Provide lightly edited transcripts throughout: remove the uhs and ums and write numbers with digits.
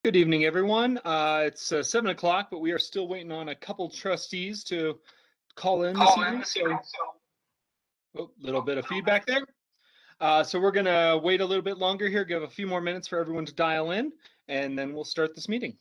Good evening, everyone. It's 7 o'clock, but we are still waiting on a couple trustees to call in this evening. So, little bit of feedback there. So we're going to wait a little bit longer here, give a few more minutes for everyone to dial in, and then we'll start this meeting.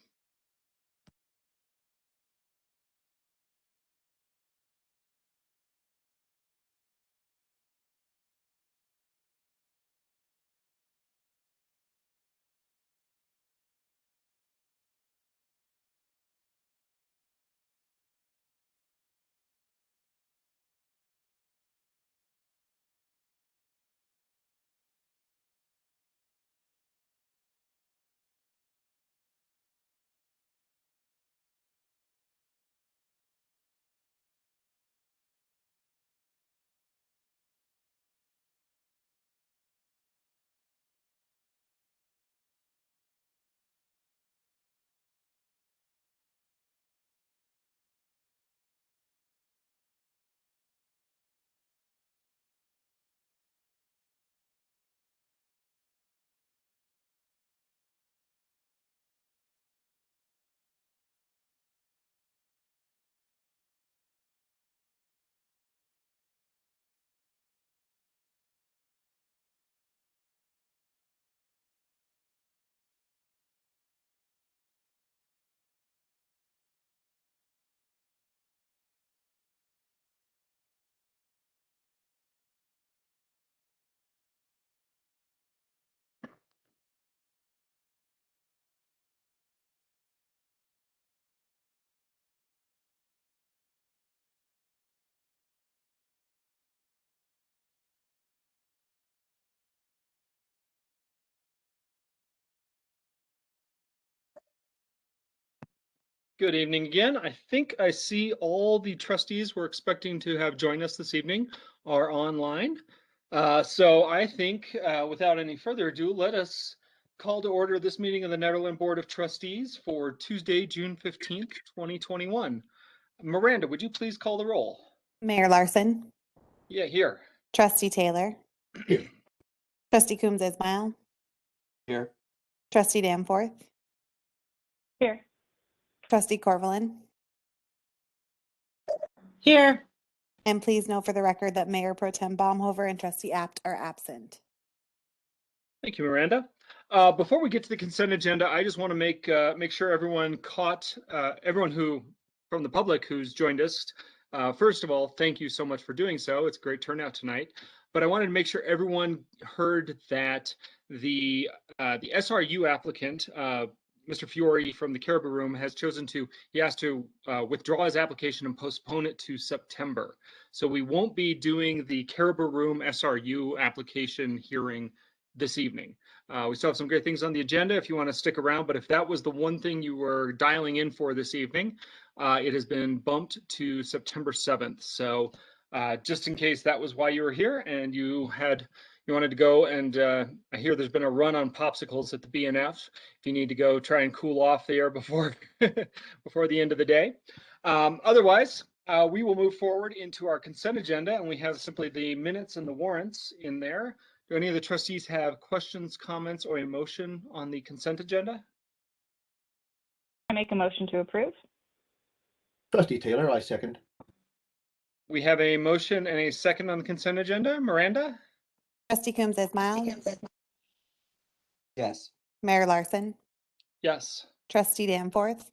Good evening again. I think I see all the trustees we're expecting to have join us this evening are online. So I think without any further ado, let us call to order this meeting of the Nederland Board of Trustees for Tuesday, June 15th, 2021. Miranda, would you please call the roll? Mayor Larson. Yeah, here. Trustee Taylor. Here. Trustee Coombs Ismail. Here. Trustee Danforth. Here. Trustee Corvallin. Here. And please note for the record that Mayor Pro Tem Baumhover and Trustee Apt are absent. Thank you, Miranda. Before we get to the consent agenda, I just want to make sure everyone caught, everyone who from the public who's joined us. First of all, thank you so much for doing so. It's a great turnout tonight. But I wanted to make sure everyone heard that the SRU applicant, Mr. Fiore from the Caribou Room, has chosen to, he has to withdraw his application and postpone it to September. So we won't be doing the Caribou Room SRU application hearing this evening. We still have some great things on the agenda if you want to stick around, but if that was the one thing you were dialing in for this evening, it has been bumped to September 7th. So just in case that was why you were here and you wanted to go, and I hear there's been a run on popsicles at the BNF. If you need to go try and cool off there before before the end of the day. Otherwise, we will move forward into our consent agenda, and we have simply the minutes and the warrants in there. Do any of the trustees have questions, comments, or a motion on the consent agenda? I make a motion to approve. Trustee Taylor, I second. We have a motion and a second on the consent agenda. Miranda? Trustee Coombs Ismail. Yes. Mayor Larson. Yes. Trustee Danforth.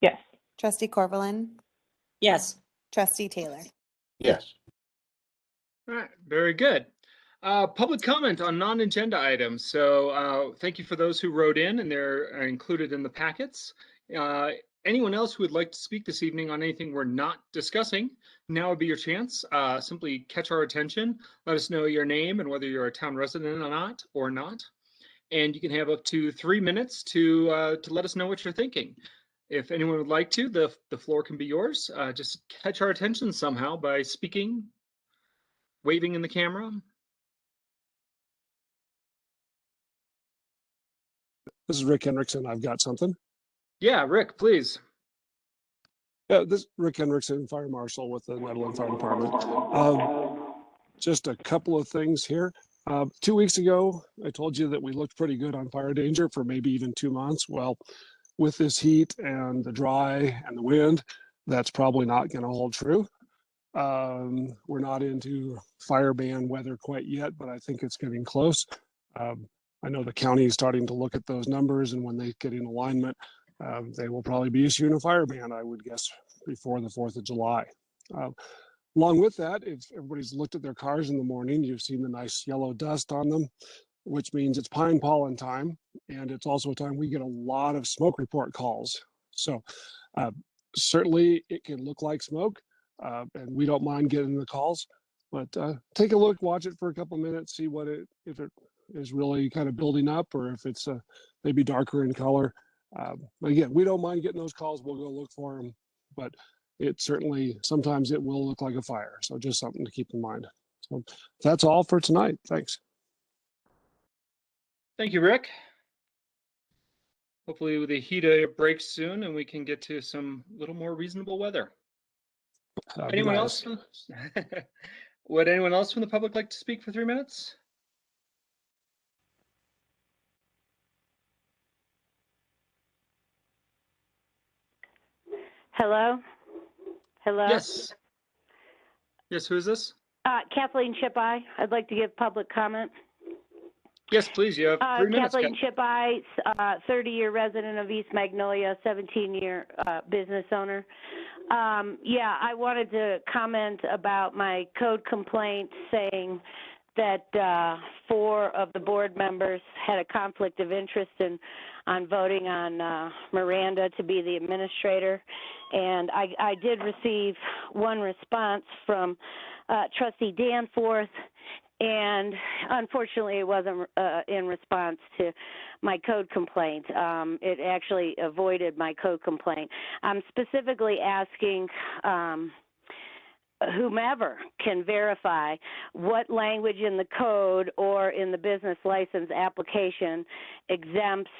Yes. Trustee Corvallin. Yes. Trustee Taylor. Yes. All right, very good. Public comment on non-agenda items. So thank you for those who wrote in, and they're included in the packets. Anyone else who would like to speak this evening on anything we're not discussing, now would be your chance. Simply catch our attention, let us know your name and whether you're a town resident or not. And you can have up to 3 minutes to let us know what you're thinking. If anyone would like to, the floor can be yours. Just catch our attention somehow by speaking, waving in the camera. This is Rick Henriksen. I've got something. Yeah, Rick, please. Yeah, this is Rick Henriksen, Fire Marshal with the Nederland Fire Department. Just a couple of things here. 2 weeks ago, I told you that we looked pretty good on fire danger for maybe even 2 months. Well, with this heat and the dry and the wind, that's probably not going to hold true. We're not into fire ban weather quite yet, but I think it's getting close. I know the county is starting to look at those numbers, and when they get in alignment, they will probably be issuing a fire ban, I would guess, before the 4th of July. Along with that, if everybody's looked at their cars in the morning, you've seen the nice yellow dust on them, which means it's pine pollen time. And it's also a time we get a lot of smoke report calls. So certainly it can look like smoke, and we don't mind getting the calls, but take a look, watch it for a couple minutes, see if it is really kind of building up or if it's maybe darker in color. Again, we don't mind getting those calls. We'll go look for them, but it certainly, sometimes it will look like a fire. So just something to keep in mind. So that's all for tonight. Thanks. Thank you, Rick. Hopefully the heat breaks soon and we can get to some little more reasonable weather. Anyone else? Would anyone else from the public like to speak for 3 minutes? Hello? Hello? Yes. Yes, who is this? Kathleen Shipai. I'd like to give public comment. Yes, please. You have 3 minutes. Kathleen Shipai, 30-year resident of East Magnolia, 17-year business owner. Yeah, I wanted to comment about my code complaint saying that 4 of the board members had a conflict of interest on voting on Miranda to be the administrator. And I did receive one response from Trustee Danforth, and unfortunately it wasn't in response to my code complaint. It actually avoided my code complaint. I'm specifically asking whomever can verify what language in the code or in the business license application exempts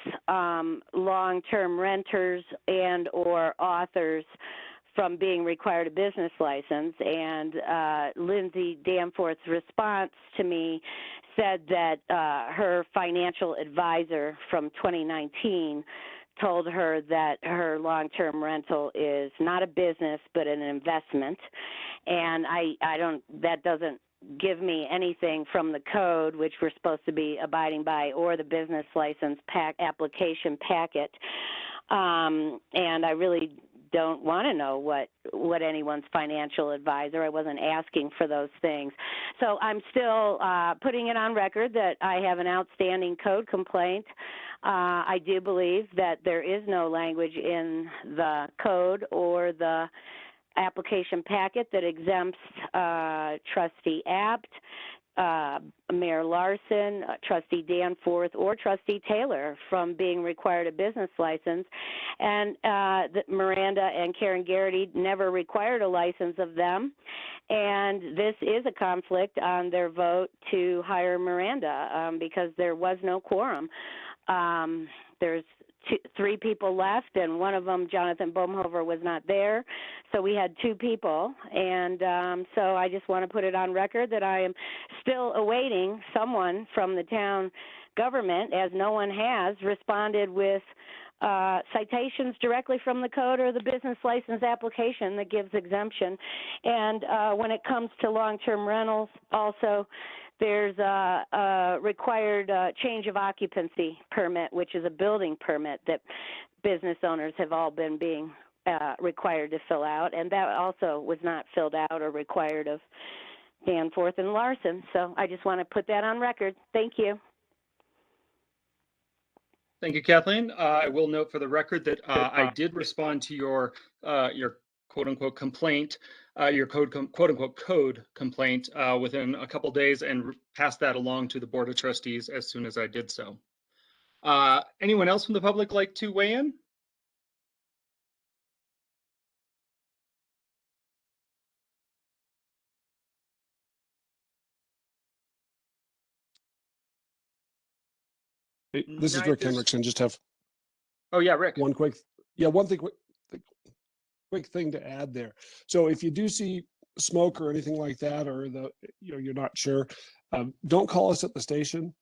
long-term renters and or authors from being required a business license. And Lindsay Danforth's response to me said that her financial advisor from 2019 told her that her long-term rental is not a business but an investment. And that doesn't give me anything from the code, which we're supposed to be abiding by, or the business license application packet. And I really don't want to know what anyone's financial advisor. I wasn't asking for those things. So I'm still putting it on record that I have an outstanding code complaint. I do believe that there is no language in the code or the application packet that exempts Trustee Apt, Mayor Larson, Trustee Danforth, or Trustee Taylor from being required a business license. And Miranda and Karen Garrity never required a license of them. And this is a conflict on their vote to hire Miranda because there was no quorum. There's 3 people left, and one of them, Jonathan Boomhover, was not there. So we had 2 people. And so I just want to put it on record that I am still awaiting someone from the town government, as no one has responded with citations directly from the code or the business license application that gives exemption. And when it comes to long-term rentals, also, there's a required change of occupancy permit, which is a building permit that business owners have all been being required to fill out, and that also was not filled out or required of Danforth and Larson. So I just want to put that on record. Thank you. Thank you, Kathleen. I will note for the record that I did respond to your quote-unquote complaint, your quote-unquote code complaint within a couple days, and passed that along to the Board of Trustees as soon as I did so. Anyone else from the public like to weigh in? Hey, this is Rick Henriksen. Just have Oh yeah, Rick. one quick thing to add there. So if you do see smoke or anything like that, or you're not sure, Don't call us at the station.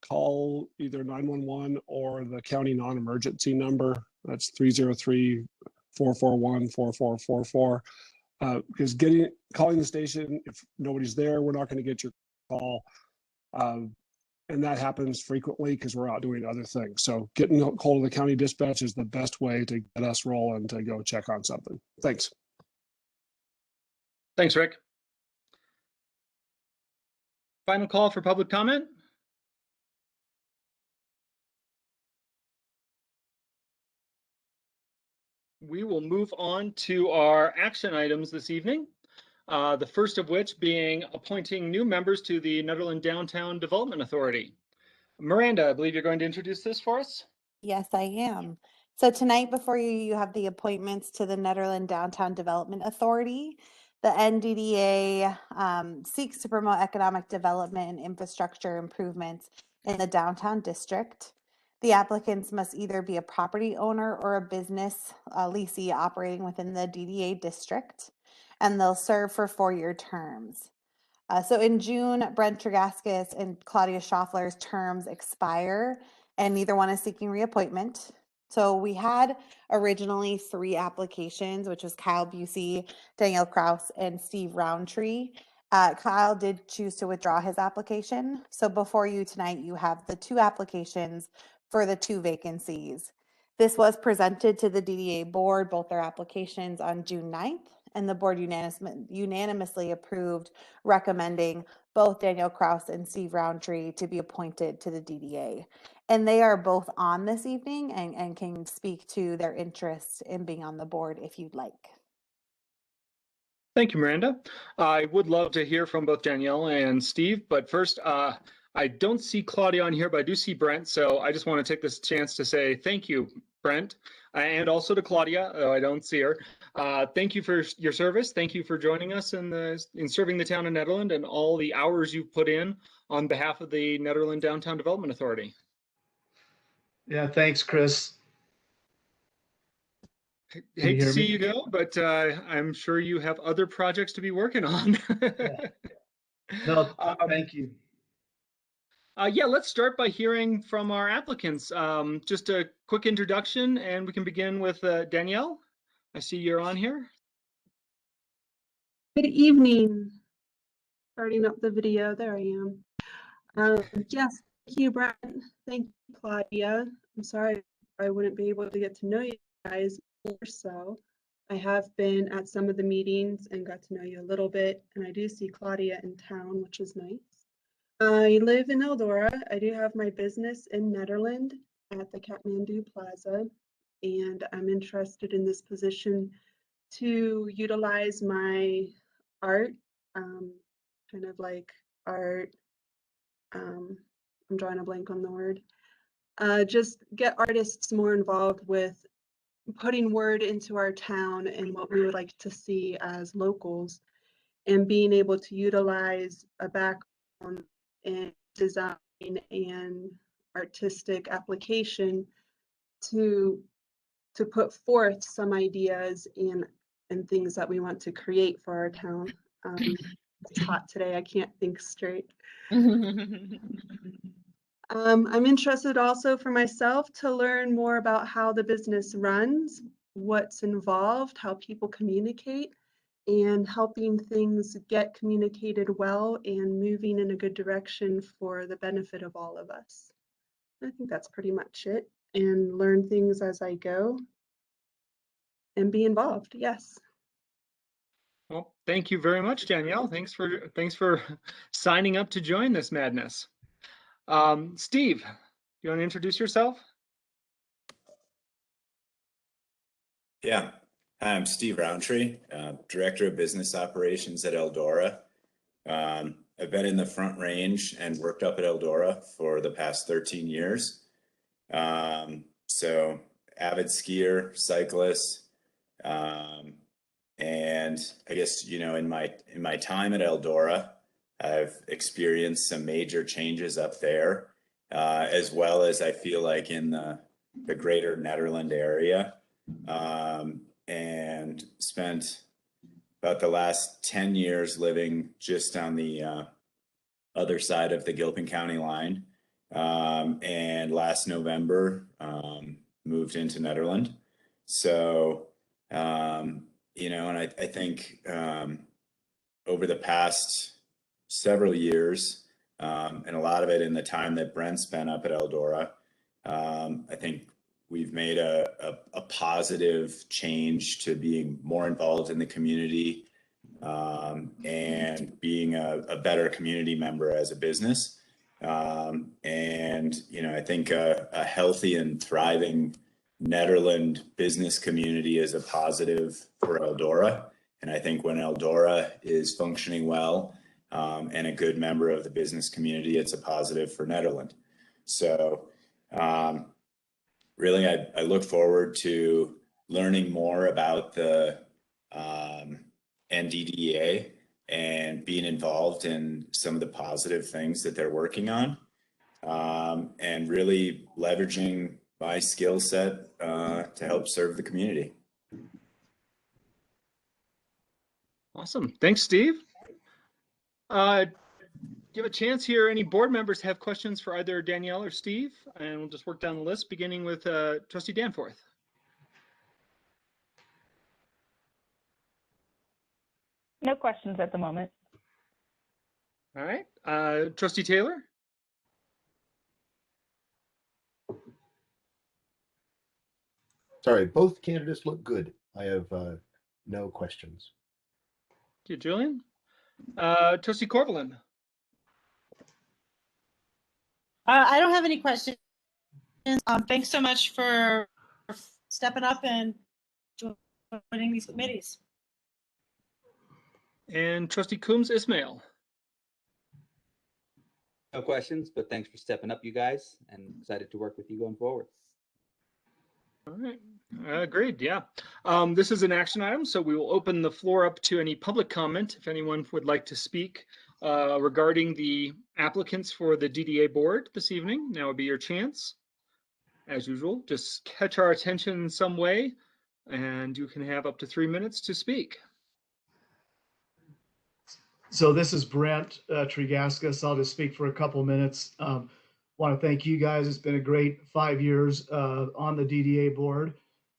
Call either 911 or the county non-emergency number. That's 303-441-4444. Because calling the station, if nobody's there, we're not going to get your call. And that happens frequently because we're out doing other things. So getting a hold of the county dispatch is the best way to get us rolling to go check on something. Thanks. Thanks, Rick. Final call for public comment. We will move on to our action items this evening. The first of which being appointing new members to the Nederland Downtown Development Authority. Miranda, I believe you're going to introduce this for us. Yes, I am. So tonight before you, you have the appointments to the Nederland Downtown Development Authority. The NDDA seeks to promote economic development and infrastructure improvements in the downtown district. The applicants must either be a property owner or a business leasee operating within the DDA district, and they'll serve for 4-year terms. So in June, Brent Tregaskis and Claudia Schaffler's terms expire, and neither one is seeking reappointment. So we had originally 3 applications, which was Kyle Busey, Danielle Kraus, and Steve Roundtree. Kyle did choose to withdraw his application. So before you tonight, you have the 2 applications for the 2 vacancies. This was presented to the DDA board, both their applications on June 9th, and the board unanimously approved recommending both Danielle Kraus and Steve Roundtree to be appointed to the DDA. And they are both on this evening and can speak to their interest in being on the board if you'd like. Thank you, Miranda. I would love to hear from both Danielle and Steve, but first, I don't see Claudia on here, but I do see Brent. So I just want to take this chance to say thank you, Brent, and also to Claudia, though I don't see her. Thank you for your service. Thank you for joining us in serving the town of Nederland and all the hours you've put in on behalf of the Nederland Downtown Development Authority. Yeah, thanks, Chris. Hate to hear see me? you go, but I'm sure you have other projects to be working on. No, thank you. Yeah, let's start by hearing from our applicants. Just a quick introduction, and we can begin with Danielle. I see you're on here. Good evening. Starting up the video, there I am. Yes, thank you, Brent. Thank you, Claudia. I'm sorry I wouldn't be able to get to know you guys more so. I have been at some of the meetings and got to know you a little bit, and I do see Claudia in town, which is nice. I live in Eldora. I do have my business in Nederland at the Kathmandu Plaza, and I'm interested in this position to utilize my art, kind of like art, I'm drawing a blank on the word, just get artists more involved with putting word into our town and what we would like to see as locals, and being able to utilize a background in design and artistic application to put forth some ideas and things that we want to create for our town. It's hot today, I can't think straight. I'm interested also for myself to learn more about how the business runs, what's involved, how people communicate, and helping things get communicated well and moving in a good direction for the benefit of all of us. I think that's pretty much it, and learn things as I go and be involved. Yes. Well, thank you very much, Danielle. Thanks for signing up to join this madness. Steve, you want to introduce yourself? Yeah, I'm Steve Roundtree, Director of Business Operations at Eldora. I've been in the Front Range and worked up at Eldora for the past 13 years. So avid skier, cyclist, and I guess, you know, in my time at Eldora, I've experienced some major changes up there, as well as I feel like in the greater Nederland area, and spent about the last 10 years living just on the other side of the Gilpin County line. And last November, moved into Nederland. So, you know, and I think over the past several years, and a lot of it in the time that Brent spent up at Eldora, I think we've made a positive change to being more involved in the community, and being a better community member as a business. And, you know, I think a healthy and thriving Nederland business community is a positive for Eldora. And I think when Eldora is functioning well, and a good member of the business community, it's a positive for Nederland. So really, I look forward to learning more about the NDDA and being involved in some of the positive things that they're working on, and really leveraging my skill set to help serve the community. Awesome. Thanks, Steve. Give a chance here. Any board members have questions for either Danielle or Steve? And we'll just work down the list, beginning with Trustee Danforth. No questions at the moment. All right. Trustee Taylor? Sorry, both candidates look good. I have no questions. Thank you, Julian. Trustee Corvallin? I don't have any questions. Thanks so much for stepping up and joining these committees. And Trustee Coombs Ismail? No questions, but thanks for stepping up, you guys, and excited to work with you going forward. All right. Agreed. Yeah. This is an action item, so we will open the floor up to any public comment. If anyone would like to speak regarding the applicants for the DDA board this evening, now would be your chance. As usual, just catch our attention in some way, and you can have up to 3 minutes to speak. So this is Brent Trigascus. I'll just speak for a couple minutes. Want to thank you guys. It's been a great 5 years on the DDA board.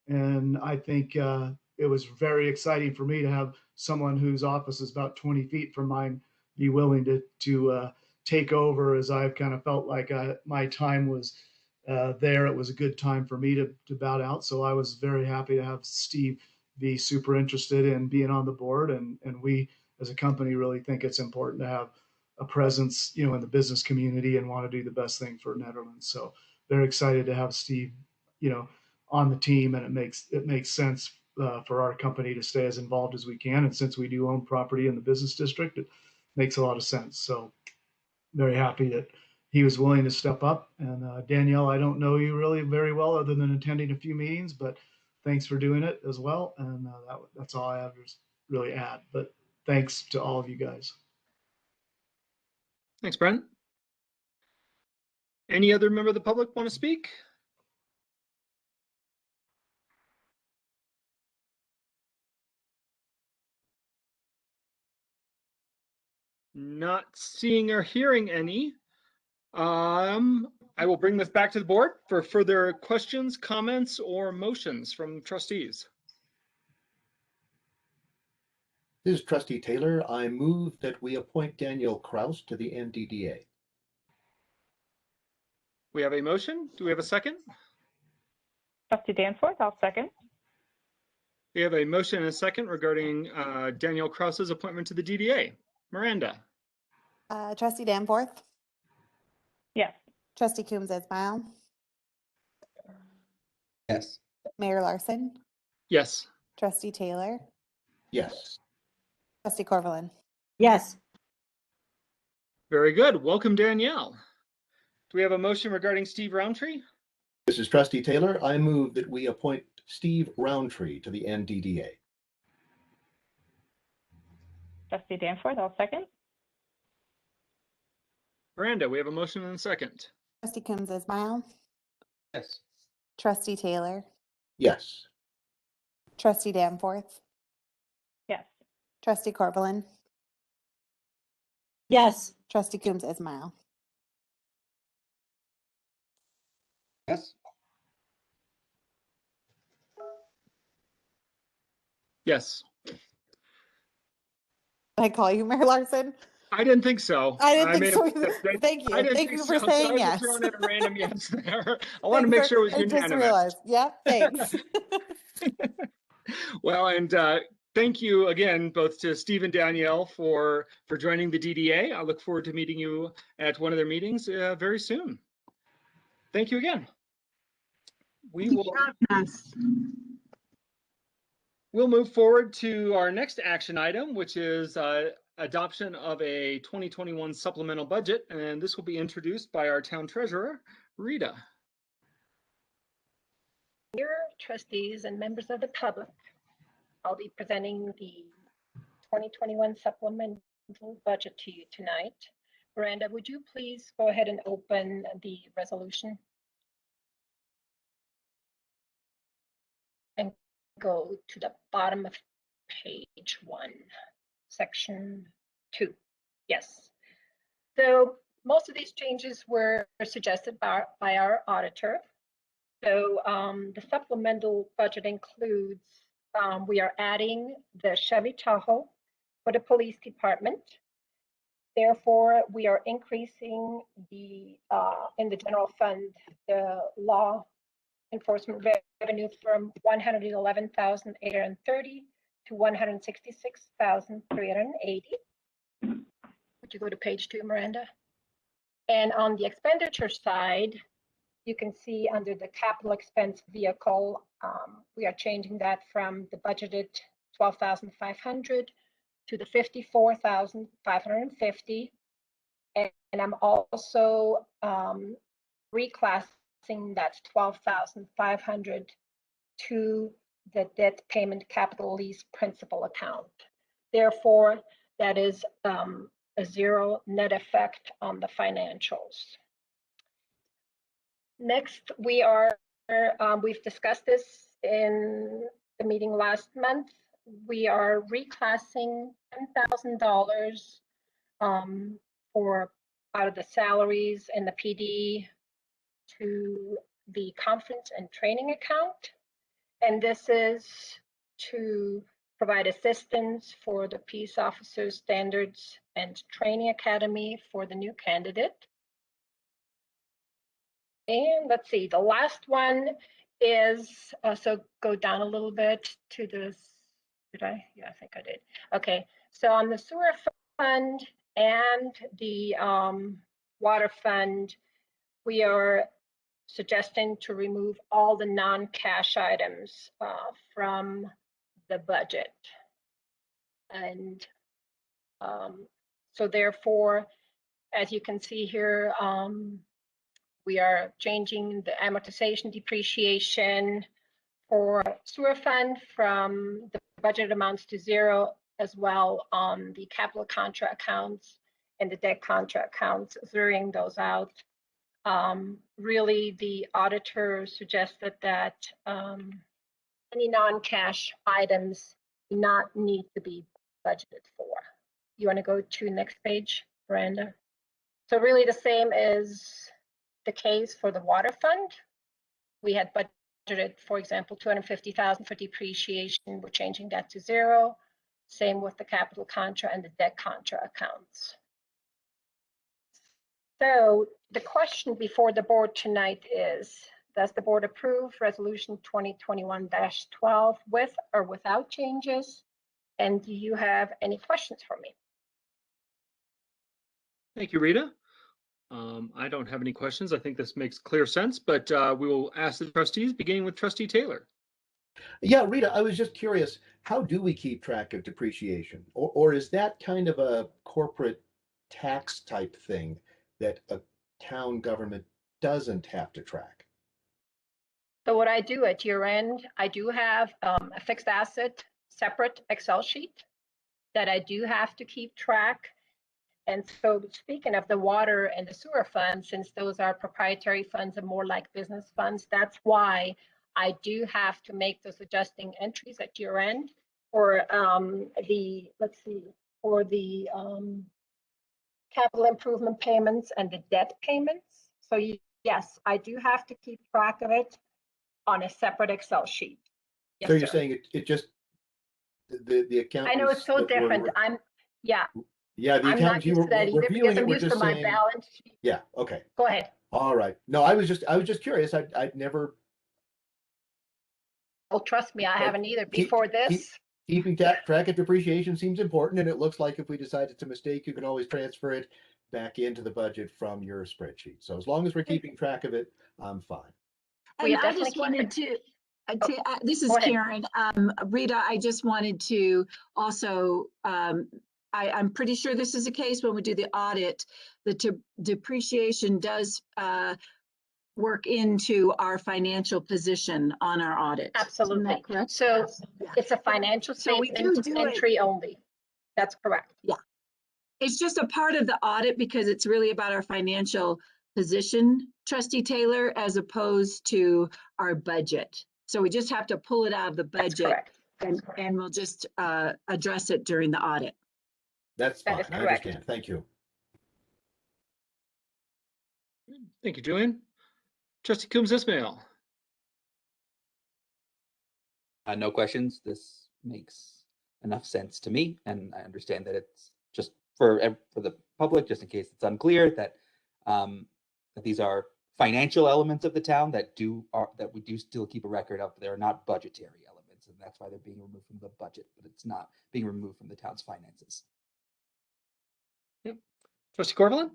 And I think it was very exciting for me to have someone whose office is about 20 feet from mine be willing to take over, as I've kind of felt like my time was there. It was a good time for me to bow out. So I was very happy to have Steve be super interested in being on the board. And we, as a company, really think it's important to have a presence, you know, in the business community and want to do the best thing for Nederland. So very excited to have Steve, you know, on the team, and it makes sense for our company to stay as involved as we can. And since we do own property in the business district, it makes a lot of sense. So very happy that he was willing to step up. And Danielle, I don't know you really very well other than attending a few meetings, but thanks for doing it as well. And that's all I have to really add. But thanks to all of you guys. Thanks, Brent. Any other member of the public want to speak? Not seeing or hearing any. I will bring this back to the board for further questions, comments, or motions from trustees. This is Trustee Taylor. I move that we appoint Danielle Kraus to the NDDA. We have a motion. Do we have a second? Trustee Danforth, I'll second. We have a motion and a second regarding Danielle Kraus's appointment to the DDA. Miranda? Trustee Danforth? Yes. Trustee Coombs Ismail? Yes. Mayor Larson? Yes. Trustee Taylor? Yes. Trustee Corvallin? Yes. Very good. Welcome, Danielle. Do we have a motion regarding Steve Roundtree? This is Trustee Taylor. I move that we appoint Steve Roundtree to the NDDA. Trustee Danforth, I'll second. Miranda, we have a motion and a second. Trustee Coombs Ismail? Yes. Trustee Taylor? Yes. Trustee Danforth? Yes. Trustee Corvallin? Yes. Trustee Coombs Ismail. Yes. Yes. Did I call you Mayor Larson? I didn't think so. I didn't think made a- so. that- Thank I you. didn't Thank think you for so, saying I was yes. just throwing in a random yes there. I want to Thank make you sure it was I just unanimous. realized. Yep, thanks. Well, and thank you again, both to Steve and Danielle for joining the DDA. I look forward to meeting you at one of their meetings very soon. Thank you again. We Thank you will. for having us. We'll move forward to our next action item, which is adoption of a 2021 supplemental budget, and this will be introduced by our town treasurer, Rita. Dear trustees and members of the public, I'll be presenting the 2021 supplemental budget to you tonight. Miranda, would you please go ahead and open the resolution? And go to the bottom of page 1, section 2. Yes. So most of these changes were suggested by our auditor. So the supplemental budget includes, we are adding the Chevy Tahoe for the police department. Therefore, we are increasing the, in the general fund, the law enforcement revenue from 111,830 to 166,380. Would you go to page 2, Miranda? And on the expenditure side, you can see under the capital expense vehicle, we are changing that from the budgeted 12,500 to the 54,550. And I'm also reclassing that 12,500 to the debt payment capital lease principal account. Therefore, that is a zero net effect on the financials. Next, we've discussed this in the meeting last month. We are reclassing $10,000 for out of the salaries in the PD to the conference and training account. And this is to provide assistance for the Peace Officers Standards and Training Academy for the new candidate. And let's see, the last one is, so go down a little bit to this, did I? Yeah, I think I did. Okay, so on the sewer fund and the water fund, we are suggesting to remove all the non-cash items from the budget. And so therefore, as you can see here, we are changing the amortization depreciation for sewer fund from the budget amounts to 0, as well on the capital contra accounts and the debt contra accounts, zeroing those out. Really, the auditor suggested that any non-cash items do not need to be budgeted for. You want to go to next page, Miranda? So really the same is the case for the water fund. We had budgeted, for example, 250,000 for depreciation. We're changing that to 0. Same with the capital contra and the debt contra accounts. So the question before the board tonight is, does the board approve resolution 2021-12 with or without changes? And do you have any questions for me? Thank you, Rita. I don't have any questions. I think this makes clear sense, but we will ask the trustees, beginning with Trustee Taylor. Yeah, Rita, I was just curious, how do we keep track of depreciation? Or is that kind of a corporate tax type thing that a town government doesn't have to track? So what I do at year end, I do have a fixed asset separate Excel sheet that I do have to keep track. And so speaking of the water and the sewer funds, since those are proprietary funds and more like business funds, that's why I do have to make those adjusting entries at year end for the, let's see, for the capital improvement payments and the debt payments. So yes, I do have to keep track of it on a separate Excel sheet. Yes, So you're sir. saying it just, the account. I know it's so different. Yeah, Yeah, the I'm not accountants you used to that were either because reviewing it I'm were used to just my saying, balance sheet. yeah, okay, Go ahead. all right. No, I was just curious. I'd never. Oh, trust me, I Like, haven't either. keep- Before keep- this, Keeping track of depreciation seems important, and it looks like if we decide it's a mistake, you can always transfer it back into the budget from your spreadsheet. So as long as we're keeping track of it, I'm fine. we And I definitely just keep wanted it. to, Oh, this is go ahead. Karen. Rita, I just wanted to also, I'm pretty sure this is the case when we do the audit, the depreciation does work into our financial position on our audit. Isn't Absolutely. that correct? So Yeah. it's a financial So we statement do it. entry only. That's correct. Yeah. It's just a part of the audit because it's really about our financial position, Trustee Taylor, as opposed to our budget. So we just have to pull it out of the That's budget correct. and we'll just address it during the audit. That's That fine. is I correct. understand. Thank you. Thank you, Julian. Trustee Coombs Ismail. No questions. This makes enough sense to me, and I understand that it's just for the public, just in case it's unclear, that that these are financial elements of the town that we do still keep a record of. They're not budgetary elements, and that's why they're being removed from the budget, but it's not being removed from the town's finances. Yep. Trustee Corvallin?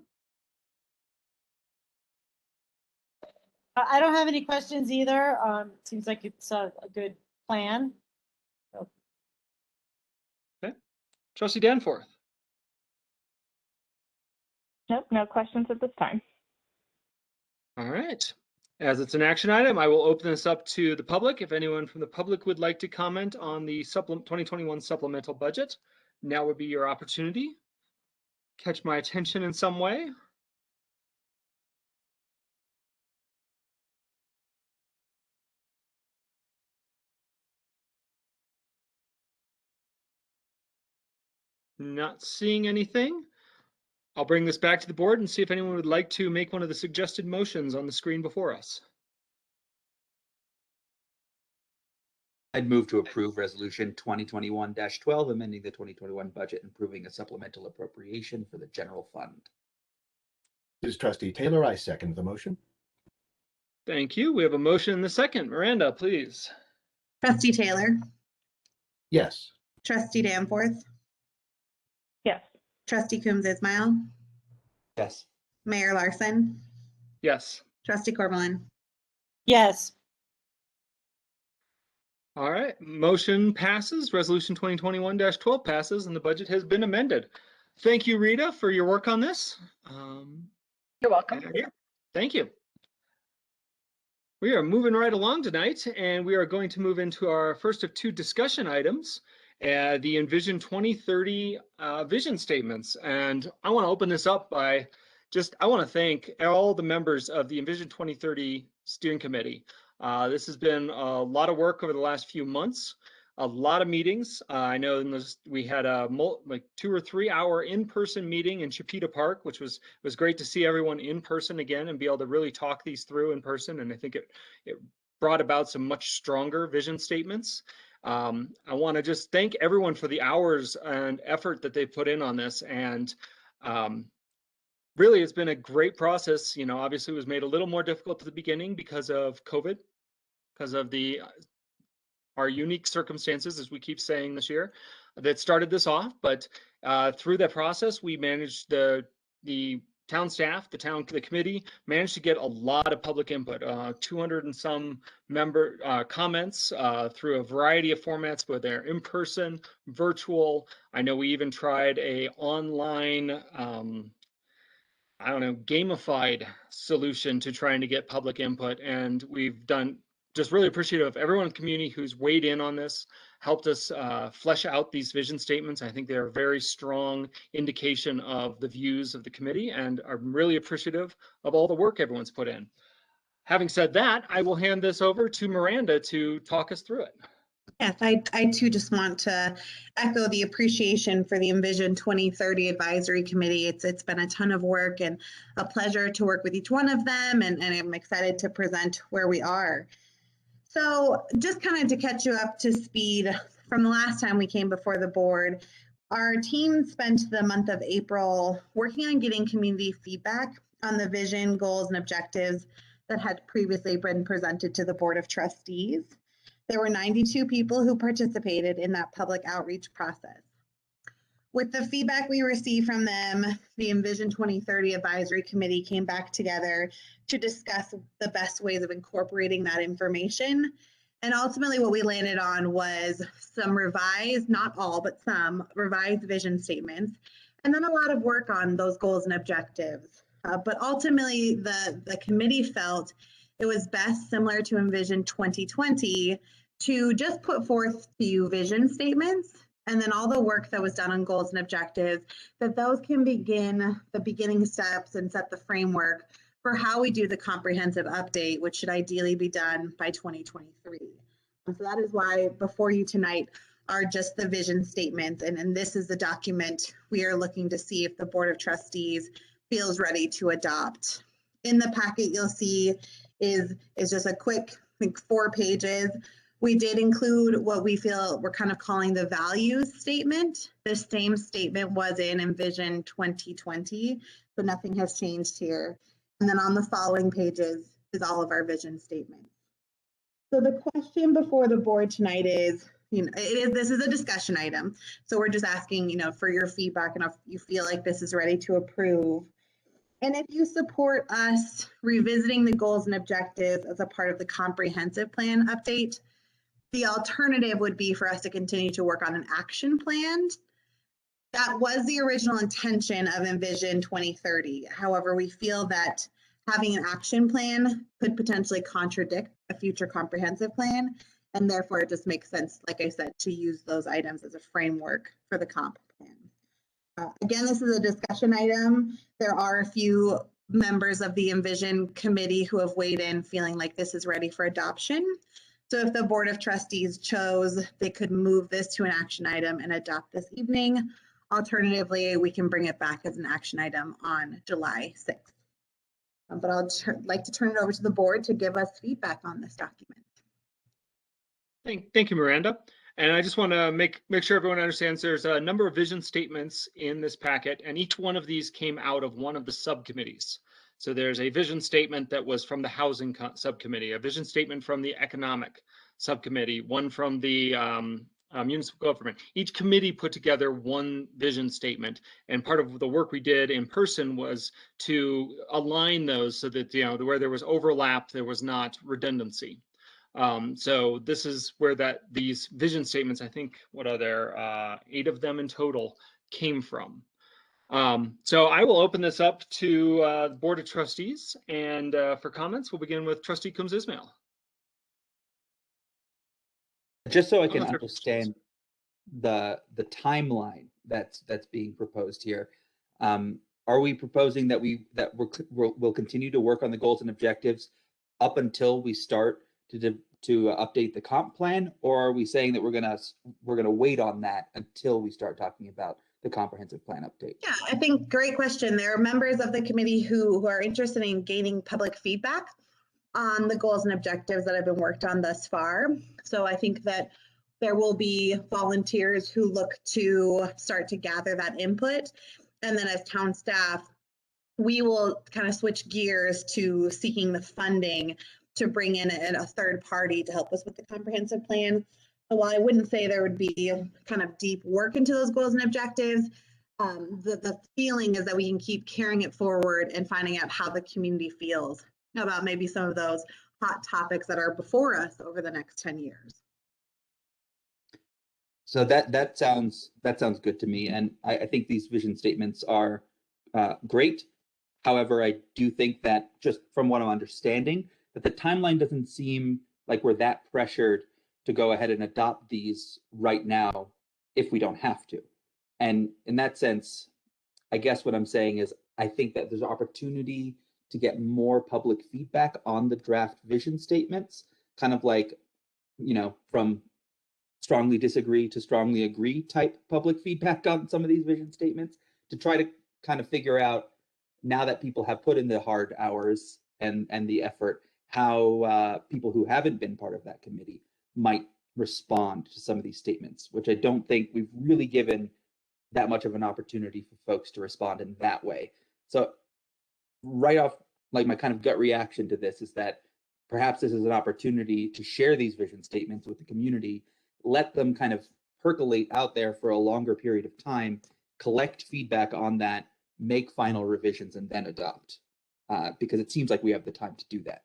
I don't have any questions either. Seems like it's a good plan. Okay. Trustee Danforth? Nope, no questions at this time. All right. As it's an action item, I will open this up to the public. If anyone from the public would like to comment on the 2021 supplemental budget, now would be your opportunity. Catch my attention in some way. Not seeing anything. I'll bring this back to the board and see if anyone would like to make one of the suggested motions on the screen before us. I'd move to approve resolution 2021-12, amending the 2021 budget and approving a supplemental appropriation for the general fund. This is Trustee Taylor. I second the motion. Thank you. We have a motion in the second. Miranda, please. Trustee Taylor, Yes. Trustee Danforth, Yes. Trustee Coombs Ismail, Yes. Mayor Larson, Yes. Trustee Corvallin. Yes. All right. Motion passes. Resolution 2021-12 passes, and the budget has been amended. Thank you, Rita, for your work on this. You're welcome. Yeah, thank you. We are moving right along tonight, and we are going to move into our first of two discussion items, the Envision 2030 vision statements. And I want to open this up by I want to thank all the members of the Envision 2030 Steering Committee. This has been a lot of work over the last few months, a lot of meetings. I know we had a 2 or 3 hour in-person meeting in Chipeta Park, which was great to see everyone in person again and be able to really talk these through in person. And I think it brought about some much stronger vision statements. I want to just thank everyone for the hours and effort that they put in on this. And really, it's been a great process. You know, obviously it was made a little more difficult at the beginning because of COVID, because of our unique circumstances, as we keep saying this year, that started this off. But through that process, we managed the town staff, the committee managed to get a lot of public input, 200 and some member comments through a variety of formats, whether they're in person, virtual. I know we even tried a online, gamified solution to trying to get public input. And we've done just really appreciative of everyone in the community who's weighed in on this, helped us flesh out these vision statements. I think they're a very strong indication of the views of the committee, and I'm really appreciative of all the work everyone's put in. Having said that, I will hand this over to Miranda to talk us through it. Yes, I too just want to echo the appreciation for the Envision 2030 Advisory Committee. It's been a ton of work and a pleasure to work with each one of them, and I'm excited to present where we are. So just kind of to catch you up to speed from the last time we came before the board, our team spent the month of April working on getting community feedback on the vision, goals, and objectives that had previously been presented to the Board of Trustees. There were 92 people who participated in that public outreach process. With the feedback we received from them, the Envision 2030 Advisory Committee came back together to discuss the best ways of incorporating that information. And ultimately what we landed on was some revised, not all, but some revised vision statements, and then a lot of work on those goals and objectives. But ultimately the committee felt it was best, similar to Envision 2020, to just put forth to you vision statements, and then all the work that was done on goals and objectives, that those can begin the beginning steps and set the framework for how we do the comprehensive update, which should ideally be done by 2023. And so that is why before you tonight are just the vision statements, and this is the document we are looking to see if the Board of Trustees feels ready to adopt. In the packet you'll see is just a quick, I think, 4 pages. We did include what we feel we're kind of calling the values statement. The same statement was in Envision 2020, so nothing has changed here. And then on the following pages is all of our vision statements. So the question before the board tonight is, this is a discussion item. So we're just asking, for your feedback and if you feel like this is ready to approve. And if you support us revisiting the goals and objectives as a part of the comprehensive plan update, the alternative would be for us to continue to work on an action plan. That was the original intention of Envision 2030. However, we feel that having an action plan could potentially contradict a future comprehensive plan, and therefore it just makes sense, like I said, to use those items as a framework for the comp plan. Again, this is a discussion item. There are a few members of the Envision committee who have weighed in feeling like this is ready for adoption. So if the Board of Trustees chose, they could move this to an action item and adopt this evening. Alternatively, we can bring it back as an action item on July 6th. But I'd like to turn it over to the board to give us feedback on this document. Thank you, Miranda. And I just want to make sure everyone understands there's a number of vision statements in this packet, and each one of these came out of one of the subcommittees. So there's a vision statement that was from the housing subcommittee, a vision statement from the economic subcommittee, one from the municipal government. Each committee put together one vision statement, and part of the work we did in person was to align those so that where there was overlap, there was not redundancy. So this is where these vision statements, I think, what are there, 8 of them in total, came from. So I will open this up to the Board of Trustees, and for comments, we'll begin with Trustee Coombs Ismail. Just so I can understand the timeline that's being proposed here, are we proposing that we'll continue to work on the goals and objectives up until we start to update the comp plan, or are we saying that we're gonna wait on that until we start talking about the comprehensive plan update? Yeah, I think great question. There are members of the committee who are interested in gaining public feedback on the goals and objectives that have been worked on thus far. So I think that there will be volunteers who look to start to gather that input. And then as town staff, we will kind of switch gears to seeking the funding to bring in a third party to help us with the comprehensive plan. So while I wouldn't say there would be kind of deep work into those goals and objectives, the feeling is that we can keep carrying it forward and finding out how the community feels about maybe some of those hot topics that are before us over the next 10 years. So that sounds good to me, and I think these vision statements are great. However, I do think that, just from what I'm understanding, that the timeline doesn't seem like we're that pressured to go ahead and adopt these right now if we don't have to. And in that sense, I guess what I'm saying is I think that there's opportunity to get more public feedback on the draft vision statements, kind of like, from strongly disagree to strongly agree type public feedback on some of these vision statements to try to kind of figure out, now that people have put in the hard hours and the effort, how people who haven't been part of that committee might respond to some of these statements, which I don't think we've really given that much of an opportunity for folks to respond in that way. So right off, like, my kind of gut reaction to this is that perhaps this is an opportunity to share these vision statements with the community, let them kind of percolate out there for a longer period of time, collect feedback on that, make final revisions, and then adopt. Because it seems like we have the time to do that.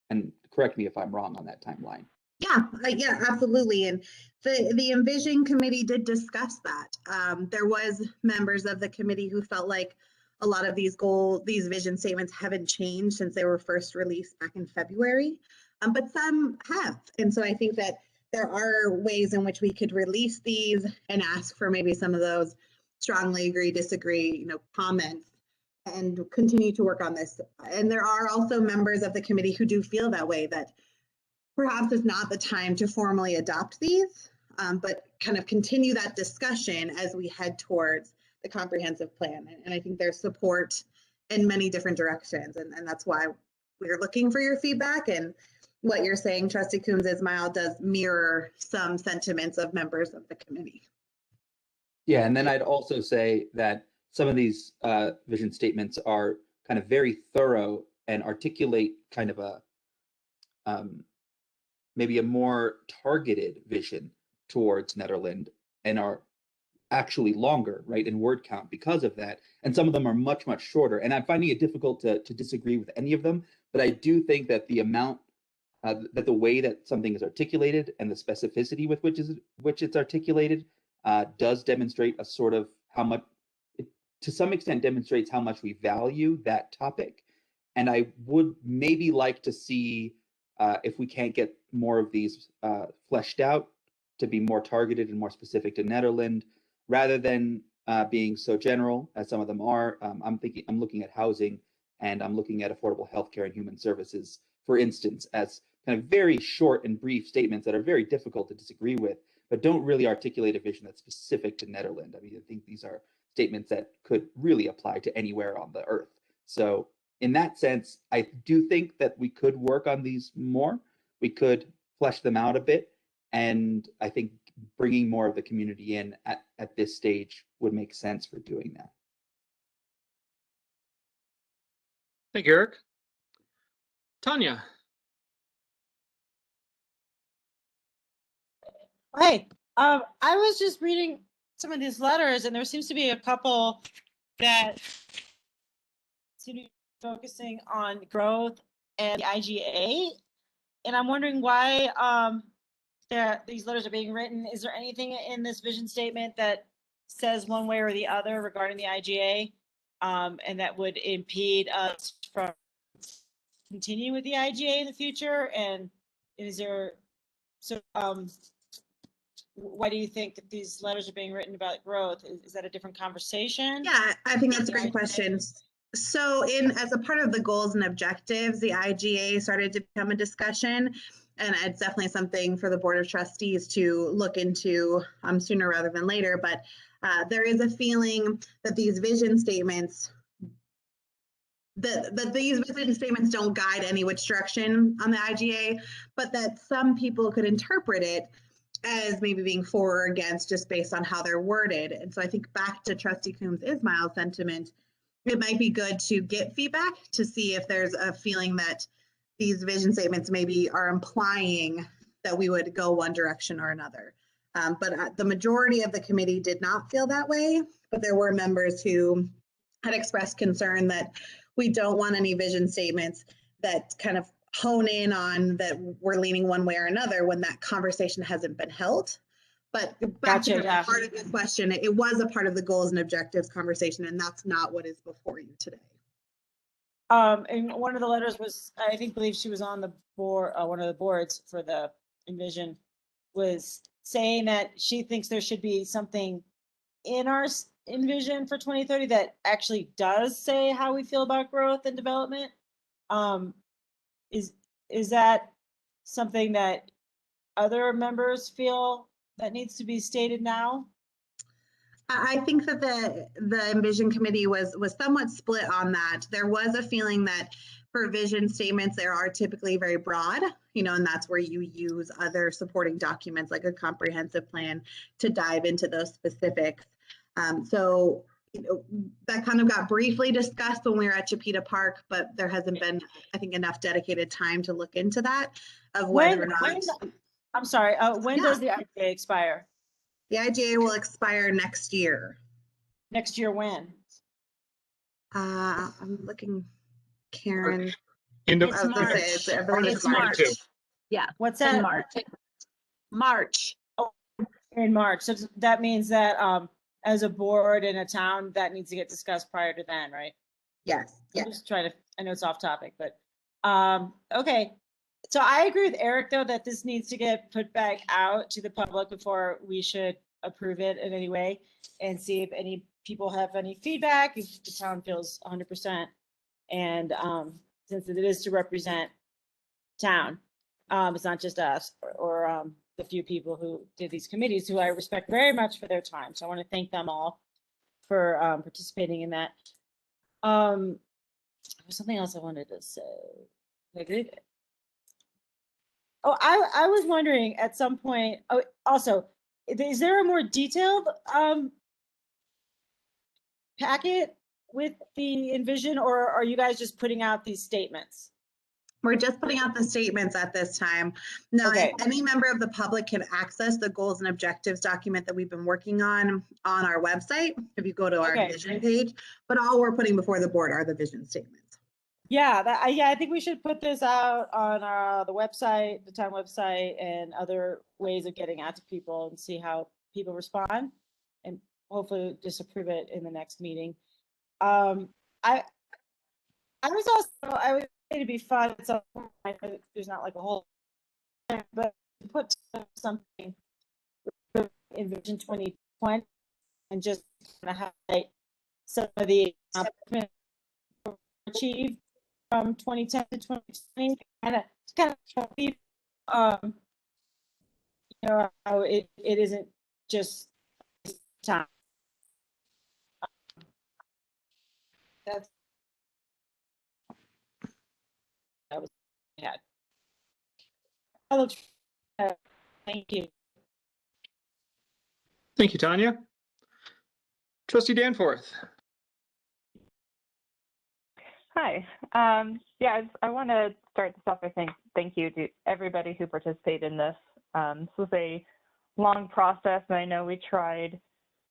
And correct me if I'm wrong on that timeline. Yeah, absolutely. And the Envision Committee did discuss that. There was members of the committee who felt like a lot of these vision statements haven't changed since they were first released back in February, but some have. And so I think that there are ways in which we could release these and ask for maybe some of those strongly agree, disagree, comments, and continue to work on this. And there are also members of the committee who do feel that way, that perhaps it's not the time to formally adopt these, but kind of continue that discussion as we head towards the comprehensive plan. And I think there's support in many different directions. And that's why we're looking for your feedback. And what you're saying, Trustee Coombs Ismail, does mirror some sentiments of members of the committee. Yeah, and then I'd also say that some of these vision statements are kind of very thorough and articulate kind of a maybe a more targeted vision towards Nederland, and are actually longer, right, in word count because of that. And some of them are much, much shorter. And I'm finding it difficult to disagree with any of them, but I do think that the amount, that the way that something is articulated and the specificity with which it's articulated does demonstrate a sort of how much, it, to some extent, demonstrates how much we value that topic. And I would maybe like to see, if we can't get more of these fleshed out, to be more targeted and more specific to Nederland, rather than being so general as some of them are. I'm looking at housing, and I'm looking at affordable healthcare and human services, for instance, as kind of very short and brief statements that are very difficult to disagree with, but don't really articulate a vision that's specific to Nederland. I mean, I think these are statements that could really apply to anywhere on the earth. So in that sense, I do think that we could work on these more. We could flesh them out a bit. And I think bringing more of the community in at this stage would make sense for doing that. Thank you, Eric. Tanya. Hey, I was just reading some of these letters, and there seems to be a couple that seem to be focusing on growth and the IGA. And I'm wondering why these letters are being written. Is there anything in this vision statement that says one way or the other regarding the IGA, and that would impede us from continuing with the IGA in the future? And is there, so why do you think that these letters are being written about growth? Is that a different conversation? Yeah, I think that's a great question. So as a part of the goals and objectives, the IGA started to become a discussion, and it's definitely something for the Board of Trustees to look into sooner rather than later. But there is a feeling that these vision statements, that these vision statements don't guide any which direction on the IGA, but that some people could interpret it as maybe being for or against just based on how they're worded. And so I think back to Trustee Coombs Ismail's sentiment, it might be good to get feedback to see if there's a feeling that these vision statements maybe are implying that we would go one direction or another. But the majority of the committee did not feel that way, but there were members who had expressed concern that we don't want any vision statements that kind of hone in on that we're leaning one way or another when that conversation hasn't been held. But back to part of the question, it was a part of the goals and objectives conversation, and that's not what is before you today. And one of the letters was, I believe she was on the board, one of the boards for the Envision, was saying that she thinks there should be something in our Envision for 2030 that actually does say how we feel about growth and development. Is that something that other members feel that needs to be stated now? I think that the Envision Committee was somewhat split on that. There was a feeling that for vision statements, there are typically very broad, and that's where you use other supporting documents like a comprehensive plan to dive into those specifics. So that kind of got briefly discussed when we were at Chipeta Park, but there hasn't been, I think, enough dedicated time to look into that of whether or not. I'm sorry, when Yeah. does the IGA expire? The IGA will expire next year. Next year when? I'm looking, Karen. End of It's I was gonna March. say, I believe It's March. Yeah. What's in that? March. March. In March. So that means that as a board in a town, that needs to get discussed prior to then, right? Yes. I'm just trying to, I know it's off topic, but okay. So I agree with Eric, though, that this needs to get put back out to the public before we should approve it in any way and see if any people have any feedback, if the town feels 100%. And since it is to represent town, it's not just us or the few people who did these committees, who I respect very much for their time. So I want to thank them all for participating in that. There was something else I wanted to say. Oh, I was wondering at some point, also, is there a more detailed packet with the Envision, or are you guys just putting out these statements? We're just putting out the statements at this time. Now, Okay. any member of the public can access the goals and objectives document that we've been working on our website, if you go to our vision page, but all we're putting before the board are the vision statements. Yeah, I think we should put this out on the website, the town website, and other ways of getting out to people and see how people respond, and hopefully just approve it in the next meeting. I would say to be fun at some point, there's not like a whole, but put something in Vision 2020 and just kind of highlight some of the accomplishments achieved from 2010 to 2020, kind of show people, how it isn't just time. That was bad. Thank you. Thank you, Tanya. Trustee Danforth. Hi. Yeah, I want to start this off by saying thank you to everybody who participated in this. This was a long process, and I know we tried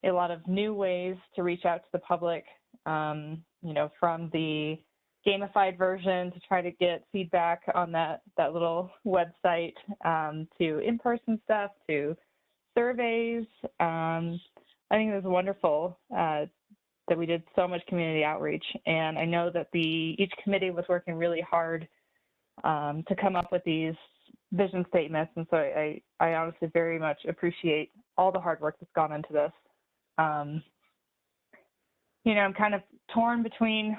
a lot of new ways to reach out to the public, from the gamified version to try to get feedback on that little website, to in-person stuff, to surveys. I think it was wonderful that we did so much community outreach, and I know that each committee was working really hard to come up with these vision statements, and so I honestly very much appreciate all the hard work that's gone into this. I'm kind of torn between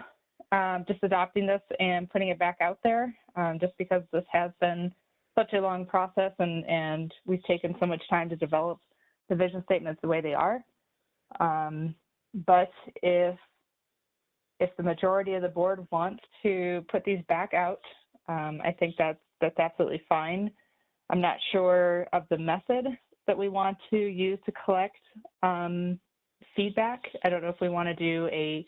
just adopting this and putting it back out there, just because this has been such a long process, and we've taken so much time to develop the vision statements the way they are. But if the majority of the board wants to put these back out, I think that's absolutely fine. I'm not sure of the method that we want to use to collect feedback. I don't know if we want to do a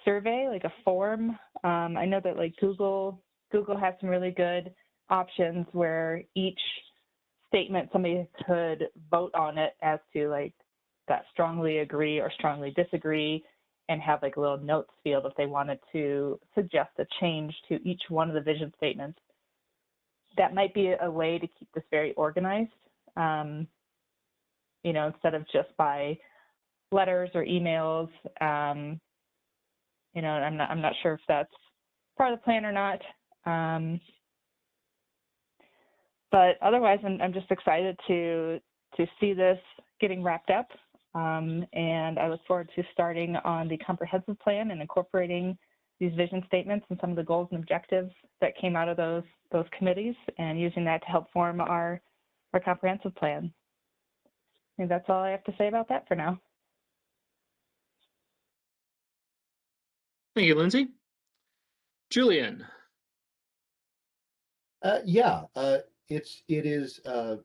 survey, like a form. I know that like Google has some really good options where each statement somebody could vote on it as to like that strongly agree or strongly disagree, and have like a little notes field if they wanted to suggest a change to each one of the vision statements. That might be a way to keep this very organized, instead of just by letters or emails. I'm not sure if that's part of the plan or not. But otherwise, I'm just excited to see this getting wrapped up. And I look forward to starting on the comprehensive plan and incorporating these vision statements and some of the goals and objectives that came out of those committees, and using that to help form our comprehensive plan. think that's all I have to say about that for now. Thank you, Lindsay. Julian. Yeah, it is a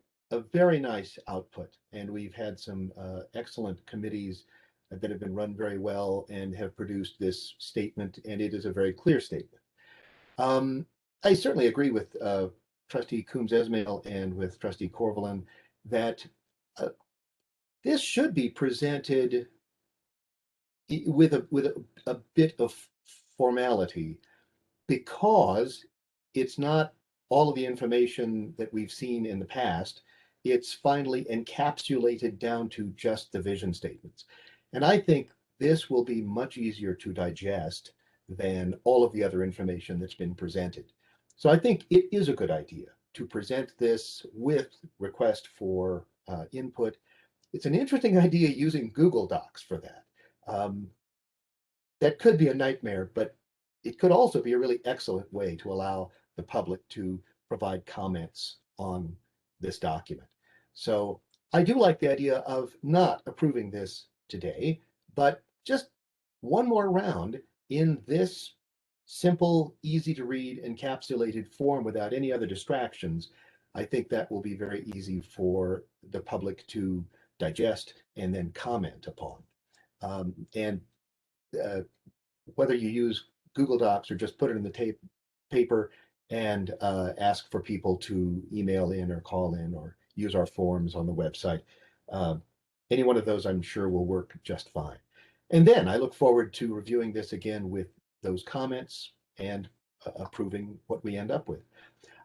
very nice output, and we've had some excellent committees that have been run very well and have produced this statement, and it is a very clear statement. I certainly agree with Trustee Coombs-Esmail and with Trustee Corvallin that this should be presented with a bit of formality, because it's not all of the information that we've seen in the past. It's finally encapsulated down to just the vision statements. And I think this will be much easier to digest than all of the other information that's been presented. So I think it is a good idea to present this with request for input. It's an interesting idea using Google Docs for that. That could be a nightmare, but it could also be a really excellent way to allow the public to provide comments on this document. So I do like the idea of not approving this today, but just one more round in this simple, easy to read, encapsulated form without any other distractions. I think that will be very easy for the public to digest and then comment upon. Whether you use Google Docs or just put it in the paper and ask for people to email in or call in or use our forms on the website. Any one of those, I'm sure, will work just fine. And then I look forward to reviewing this again with those comments and approving what we end up with.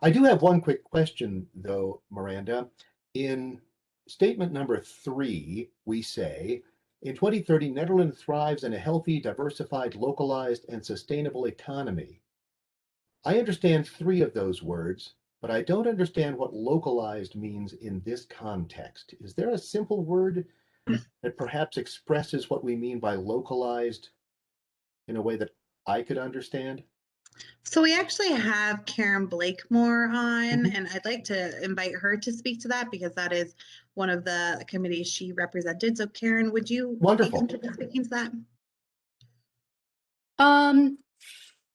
I do have one quick question, though, Miranda. In statement number 3, we say, in 2030, Netherlands thrives in a healthy, diversified, localized, and sustainable economy. I understand 3 of those words, but I don't understand what localized means in this context. Is there a simple word that perhaps expresses what we mean by localized in a way that I could understand? So we actually have Karen Blakemore on, Mhm. and I'd like to invite her to speak to that because that is one of the committees she represented. So Karen, would you be Wonderful. comfortable speaking to that?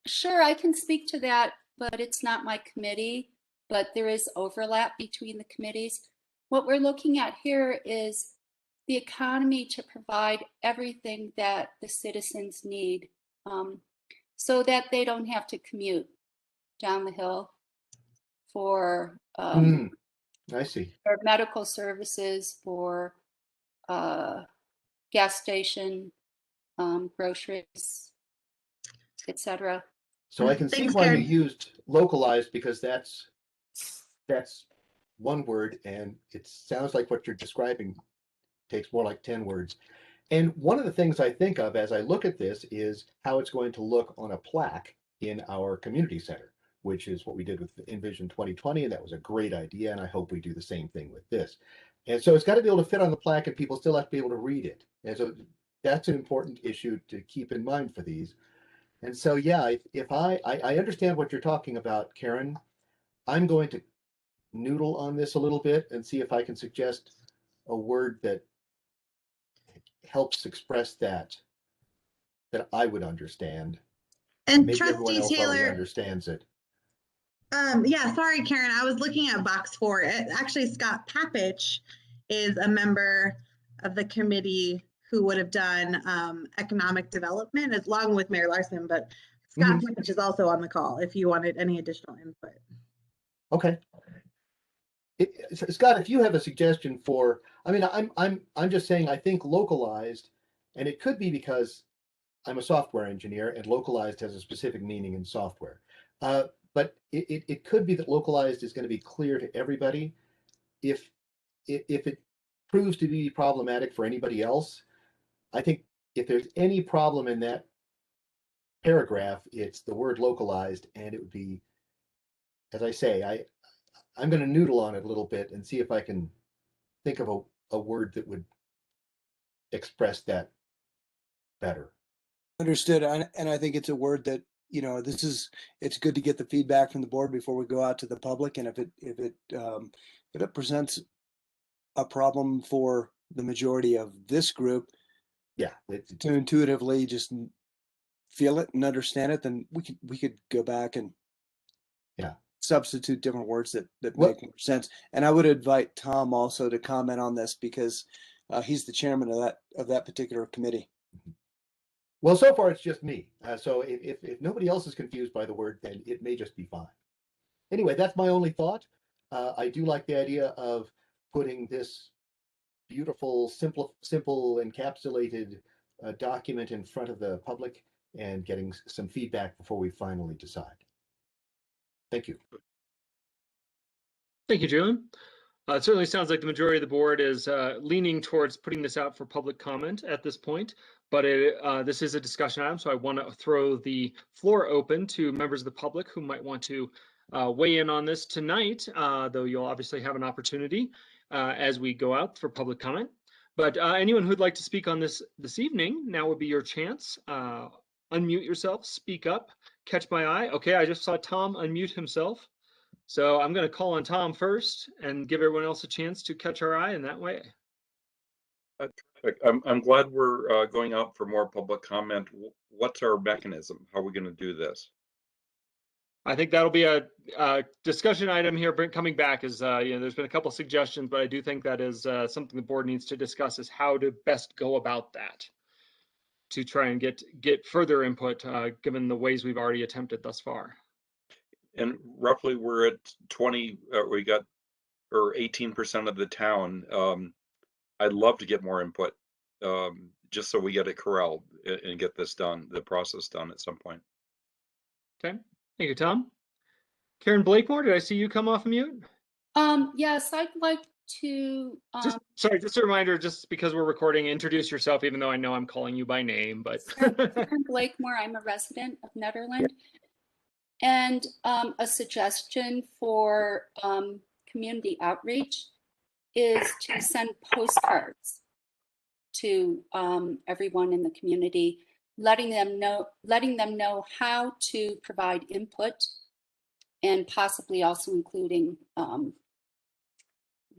Sure, I can speak to that, but it's not my committee, but there is overlap between the committees. What we're looking at here is the economy to provide everything that the citizens need, so that they don't have to commute down the hill for I see. for medical services, for gas station, groceries, etc. So I can see Thanks, why you Karen. used localized, because that's one word, and it sounds like what you're describing takes more like 10 words. And one of the things I think of as I look at this is how it's going to look on a plaque in our community center, which is what we did with Envision 2020, and that was a great idea, and I hope we do the same thing with this. And so it's got to be able to fit on the plaque, and people still have to be able to read it. And so that's an important issue to keep in mind for these. And so, yeah, if I understand what you're talking about, Karen, I'm going to noodle on this a little bit and see if I can suggest a word that helps express that I would understand. And Maybe everyone Trustee else already Taylor, understands it. yeah, sorry, Karen, I was looking at box 4. Actually, Scott Papich is a member of the committee who would have done economic development along with Mayor Larson, but Scott Papich is also on the call if you wanted any additional input. Okay. Scott, if you have a suggestion for, I mean, I'm just saying, I think localized, and it could be because I'm a software engineer and localized has a specific meaning in software. But it could be that localized is going to be clear to everybody. If it proves to be problematic for anybody else, I think if there's any problem in that paragraph, it's the word localized, and it would be, as I say, I'm going to noodle on it a little bit and see if I can think of a word that would express that better. Understood. And I think it's a word that, it's good to get the feedback from the board before we go out to the public. And if it presents a problem for the majority of this group Yeah. to intuitively just feel it and understand it, then we could go back and substitute different words that make more sense. And I would invite Tom also to comment on this because he's the chairman of that particular committee. Well, so far it's just me. So if nobody else is confused by the word, then it may just be fine. Anyway, that's my only thought. I do like the idea of putting this beautiful, simple encapsulated document in front of the public and getting some feedback before we finally decide. Thank you. Thank you, Julian. It certainly sounds like the majority of the board is leaning towards putting this out for public comment at this point, but this is a discussion item, so I want to throw the floor open to members of the public who might want to weigh in on this tonight, though you'll obviously have an opportunity as we go out for public comment. But anyone who'd like to speak on this evening, now would be your chance. Unmute yourself, speak up, catch my eye. Okay, I just saw Tom unmute himself. So I'm going to call on Tom first and give everyone else a chance to catch our eye in that way. I'm glad we're going out for more public comment. What's our mechanism? How are we going to do this? I think that'll be a discussion item here coming back is, there's been a couple suggestions, but I do think that is something the board needs to discuss is how to best go about that to try and get further input given the ways we've already attempted thus far. And roughly we're at 20, we got, or 18% of the town. I'd love to get more input just so we get it corralled and get this done, the process done at some point. Okay, thank you, Tom. Karen Blakemore, did I see you come off mute? Yes, I'd like to. Just a reminder, just because we're recording, introduce yourself, even though I know I'm calling you by name, but. Karen Blakemore, I'm a resident of Nederland. And a suggestion for community outreach is to send postcards to everyone in the community, letting them know how to provide input, and possibly also including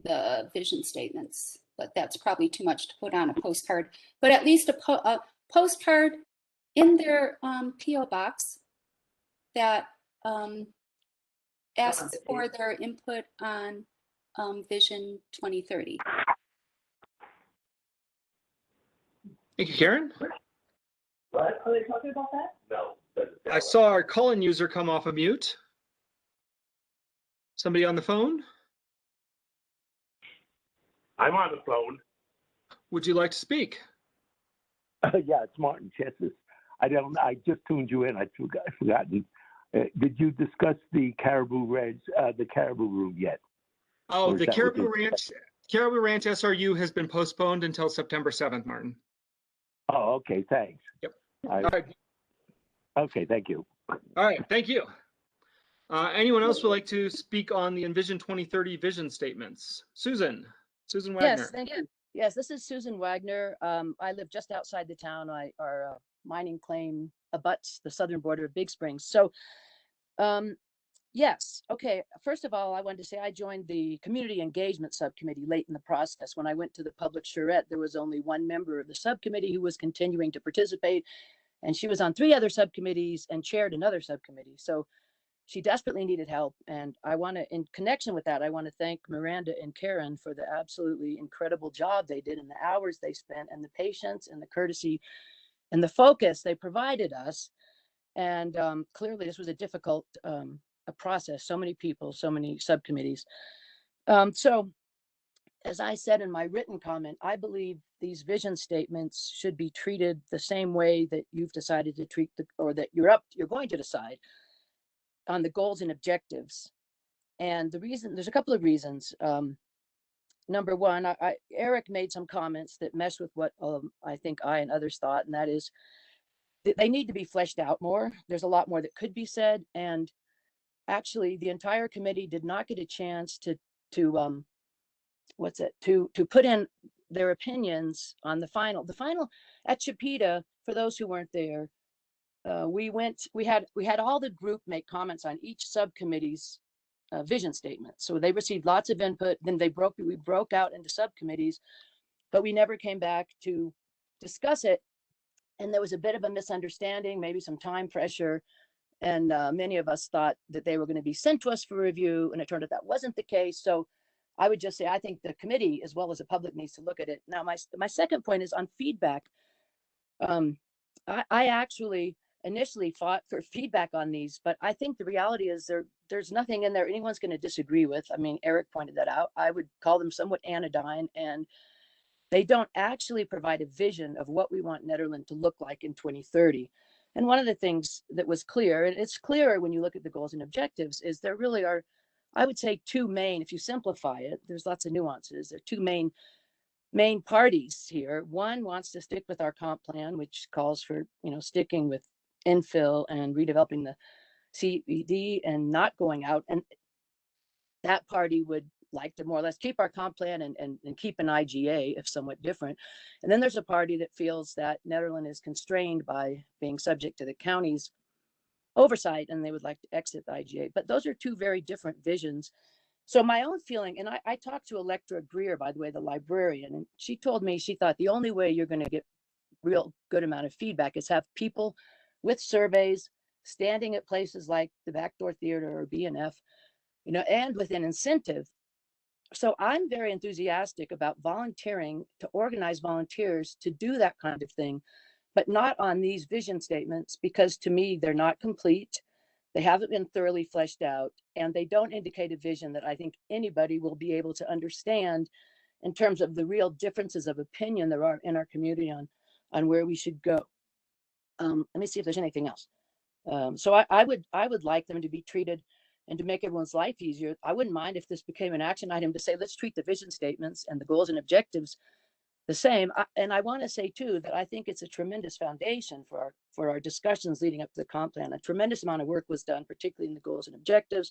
the vision statements. But that's probably too much to put on a postcard. But at least a postcard in their PO box that asks for their input on Vision 2030. Thank you, Karen. What? Are they talking about that? No. I saw our call-in user come off of mute. Somebody on the phone? I'm on the phone. Would you like to speak? Yeah, it's Martin Chesses. I just tuned you in. I've forgotten. Did you discuss the Caribou Room yet? Oh, the Caribou Ranch SRU has been postponed until September 7th, Martin. Oh, okay, thanks. Yep. All right. Okay, thank you. All right, thank you. Anyone else would like to speak on the Envision 2030 vision statements? Susan Wagner. Yes, thank you. Yes, this is Susan Wagner. I live just outside the town. Our mining claim abuts the southern border of Big Springs. So, yes, okay. First of all, I wanted to say I joined the community engagement subcommittee late in the process. When I went to the public charrette, there was only one member of the subcommittee who was continuing to participate, and she was on 3 other subcommittees and chaired another subcommittee. So she desperately needed help. And I want to, in connection with that, I want to thank Miranda and Karen for the absolutely incredible job they did and the hours they spent and the patience and the courtesy and the focus they provided us. And clearly this was a difficult a process, so many people, so many subcommittees. So as I said in my written comment, I believe these vision statements should be treated the same way that you've decided to treat or that you're going to decide on the goals and objectives. And the reason, there's a couple of reasons. Number one, Eric made some comments that mess with what I think I and others thought, and that is that they need to be fleshed out more. There's a lot more that could be said. And actually the entire committee did not get a chance to put in their opinions on the final at Chipeta. For those who weren't there, we had all the group make comments on each subcommittee's vision statement. So they received lots of input. Then we broke out into subcommittees, but we never came back to discuss it. And there was a bit of a misunderstanding, maybe some time pressure. And many of us thought that they were going to be sent to us for review, and it turned out that wasn't the case. So I would just say, I think the committee, as well as the public, needs to look at it. Now, my second point is on feedback. I actually initially fought for feedback on these, but I think the reality is there's nothing in there anyone's going to disagree with. I mean, Eric pointed that out. I would call them somewhat anodyne, and they don't actually provide a vision of what we want Nederland to look like in 2030. And one of the things that was clear, and it's clearer when you look at the goals and objectives, is there really are, I would say, two main, if you simplify it, there's lots of nuances. There are two main parties here. One wants to stick with our comp plan, which calls for, sticking with infill and redeveloping the CBD and not going out. And that party would like to more or less keep our comp plan and keep an IGA, if somewhat different. And then there's a party that feels that Nederland is constrained by being subject to the county's oversight, and they would like to exit the IGA. But those are two very different visions. So my own feeling, and I talked to Electra Greer, by the way, the librarian, and she told me she thought the only way you're going to get real good amount of feedback is have people with surveys standing at places like the Backdoor Theater or BNF, and with an incentive. So I'm very enthusiastic about volunteering, to organize volunteers to do that kind of thing, but not on these vision statements, because to me, they're not complete. They haven't been thoroughly fleshed out, and they don't indicate a vision that I think anybody will be able to understand in terms of the real differences of opinion there are in our community on where we should go. Let me see if there's anything else. So I would like them to be treated, and to make everyone's life easier, I wouldn't mind if this became an action item to say, let's treat the vision statements and the goals and objectives the same. And I want to say too, that I think it's a tremendous foundation for our discussions leading up to the comp plan. A tremendous amount of work was done, particularly in the goals and objectives.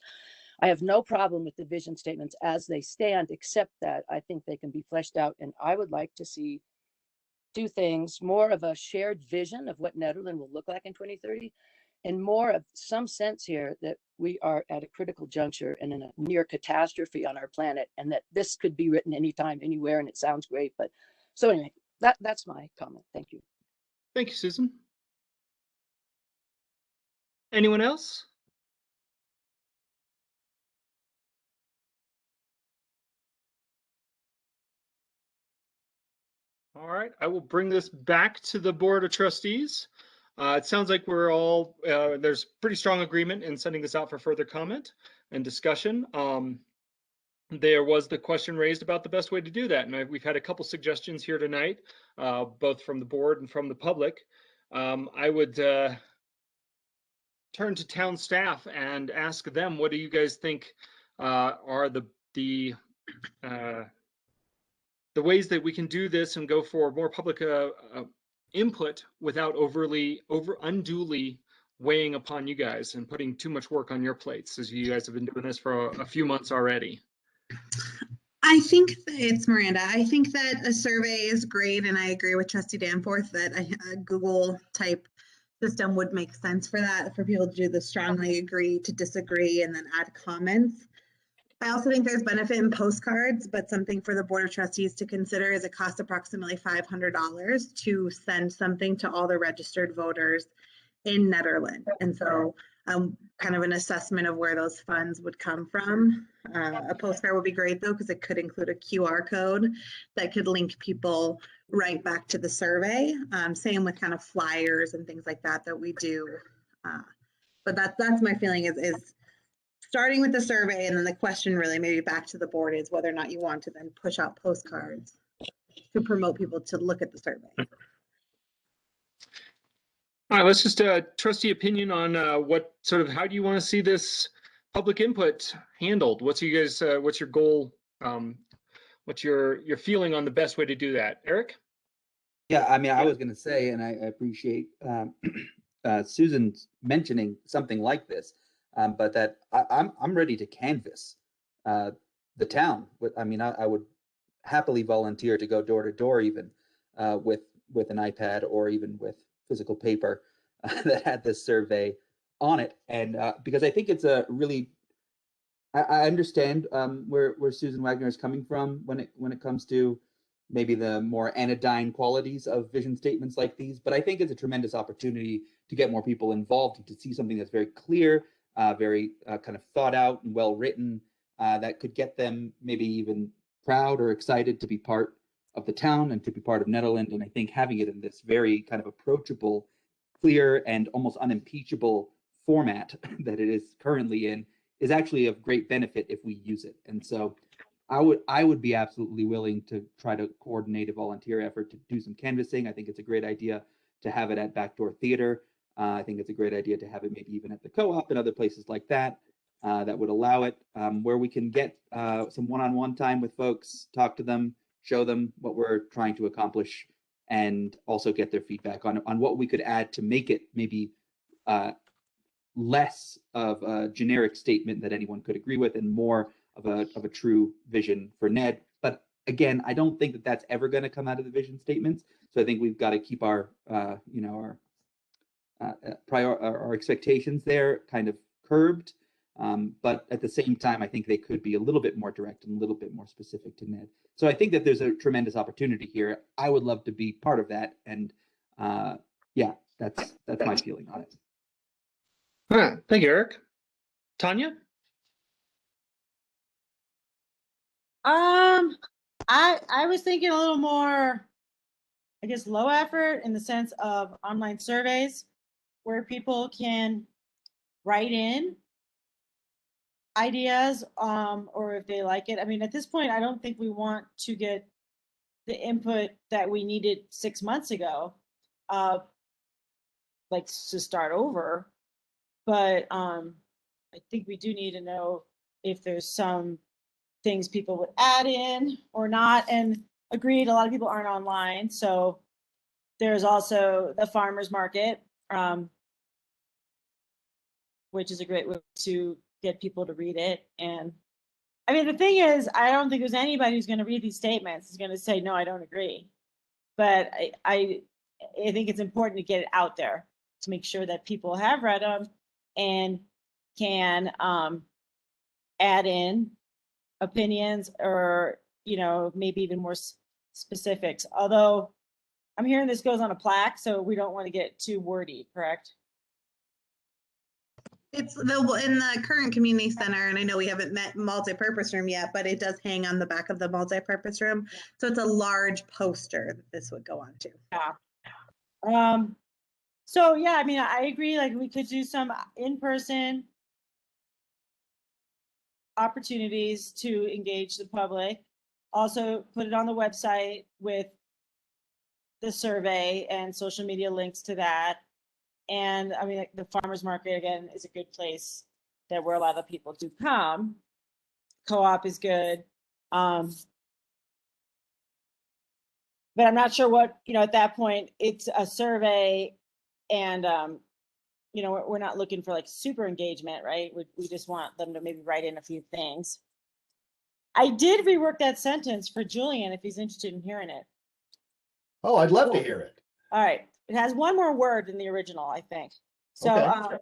I have no problem with the vision statements as they stand, except that I think they can be fleshed out. And I would like to see two things: more of a shared vision of what Nederland will look like in 2030, and more of some sense here that we are at a critical juncture and in a near catastrophe on our planet, and that this could be written anytime, anywhere, and it sounds great. But so anyway, that's my comment. Thank you. Thank you, Susan. Anyone else? All right, I will bring this back to the Board of Trustees. It sounds like we're all, there's pretty strong agreement in sending this out for further comment and discussion. There was the question raised about the best way to do that, and we've had a couple suggestions here tonight, both from the board and from the public. I would turn to town staff and ask them, what do you guys think are the ways that we can do this and go for more public input without unduly weighing upon you guys and putting too much work on your plates, as you guys have been doing this for a few months already? I think it's Miranda. I think that a survey is great, and I agree with Trustee Danforth that a Google type system would make sense for that, for people to do the strongly agree to disagree and then add comments. I also think there's benefit in postcards, but something for the Board of Trustees to consider is it costs approximately $500 to send something to all the registered voters in Nederland. And so kind of an assessment of where those funds would come from. A postcard would be great though, because it could include a QR code that could link people right back to the survey. Same with kind of flyers and things like that we do. But that's my feeling is starting with the survey, and then the question really maybe back to the board is whether or not you want to then push out postcards to promote people to look at the survey. All right, let's just trustee opinion on what sort of, how do you want to see this public input handled? What's you guys, what's your goal? What's your feeling on the best way to do that? Eric? Yeah, I mean, I was going to say, and I appreciate Susan's mentioning something like this, but that I'm ready to canvass the town. I mean, I would happily volunteer to go door to door, even with an iPad or even with physical paper that had this survey on it. And because I think it's a really, I understand where Susan Wagner is coming from when it comes to maybe the more anodyne qualities of vision statements like these, but I think it's a tremendous opportunity to get more people involved and to see something that's very clear, very kind of thought out and well written, that could get them maybe even proud or excited to be part of the town and to be part of Nederland. And I think having it in this very kind of approachable, clear, and almost unimpeachable format that it is currently in is actually of great benefit if we use it. And so I would be absolutely willing to try to coordinate a volunteer effort to do some canvassing. I think it's a great idea to have it at Backdoor Theater. I think it's a great idea to have it maybe even at the co-op and other places like that, that would allow it, where we can get some one-on-one time with folks, talk to them, show them what we're trying to accomplish, and also get their feedback on what we could add to make it maybe less of a generic statement that anyone could agree with and more of a true vision for Ned. But again, I don't think that that's ever going to come out of the vision statements. So I think we've got to keep our our expectations there kind of curbed. But at the same time, I think they could be a little bit more direct and a little bit more specific to Ned. So I think that there's a tremendous opportunity here. I would love to be part of that. And yeah, that's my feeling on it. All right. Thank you, Eric. Tanya? I was thinking a little more, I guess, low effort in the sense of online surveys where people can write in ideas, or if they like it. I mean, at this point, I don't think we want to get the input that we needed 6 months ago, like to start over. But I think we do need to know if there's some things people would add in or not. And agreed, a lot of people aren't online. So there's also the farmers market, which is a great way to get people to read it. And I mean, the thing is, I don't think there's anybody who's going to read these statements is going to say, no, I don't agree. But I think it's important to get it out there to make sure that people have read them and can add in opinions or, maybe even more specifics. Although I'm hearing this goes on a plaque, so we don't want to get too wordy, correct? It's available in the current community center, and I know we haven't met multi-purpose room yet, but it does hang on the back of the multi-purpose room. So it's a large poster that this would go on to. Yeah. So yeah, I mean, I agree. Like we could do some in-person opportunities to engage the public. Also put it on the website with the survey and social media links to that. And I mean, like, the farmers market again is a good place that where a lot of people do come. Co-op is good. But I'm not sure what, at that point it's a survey and, we're not looking for like super engagement, right? We just want them to maybe write in a few things. I did rework that sentence for Julian if he's interested in hearing it. Oh, I'd love to hear it. All right. It has one more word than the original, I think. So Okay.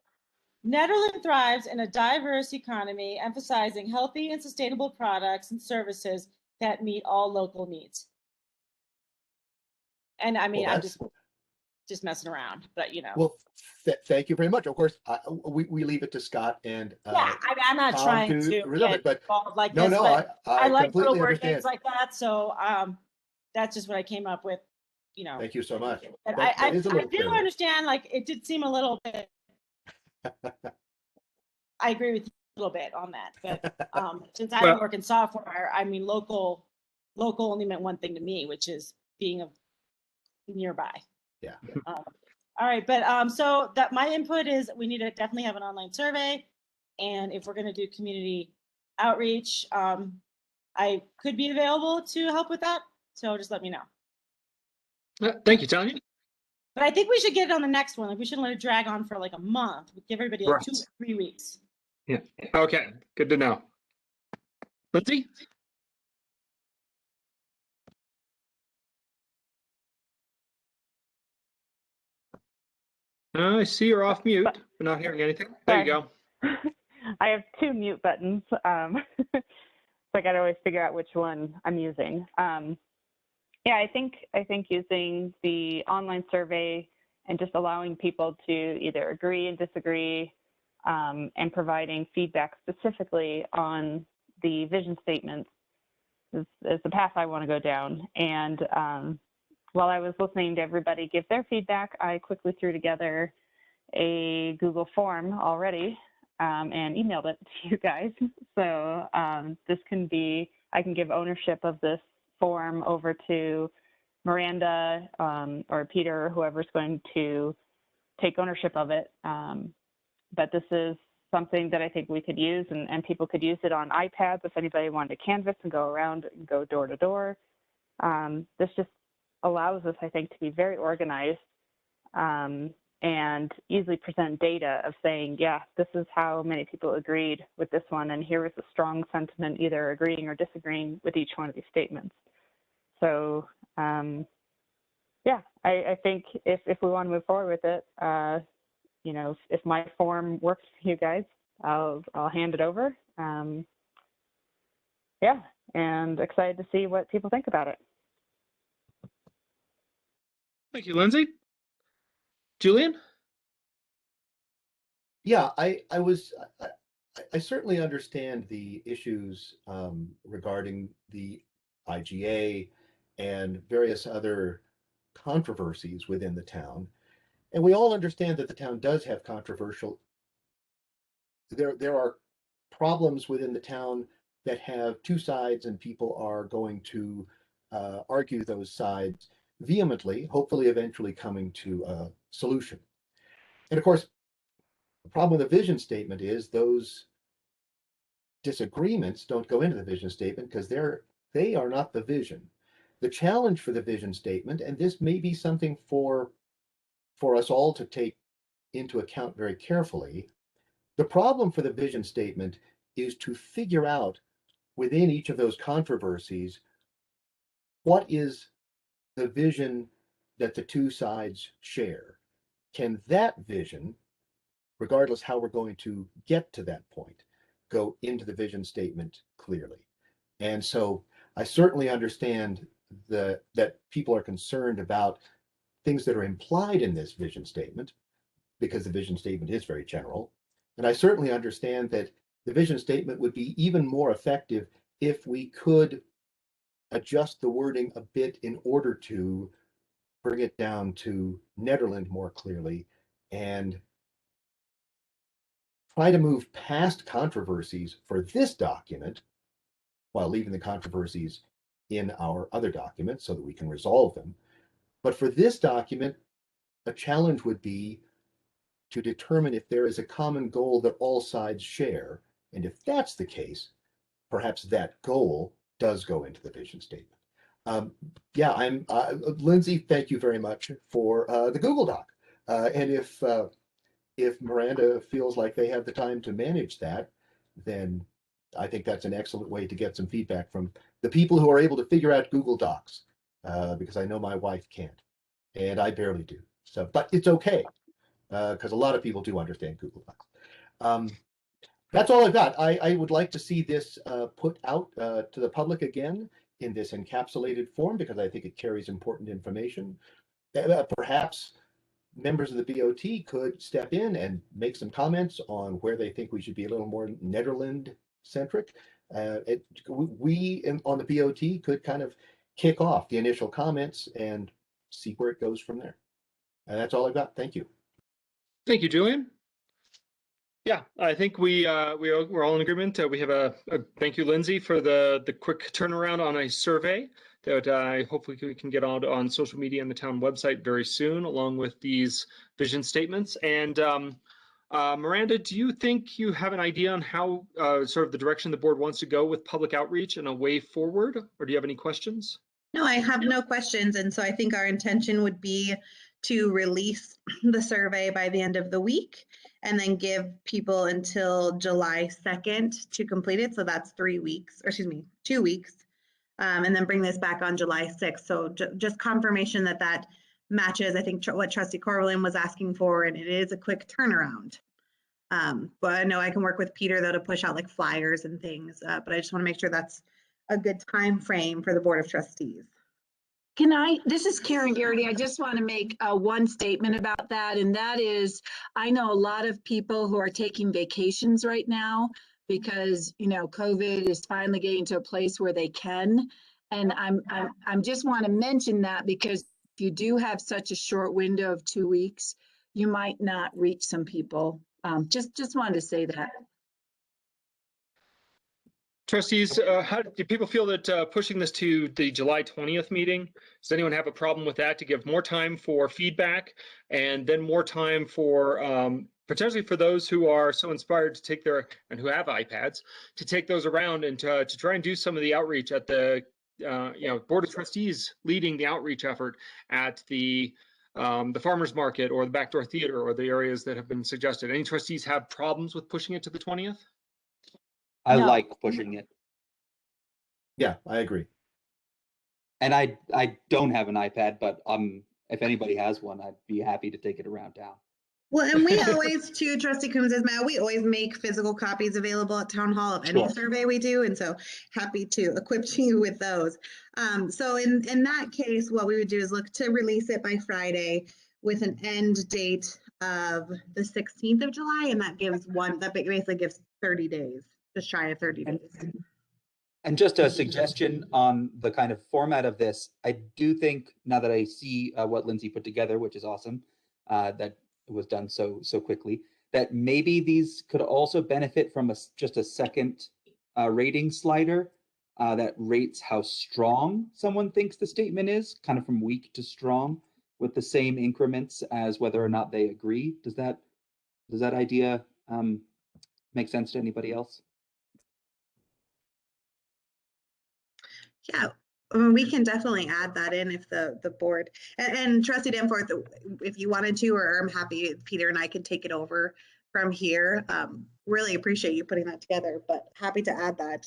Nederland thrives in a diverse economy, emphasizing healthy and sustainable products and services that meet all local needs. And I mean, Well, I'm just messing around, but Well, thank you very much. Of course, we leave it to Scott and yeah, I'm not Tom trying to resolve get it, but involved like no, this, no, but I like little completely word understand. games like that. So that's just what I came up with, Thank you so much. But That I is a little do crazy. understand, like, it did seem a little bit, I agree with you a little bit on that, but since I don't work in software, I mean, local only meant one thing to me, which is being nearby. Yeah. All right, but so that my input is we need to definitely have an online survey, and if we're going to do community outreach, I could be available to help with that. So just let me know. Thank you, Tanya. But I think we should get it on the next one. Like we shouldn't let it drag on for like a month. We give everybody like Right. 2 or 3 weeks. Yeah. Okay. Good to know. Lindsay? I see you're off mute. We're not hearing anything. There you go. I have 2 mute buttons. So I got to always figure out which one I'm using. Yeah, I think using the online survey and just allowing people to either agree and disagree, and providing feedback specifically on the vision statements is the path I want to go down. And while I was listening to everybody give their feedback, I quickly threw together a Google form already and emailed it to you guys. So this can be, I can give ownership of this form over to Miranda or Peter, or whoever's going to take ownership of it. But this is something that I think we could use, and people could use it on iPads if anybody wanted to canvas and go around and go door to door. This just allows us, I think, to be very organized and easily present data of saying, yeah, this is how many people agreed with this one, and here is a strong sentiment either agreeing or disagreeing with each one of these statements. So yeah, I think if we want to move forward with it, you know, if my form works for you guys, I'll hand it over. Yeah, and excited to see what people think about it. Thank you, Lindsay. Julian? Yeah, I certainly understand the issues regarding the IGA and various other controversies within the town. And we all understand that the town does have there are problems within the town that have two sides, and people are going to argue those sides vehemently, hopefully eventually coming to a solution. And of course, the problem with the vision statement is those disagreements don't go into the vision statement because they are not the vision. The challenge for the vision statement, and this may be something for us all to take into account very carefully, the problem for the vision statement is to figure out within each of those controversies what is the vision that the two sides share. Can that vision, regardless how we're going to get to that point, go into the vision statement clearly? And so I certainly understand that people are concerned about things that are implied in this vision statement, because the vision statement is very general. And I certainly understand that the vision statement would be even more effective if we could adjust the wording a bit in order to bring it down to Nederland more clearly and try to move past controversies for this document while leaving the controversies in our other documents so that we can resolve them. But for this document, a challenge would be to determine if there is a common goal that all sides share. And if that's the case, perhaps that goal does go into the vision statement. Yeah, Lindsay, thank you very much for the Google Doc. And if Miranda feels like they have the time to manage that, then I think that's an excellent way to get some feedback from the people who are able to figure out Google Docs, because I know my wife can't, and I barely do. So, but it's okay, because a lot of people do understand Google Docs. That's all I've got. I would like to see this put out to the public again in this encapsulated form, because I think it carries important information. Perhaps members of the BOT could step in and make some comments on where they think we should be a little more Nederland centric. We on the BOT could kind of kick off the initial comments and see where it goes from there. And that's all I've got. Thank you. Thank you, Julian. Yeah, I think we're all in agreement. We have a thank you, Lindsay, for the quick turnaround on a survey that hopefully we can get out on social media and the town website very soon, along with these vision statements. And Miranda, do you think you have an idea on how sort of the direction the board wants to go with public outreach and a way forward, or do you have any questions? No, I have no questions. And so I think our intention would be to release the survey by the end of the week and then give people until July 2nd to complete it. So that's 3 weeks, or excuse me, 2 weeks. And then bring this back on July 6th. So just confirmation that that matches, I think, what Trustee Corwin was asking for, and it is a quick turnaround. But I know I can work with Peter, though, to push out like flyers and things, but I just want to make sure that's a good time frame for the Board of Trustees. This is Karen Garrity. I just want to make one statement about that. And that is, I know a lot of people who are taking vacations right now because, COVID is finally getting to a place where they can. And I'm just want to mention that because if you do have such a short window of 2 weeks, you might not reach some people. Just wanted to say that. Trustees, how do people feel that pushing this to the July 20th meeting? Does anyone have a problem with that, to give more time for feedback and then more time for potentially for those who are so inspired to take and who have iPads, to take those around and to try and do some of the outreach at the Board of Trustees, leading the outreach effort at the farmers market or the backdoor theater or the areas that have been suggested? Any trustees have problems with pushing it to the 20th? I No. like pushing it. Yeah, I agree. And I don't have an iPad, but if anybody has one, I'd be happy to take it around town. Well, and we always, too, Trustee Coombs, we always make physical copies available at Town Hall of any Sure. survey we do, and so happy to equip you with those. So in that case, what we would do is look to release it by Friday with an end date of the 16th of July, and that basically gives 30 days, just shy of 30 days. And just a suggestion on the kind of format of this, I do think, now that I see what Lindsay put together, which is awesome, that it was done so quickly, that maybe these could also benefit from just a second rating slider that rates how strong someone thinks the statement is, kind of from weak to strong, with the same increments as whether or not they agree. Does that idea make sense to anybody else? Yeah, we can definitely add that in if the board, and Trustee Danforth, if you wanted to, or I'm happy, Peter and I can take it over from here. Really appreciate you putting that together, but happy to add that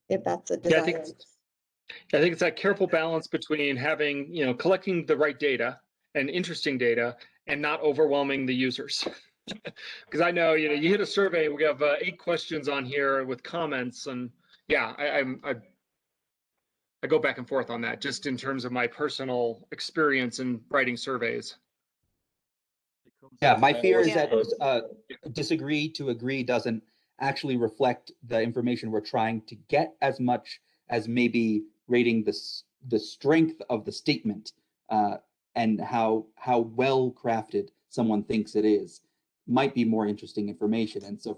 if that's a desire. I think it's that careful balance between having, collecting the right data and interesting data and not overwhelming the users. Because I know, you hit a survey, we have 8 questions on here with comments, and yeah, I go back and forth on that, just in terms of my personal experience in writing surveys. Yeah, my fear is that disagree to agree doesn't actually reflect the information we're trying to get, as much as maybe rating the strength of the statement and how well crafted someone thinks it is might be more interesting information. And so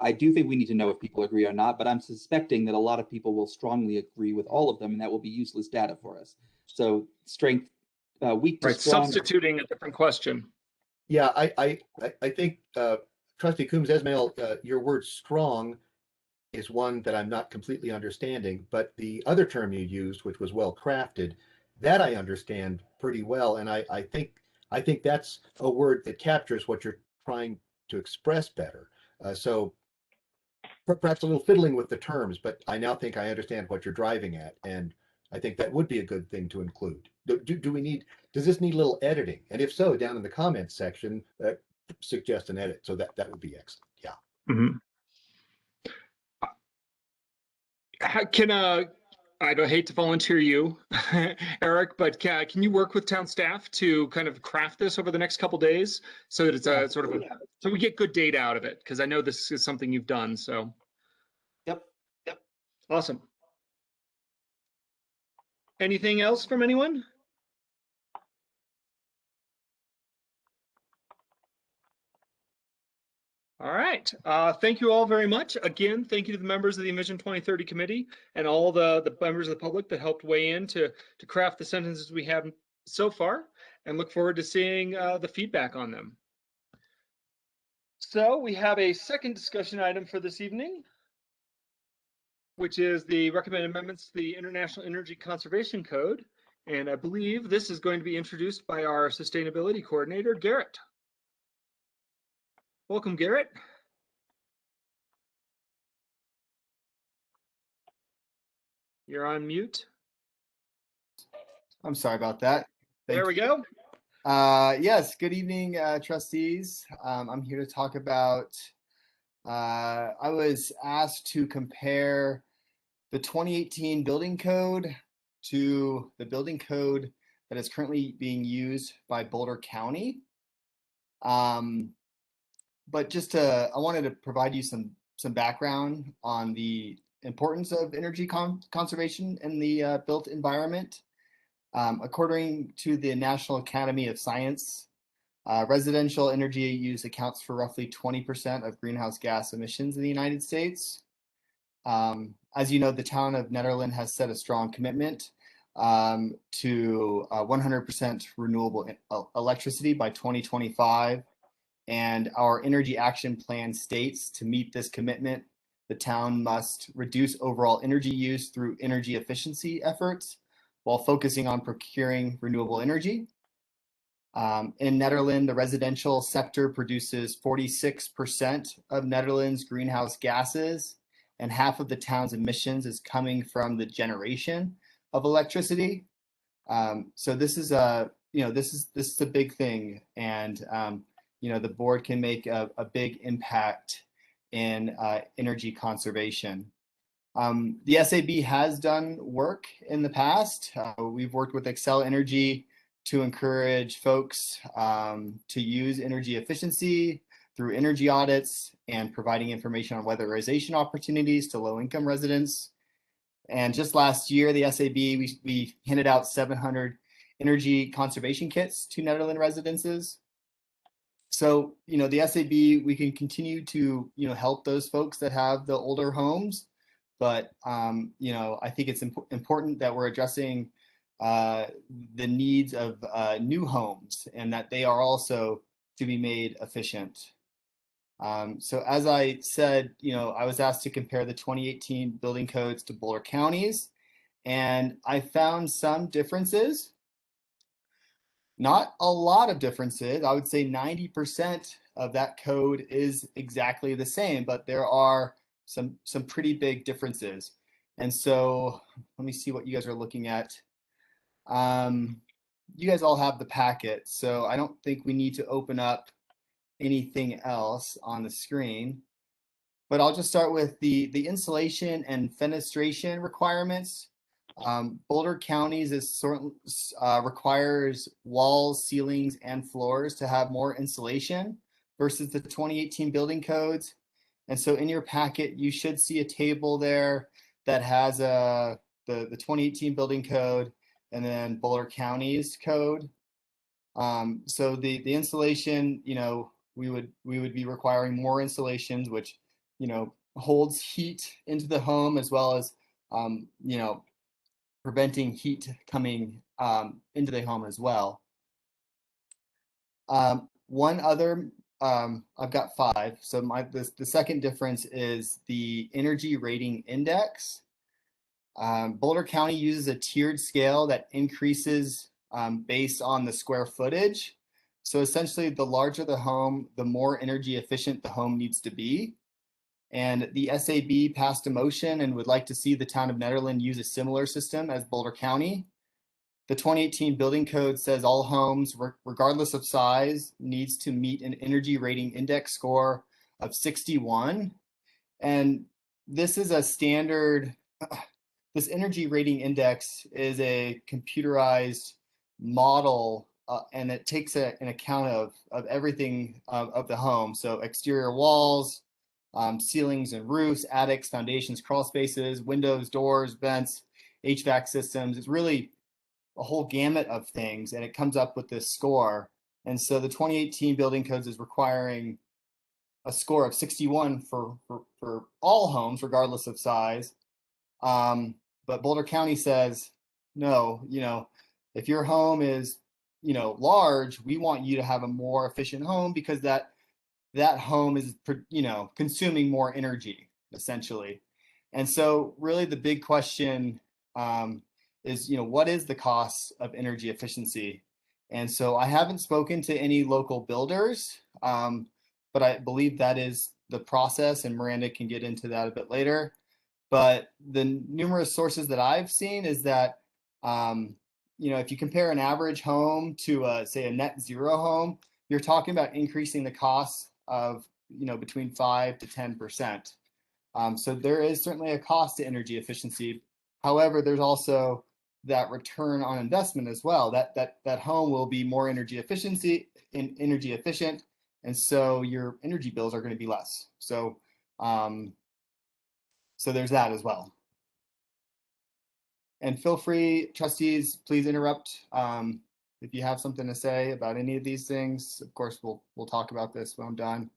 I do think we need to know if people agree or not, but I'm suspecting that a lot of people will strongly agree with all of them, and that will be useless data for us. So strength, weak to strong. Substituting a different question. Yeah, I think Trustee Coombs Esmail, your word strong is one that I'm not completely understanding, but the other term you used, which was well crafted, that I understand pretty well. And I think that's a word that captures what you're trying to express better. So perhaps a little fiddling with the terms, but I now think I understand what you're driving at. And I think that would be a good thing to include. Does this need a little editing? And if so, down in the comments section, suggest an edit. So that would be excellent. Yeah. Mm-hmm. I don't hate to volunteer you, Eric, but can you work with town staff to kind of craft this over the next couple days so that it's so we get good data out of it? Because I know this is something you've done. So. Yep. Awesome. Anything else from anyone? All right. Thank you all very much. Again, thank you to the members of the Envision 2030 committee and all the members of the public that helped weigh in to craft the sentences we have so far, and look forward to seeing the feedback on them. So we have a second discussion item for this evening, which is the recommended amendments to the International Energy Conservation Code. And I believe this is going to be introduced by our sustainability coordinator, Garrett. Welcome, Garrett. You're on mute. I'm sorry about that. There we go. Yes, good evening, trustees. I'm here to talk about, I was asked to compare the 2018 building code to the building code that is currently being used by Boulder County. But I wanted to provide you some background on the importance of energy conservation in the built environment. According to the National Academy of Science, residential energy use accounts for roughly 20% of greenhouse gas emissions in the United States. As you know, the town of Nederland has set a strong commitment to 100% renewable electricity by 2025. And our energy action plan states to meet this commitment, the town must reduce overall energy use through energy efficiency efforts while focusing on procuring renewable energy. In Nederland, the residential sector produces 46% of Nederland's greenhouse gases, and half of the town's emissions is coming from the generation of electricity. So this is a big thing, and the board can make a big impact in energy conservation. The SAB has done work in the past. We've worked with Excel Energy to encourage folks to use energy efficiency through energy audits and providing information on weatherization opportunities to low-income residents. And just last year, the SAB, we handed out 700 energy conservation kits to Nederland residences. So, the SAB, we can continue to, help those folks that have the older homes. But, I think it's important that we're addressing the needs of new homes and that they are also to be made efficient. So as I said, I was asked to compare the 2018 building codes to Boulder counties, and I found some differences. Not a lot of differences. I would say 90% of that code is exactly the same, but there are some pretty big differences. And so let me see what you guys are looking at. You guys all have the packet, so I don't think we need to open up anything else on the screen. But I'll just start with the insulation and fenestration requirements. Boulder Counties requires walls, ceilings, and floors to have more insulation versus the 2018 building codes. And so in your packet, you should see a table there that has the 2018 building code and then Boulder County's code. So the insulation, we would be requiring more installations, which, holds heat into the home as well as, preventing heat coming into the home as well. One other, I've got 5. So the second difference is the energy rating index. Boulder County uses a tiered scale that increases based on the square footage. So essentially, the larger the home, the more energy efficient the home needs to be. And the SAB passed a motion and would like to see the town of Nederland use a similar system as Boulder County. The 2018 building code says all homes, regardless of size, needs to meet an energy rating index score of 61. And this is a standard, this energy rating index is a computerized model, and it takes an account of everything of the home. So exterior walls, ceilings and roofs, attics, foundations, crawl spaces, windows, doors, vents, HVAC systems. It's really a whole gamut of things, and it comes up with this score. And so the 2018 building codes is requiring a score of 61 for all homes, regardless of size. But Boulder County says, no, if your home is, large, we want you to have a more efficient home because that home is, consuming more energy, essentially. And so really the big question is, what is the cost of energy efficiency? And so I haven't spoken to any local builders, but I believe that is the process, and Miranda can get into that a bit later. But the numerous sources that I've seen is that, if you compare an average home to, say, a net zero home, you're talking about increasing the costs of, between 5 to 10%. So there is certainly a cost to energy efficiency. However, there's also, that return on investment as well. That home will be more energy efficient, and so your energy bills are going to be less. So so there's that as well. And feel free, trustees, please interrupt if you have something to say about any of these things. Of course, we'll talk about this when I'm done.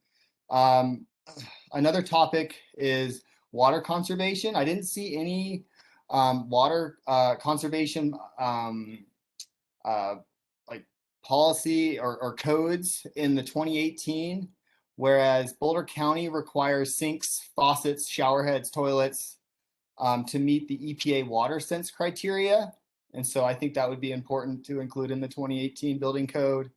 Another topic is water conservation. I didn't see any water conservation like policy or codes in the 2018, whereas Boulder County requires sinks, faucets, shower heads, toilets to meet the EPA water sense criteria. And so I think that would be important to include in the 2018 building code.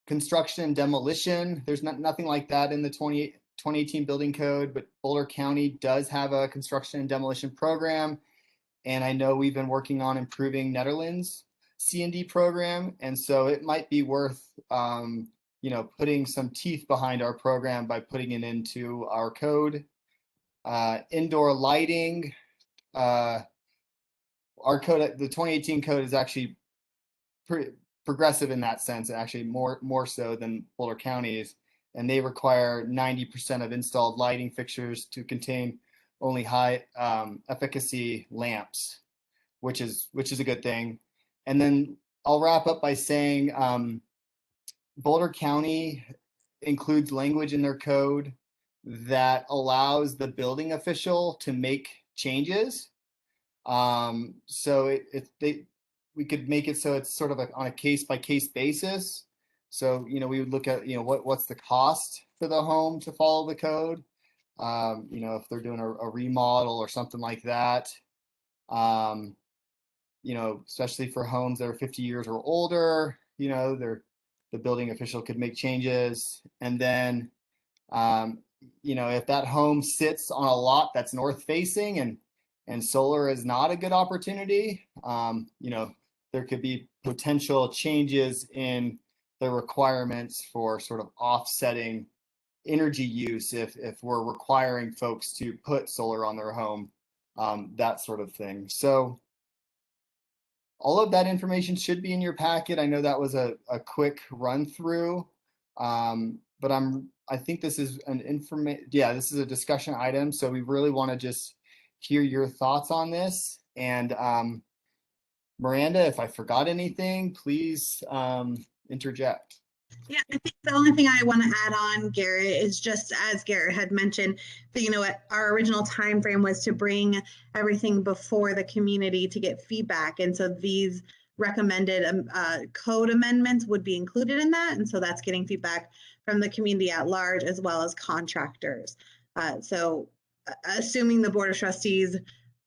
Construction and demolition, there's nothing like that in the 2018 building code, but Boulder County does have a construction and demolition program. And I know we've been working on improving Netherlands C&D program. And so it might be worth, putting some teeth behind our program by putting it into our code. Indoor lighting, our code, the 2018 code is actually pretty progressive in that sense, actually more so than Boulder County's, and they require 90% of installed lighting fixtures to contain only high efficacy lamps, which is a good thing. And then I'll wrap up by saying Boulder County includes language in their code that allows the building official to make changes. So we could make it so it's sort of on a case-by-case basis. So, we would look at, what's the cost for the home to follow the code? If they're doing a remodel or something like that, especially for homes that are 50 years or older, the building official could make changes. And then, if that home sits on a lot that's north facing and solar is not a good opportunity, there could be potential changes in the requirements for sort of offsetting energy use if we're requiring folks to put solar on their home, that sort of thing. So all of that information should be in your packet. I know that was a quick run through, but I think this is this is a discussion item. So we really want to just hear your thoughts on this. And Miranda, if I forgot anything, please interject. Yeah, I think the only thing I want to add on, Garrett, is just as Garrett had mentioned, that our original time frame was to bring everything before the community to get feedback, and so these recommended code amendments would be included in that, and so that's getting feedback from the community at large as well as contractors. So assuming the Board of Trustees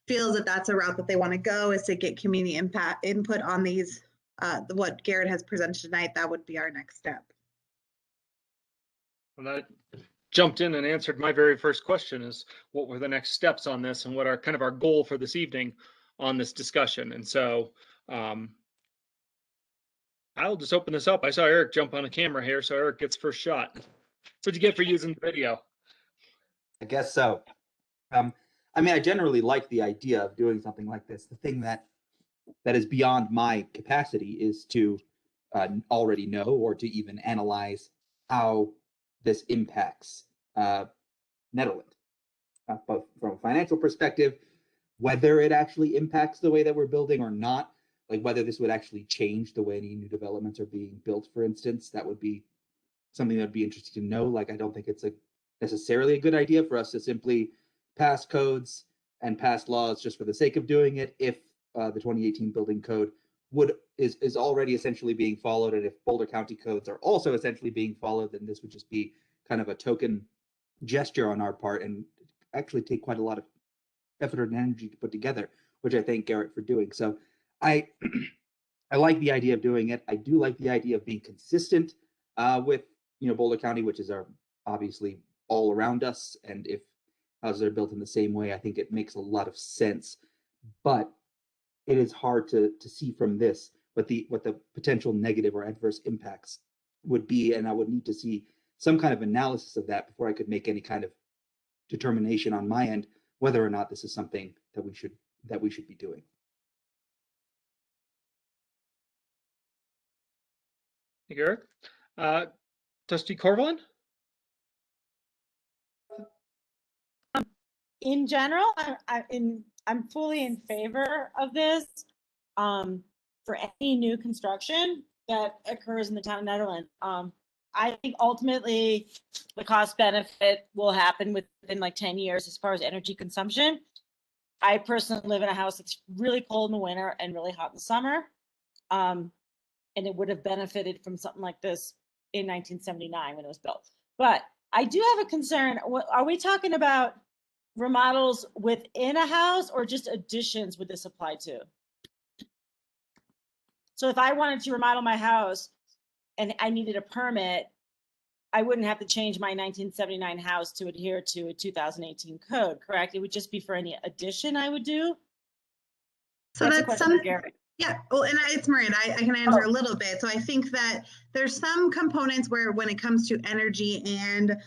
feels that that's a route that they want to go, is to get community input on these, what Garrett has presented tonight, that would be our next step. Well, that jumped in and answered my very first question, is what were the next steps on this and what are kind of our goal for this evening on this discussion. And so I'll just open this up. I saw Eric jump on a camera here, so Eric gets first shot. That's what you get for using the video. I guess so. I generally like the idea of doing something like this. The thing that is beyond my capacity is to already know or to even analyze how this impacts Nederland, both from a financial perspective, whether it actually impacts the way that we're building or not, like whether this would actually change the way any new developments are being built, for instance. That would be something that would be interesting to know. Like, I don't think it's necessarily a good idea for us to simply pass codes and pass laws just for the sake of doing it if the 2018 building code is already essentially being followed, and if Boulder County codes are also essentially being followed, then this would just be kind of a token gesture on our part and actually take quite a lot of effort and energy to put together, which I thank Garrett for doing. So I like the idea of doing it. I do like the idea of being consistent with Boulder County, which is obviously all around us, and if houses are built in the same way, I think it makes a lot of sense. But it is hard to see from this what the potential negative or adverse impacts would be, and I would need to see some kind of analysis of that before I could make any kind of determination on my end whether or not this is something that we should that we should be doing. Thank you, Eric. Trustee Corvallin? In general, I'm fully in favor of this for any new construction that occurs in the town of Nederland. I think ultimately the cost benefit will happen within like 10 years as far as energy consumption. I personally live in a house that's really cold in the winter and really hot in the summer. And it would have benefited from something like this in 1979 when it was built. But I do have a concern. Are we talking about remodels within a house or just additions would this apply to? So if I wanted to remodel my house and I needed a permit, I wouldn't have to change my 1979 house to adhere to a 2018 code, correct? It would just be for any addition I would do? So that's question some, for Gary. yeah, well, and it's Miranda, I can answer a little bit. So I think that there's some components where when it comes to energy and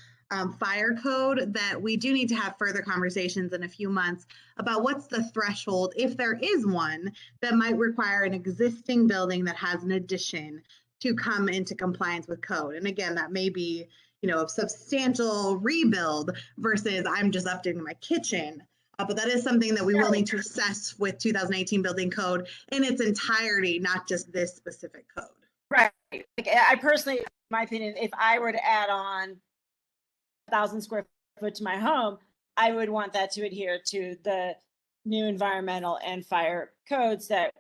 fire code that we do need to have further conversations in a few months about what's the threshold, if there is one, that might require an existing building that has an addition to come into compliance with code. And again, that may be, you know, a substantial rebuild versus I'm just updating my kitchen. But that is something that we will need to assess with 2018 building code in its entirety, not just this specific code. Right. Like, I personally, in my opinion, if I were to add on 1,000 square foot to my home, I would want that to adhere to the new environmental and fire codes that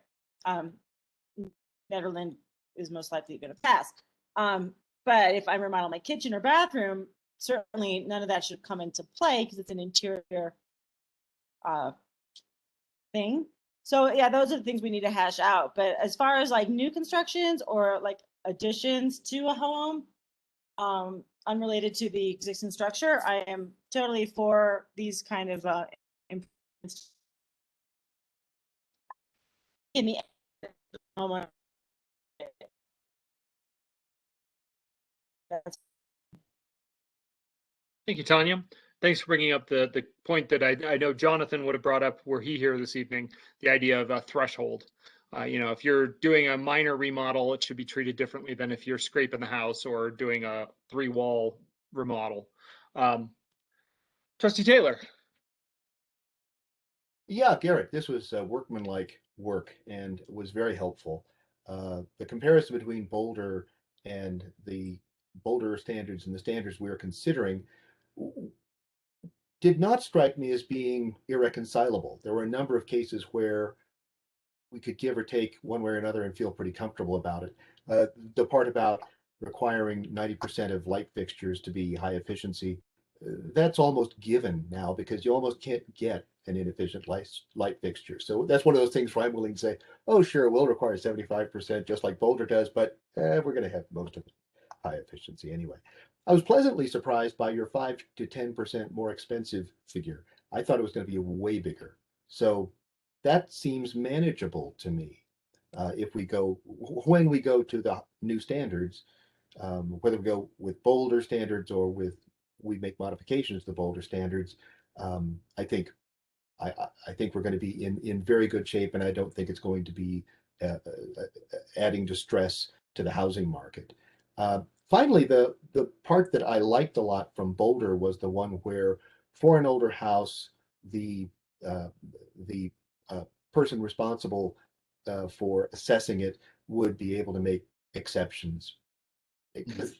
Nederland is most likely going to pass. But if I remodel my kitchen or bathroom, certainly none of that should come into play because it's an interior thing. So yeah, those are the things we need to hash out. But as far as like new constructions or like additions to a home, unrelated to the existing structure, I am totally for these kind of improvements. In the homeowner. Thank you, Tanya. Thanks for bringing up the point that I know Jonathan would have brought up were he here this evening, the idea of a threshold. You know, if you're doing a minor remodel, it should be treated differently than if you're scraping the house or doing a 3-wall remodel. Trustee Taylor. Yeah, Garrett, this was workmanlike work and was very helpful. The comparison between Boulder and the Boulder standards and the standards we are considering did not strike me as being irreconcilable. There were a number of cases where we could give or take one way or another and feel pretty comfortable about it. The part about requiring 90% of light fixtures to be high efficiency, that's almost given now because you almost can't get an inefficient light fixture. So that's one of those things where I'm willing to say, oh, sure, we'll require 75% just like Boulder does, but we're going to have most of it high efficiency anyway. I was pleasantly surprised by your 5 to 10% more expensive figure. I thought it was going to be way bigger. So that seems manageable to me. If we go, when we go to the new standards, whether we go with Boulder standards or we make modifications to Boulder standards, I think we're going to be in very good shape, and I don't think it's going to be adding distress to the housing market. Finally, the part that I liked a lot from Boulder was the one where for an older house, the person responsible for assessing it would be able to make exceptions. Because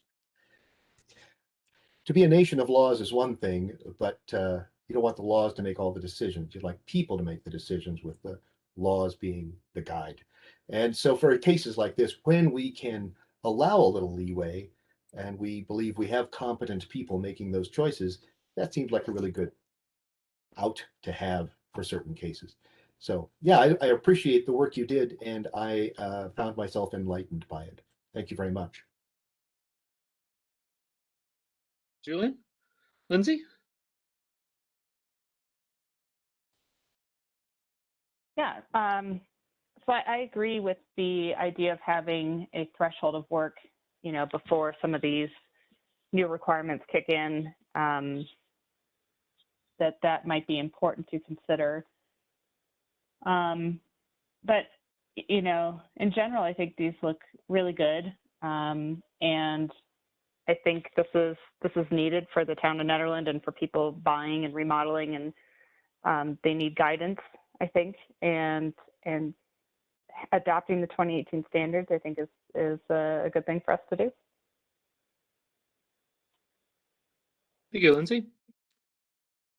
to be a nation of laws is one thing, but you don't want the laws to make all the decisions. You'd like people to make the decisions with the laws being the guide. And so for cases like this, when we can allow a little leeway and we believe we have competent people making those choices, that seems like a really good out to have for certain cases. So yeah, I appreciate the work you did, and I found myself enlightened by it. Thank you very much. Julian? Lindsay? Yeah, so I agree with the idea of having a threshold of work, you know, before some of these new requirements kick in, that might be important to consider. But you know, in general, I think these look really good, and I think this is needed for the town of Nederland and for people buying and remodeling, and they need guidance, I think, and adopting the 2018 standards, I think, is a good thing for us to do. Thank you, Lindsay.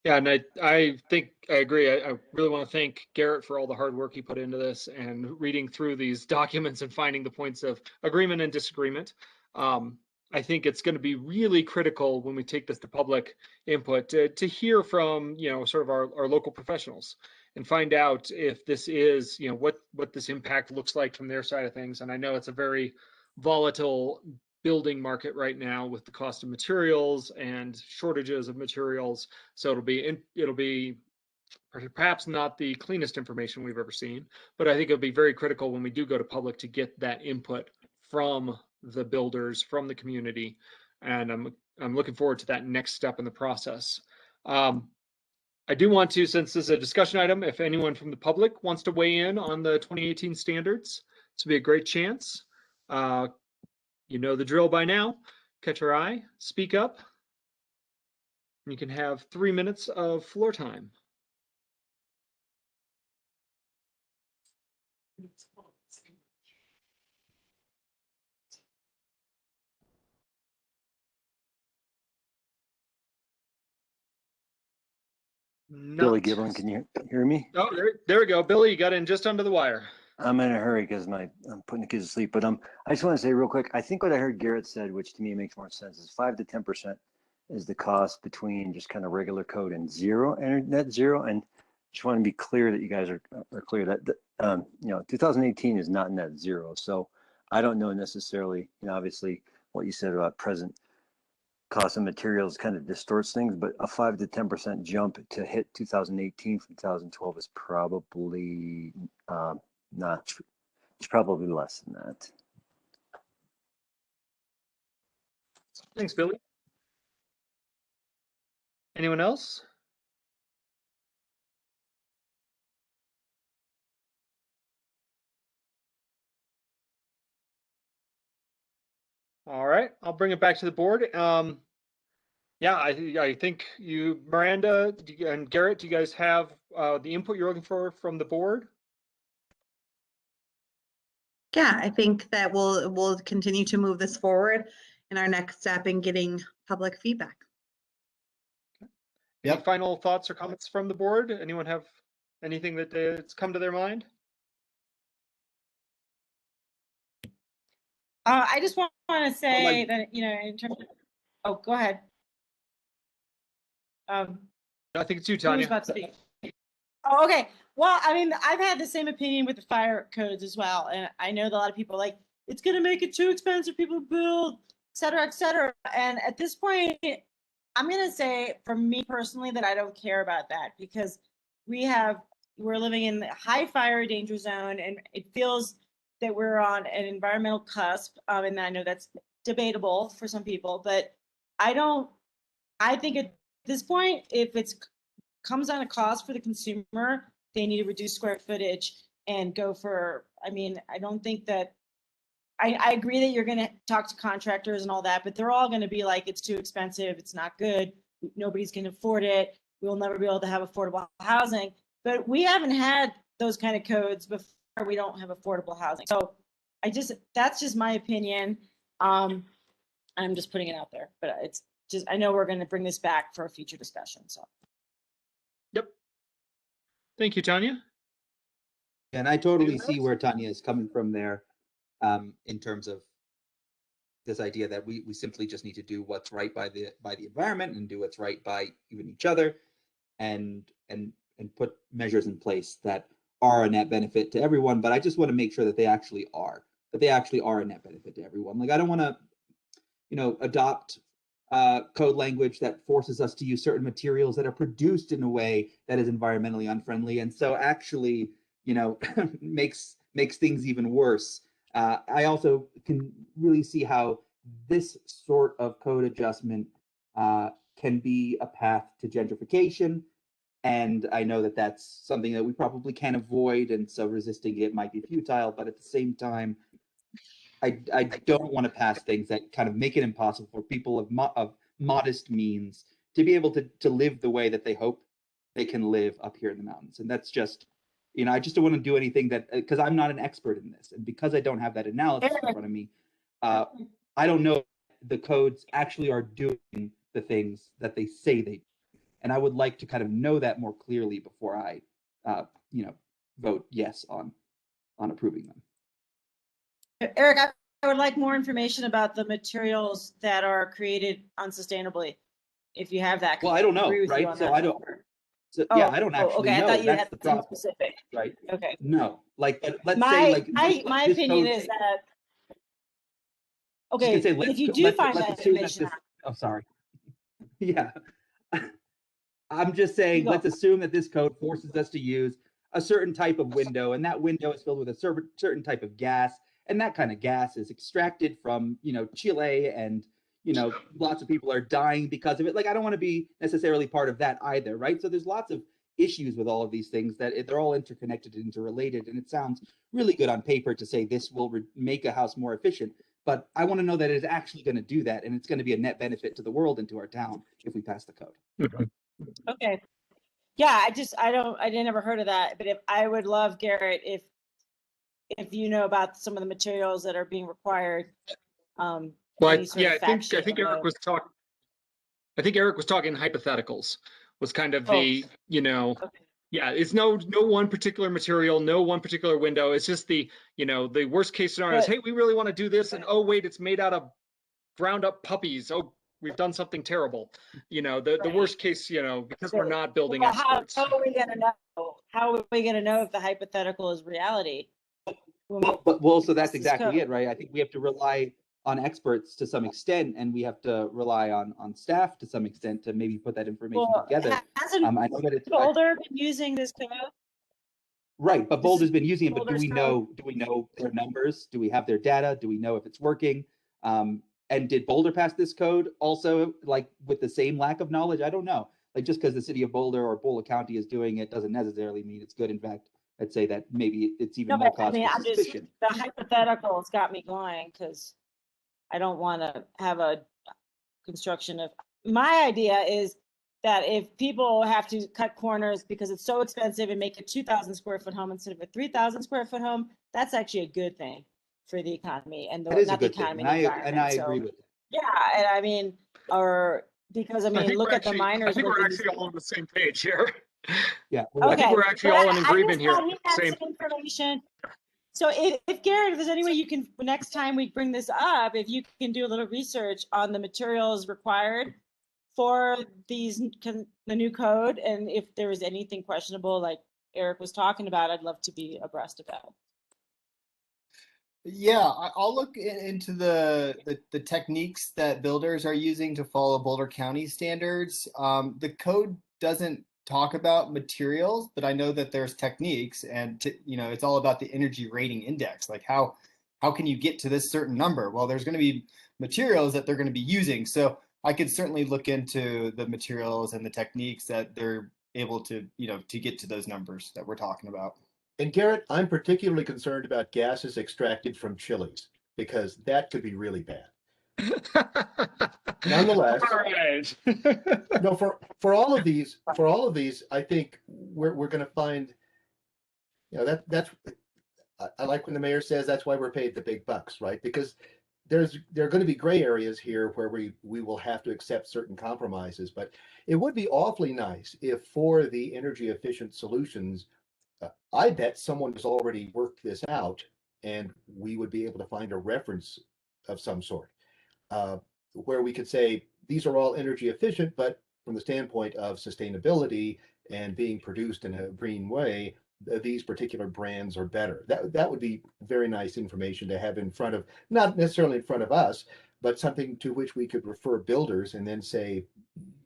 Yeah, and I think I agree. I really want to thank Garrett for all the hard work he put into this and reading through these documents and finding the points of agreement and disagreement. I think it's going to be really critical when we take this to public input to hear from, you know, sort of our local professionals and find out if this is, you know, what this impact looks like from their side of things. And I know it's a very volatile building market right now with the cost of materials and shortages of materials. So it'll be perhaps not the cleanest information we've ever seen, but I think it'll be very critical when we do go to public to get that input from the builders, from the community. And I'm looking forward to that next step in the process. I do want to, since this is a discussion item, if anyone from the public wants to weigh in on the 2018 standards, this would be a great chance. You know the drill by now. Catch your eye, speak up. You can have 3 minutes of floor time. Billy Giblin, can you hear me? Oh, there we go. Billy, you got in just under the wire. I'm in a hurry because I'm putting the kids to sleep. But I just want to say real quick, I think what I heard Garrett said, which to me makes more sense, is 5 to 10% is the cost between just kind of regular code and net zero. And just want to be clear that you guys are clear that you know, 2018 is not net zero. So I don't know necessarily, you know, obviously what you said about present cost of materials kind of distorts things, but a 5 to 10% jump to hit 2018 from 2012 is probably not true. It's probably less than that. Thanks, Billy. Anyone else? All right, I'll bring it back to the board. Yeah, I think you, Miranda and Garrett, do you guys have the input you're looking for from the board? Yeah, I think that we'll continue to move this forward in our next step in getting public feedback. Any final thoughts or comments from the board? Anyone have anything that's come to their mind? I just want to say that, you know, in terms of, oh, go ahead. I think it's you, Who's Tanya. about to speak? Oh, okay. Well, I mean, I've had the same opinion with the fire codes as well. And I know that a lot of people are like, it's going to make it too expensive for people to build, et cetera, et cetera. And at this point, I'm going to say for me personally that I don't care about that because we're living in the high fire danger zone and it feels that we're on an environmental cusp. And I know that's debatable for some people, but I think at this point, if it's comes on a cost for the consumer, they need to reduce square footage and go for, I mean, I don't think that, I agree that you're going to talk to contractors and all that, but they're all going to be like, it's too expensive, it's not good, nobody's going to afford it, we'll never be able to have affordable housing. But we haven't had those kind of codes before, we don't have affordable housing. So that's just my opinion. I'm just putting it out there, but it's just, I know we're going to bring this back for a future discussion, so. Yep. Thank you, Tanya. And I totally see where Tanya is coming from there, in terms of this idea that we simply just need to do what's right by the environment and do what's right by even each other, and put measures in place that are a net benefit to everyone. But I just want to make sure that they actually are a net benefit to everyone. Like, I don't want to, you know, adopt code language that forces us to use certain materials that are produced in a way that is environmentally unfriendly, and so actually, you know, makes things even worse. I also can really see how this sort of code adjustment can be a path to gentrification, And I know that that's something that we probably can't avoid, and so resisting it might be futile. But at the same time, I don't want to pass things that kind of make it impossible for people of modest means to be able to live the way that they hope they can live up here in the mountains. And that's just, I just don't want to do anything that, because I'm not an expert in this, and because I don't have that analysis in front of me, I don't know if the codes actually are doing the things that they say they do. And I would like to kind of know that more clearly before I, vote yes on approving them. Eric, I would like more information about the materials that are created unsustainably. If you have that. Well, I don't know, agree with you right? on So that. I don't. So yeah, I don't actually okay. know. I thought you That's had the something problem, specific. right? Okay. No, like, but let's say like my this opinion code, is that just gonna say, if you do find let's that assume that information this. out, Oh, sorry. Yeah, I'm just saying, go. let's assume that this code forces us to use a certain type of window, and that window is filled with a certain type of gas, and that kind of gas is extracted from, Chile, and, lots of people are dying because of it. Like, I don't want to be necessarily part of that either, right? So there's lots of issues with all of these things that they're all interconnected and interrelated, and it sounds really good on paper to say this will make a house more efficient. But I want to know that it's actually going to do that, and it's going to be a net benefit to the world and to our town if we pass the code. Okay. Yeah, I never heard of that. But if I would love, Garrett, if you know about some of the materials that are being required, Well, any sort of I fact think sheet Eric was talking. I think Eric was talking hypotheticals. Was kind of the yeah. It's no one particular material, no one particular window. It's just the the worst case scenario is, hey, we really want to do this, and oh wait, it's made out of ground up puppies. Oh, we've done something terrible. The worst case, because we're not building experts. How are we going to know? How are we going to know if the hypothetical is reality? Well, so that's exactly it, right? I think we have to rely on experts to some extent, and we have to rely on staff to some extent to maybe put that information together. I know that it's Boulder been using this code? Right, but Boulder's been using it. But do Boulder's we know their numbers? Do we have their data? Do we know if it's working? And did Boulder pass this code also, like, with the same lack of knowledge? I don't know. Like, just because the city of Boulder or Boulder County is doing it doesn't necessarily mean it's good. In fact, I'd say that maybe it's even more cause for suspicion. The hypotheticals got me going because I don't want to have a construction of. My idea is that if people have to cut corners because it's so expensive and make a 2,000 square foot home instead of a 3,000 square foot home, that's actually a good thing for the economy and the, not the economy, the environment. And I agree with it. Yeah, and I mean, or because I mean, look at the miners. I think we're actually all on the same page here. Yeah. I think we're actually all in agreement here. Same information. So if Garrett, if there's any way you can, next time we bring this up, if you can do a little research on the materials required for the new code, and if there is anything questionable, like Eric was talking about, I'd love to be abreast of that. Yeah, I'll look into the techniques that builders are using to follow Boulder County standards. The code doesn't talk about materials, but I know that there's techniques, and it's all about the energy rating index. Like how can you get to this certain number? Well, there's going to be materials that they're going to be using. So I could certainly look into the materials and the techniques that they're able to, to get to those numbers that we're talking about. And Garrett, I'm particularly concerned about gases extracted from chilies, because that could be really bad. Nonetheless, all right. No, for all of these, I think we're going to find, that's I like when the mayor says that's why we're paid the big bucks, right? Because there are going to be gray areas here where we will have to accept certain compromises, but it would be awfully nice if for the energy efficient solutions, I bet someone has already worked this out, and we would be able to find a reference of some sort, where we could say these are all energy efficient, but from the standpoint of sustainability and being produced in a green way, these particular brands are better. That would be very nice information to have in front of, not necessarily in front of us, but something to which we could refer builders and then say,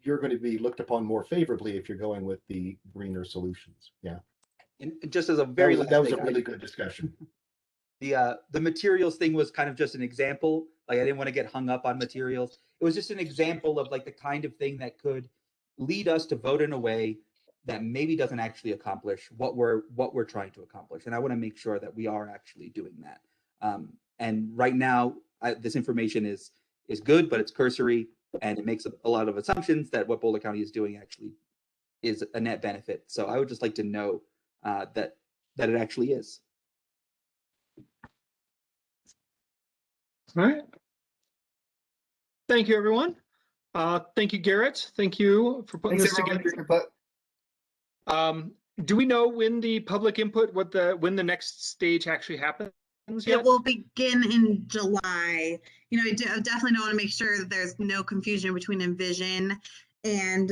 you're going to be looked upon more favorably if you're going with the greener solutions. Yeah. And just as a very that was a really good discussion. The materials thing was kind of just an example. Like, I didn't want to get hung up on materials. It was just an example of like the kind of thing that could lead us to vote in a way that maybe doesn't actually accomplish what we're trying to accomplish. And I want to make sure that we are actually doing that. And right now, this information is good, but it's cursory, and it makes a lot of assumptions that what Boulder County is doing actually is a net benefit. So I would just like to know that it actually is. All right. Thank you, everyone. Thank you, Garrett. Thank you for putting Thanks this everyone together. for your input. Do we know when the public input, when the next stage actually happens yet? It will begin in July. You know, I definitely don't want to make sure that there's no confusion between Envision and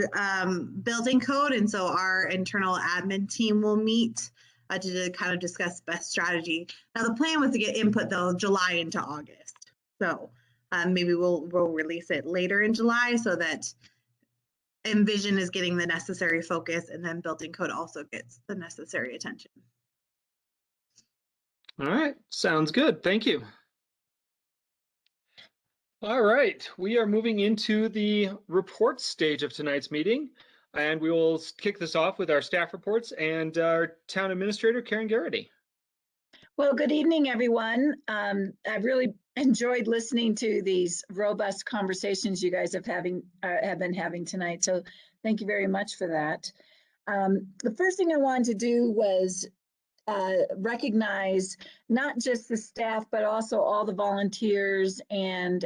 building code. And so our internal admin team will meet to kind of discuss best strategy. Now the plan was to get input though July into August. So maybe we'll release it later in July so that Envision is getting the necessary focus, and then building code also gets the necessary attention. All right, sounds good. Thank you. All right, we are moving into the report stage of tonight's meeting, and we will kick this off with our staff reports and our town administrator, Karen Garrity. Well, good evening, everyone. I've really enjoyed listening to these robust conversations you guys have been having tonight. So thank you very much for that. The first thing I wanted to do was recognize not just the staff, but also all the volunteers and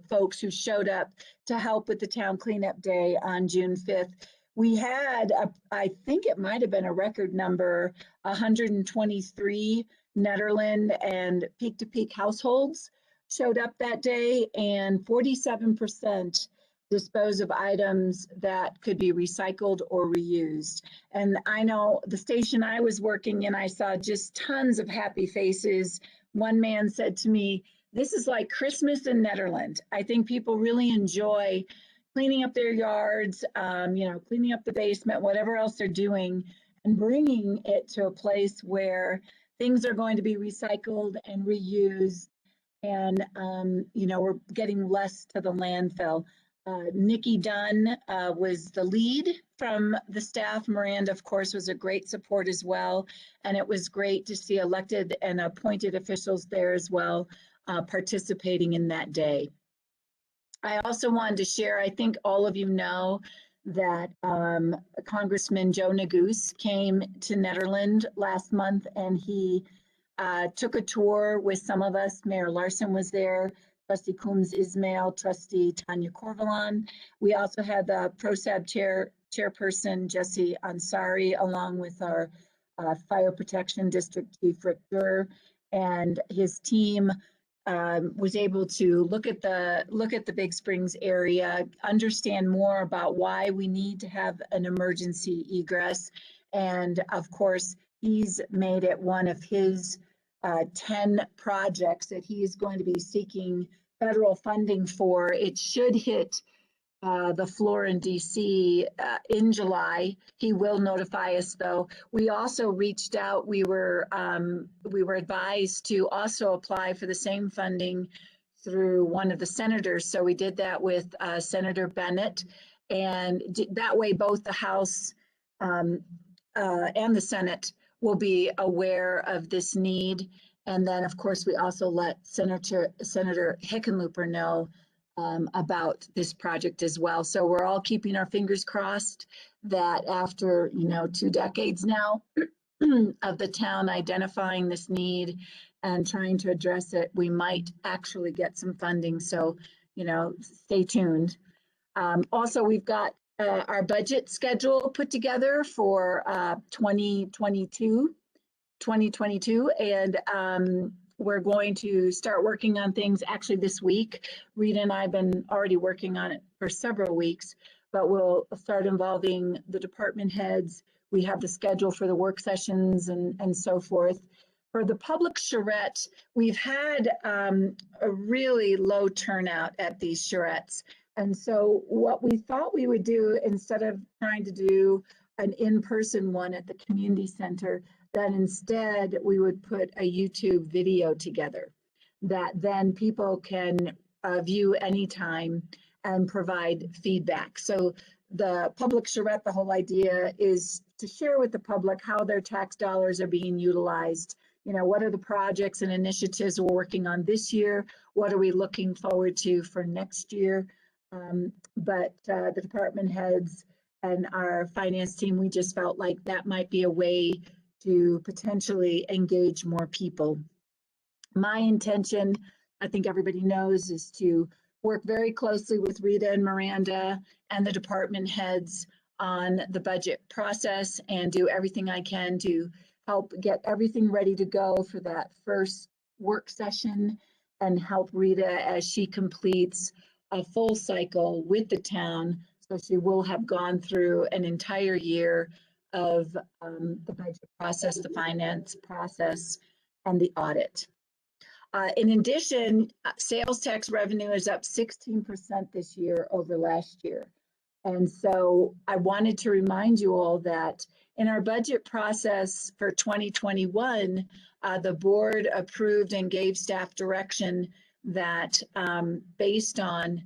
folks who showed up to help with the town cleanup day on June 5th. We had, I think it might have been a record number, 123 Nederland and Peak to Peak households showed up that day, and 47% dispose of items that could be recycled or reused. And I know the station I was working in, I saw just tons of happy faces. One man said to me, "This is like Christmas in Nederland." I think people really enjoy cleaning up their yards, cleaning up the basement, whatever else they're doing, and bringing it to a place where things are going to be recycled and reused. And, we're getting less to the landfill. Nikki Dunn was the lead from the staff. Miranda, of course, was a great support as well. And it was great to see elected and appointed officials there as well, participating in that day. I also wanted to share, I think all of you know that Congressman Joe Neguse came to Nederland last month, and he took a tour with some of us. Mayor Larson was there, Trustee Coombs Ismail, Trustee Tanya Corvalon. We also had the ProSab chairperson, Jesse Ansari, along with our Fire Protection District Chief Rick Durr, and his team was able to look at the Big Springs area, understand more about why we need to have an emergency egress. And of course, he's made it one of his 10 projects that he is going to be seeking federal funding for. It should hit the floor in DC in July. He will notify us though. We also reached out, we were advised to also apply for the same funding through one of the senators. So we did that with Senator Bennett, and that way both the House and the Senate will be aware of this need. And then of course we also let Senator Hickenlooper know about this project as well. So we're all keeping our fingers crossed that after 2 decades now of the town identifying this need and trying to address it, we might actually get some funding. So stay tuned. Also, we've got our budget schedule put together for 2022, and we're going to start working on things actually this week. Rita and I have been already working on it for several weeks, but we'll start involving the department heads. We have the schedule for the work sessions and so forth. For the public charrette, we've had a really low turnout at these charrettes. And so what we thought we would do, instead of trying to do an in-person one at the community center, that instead we would put a YouTube video together that then people can view anytime and provide feedback. So the public charrette, the whole idea is to share with the public how their tax dollars are being utilized. You know, what are the projects and initiatives we're working on this year? What are we looking forward to for next year? But the department heads and our finance team, we just felt like that might be a way to potentially engage more people. My intention, I think everybody knows, is to work very closely with Rita and Miranda and the department heads on the budget process and do everything I can to help get everything ready to go for that first work session and help Rita as she completes a full cycle with the town. So she will have gone through an entire year of the budget process, the finance process, and the audit. In addition, sales tax revenue is up 16% this year over last year. And so I wanted to remind you all that in our budget process for 2021, the board approved and gave staff direction that based on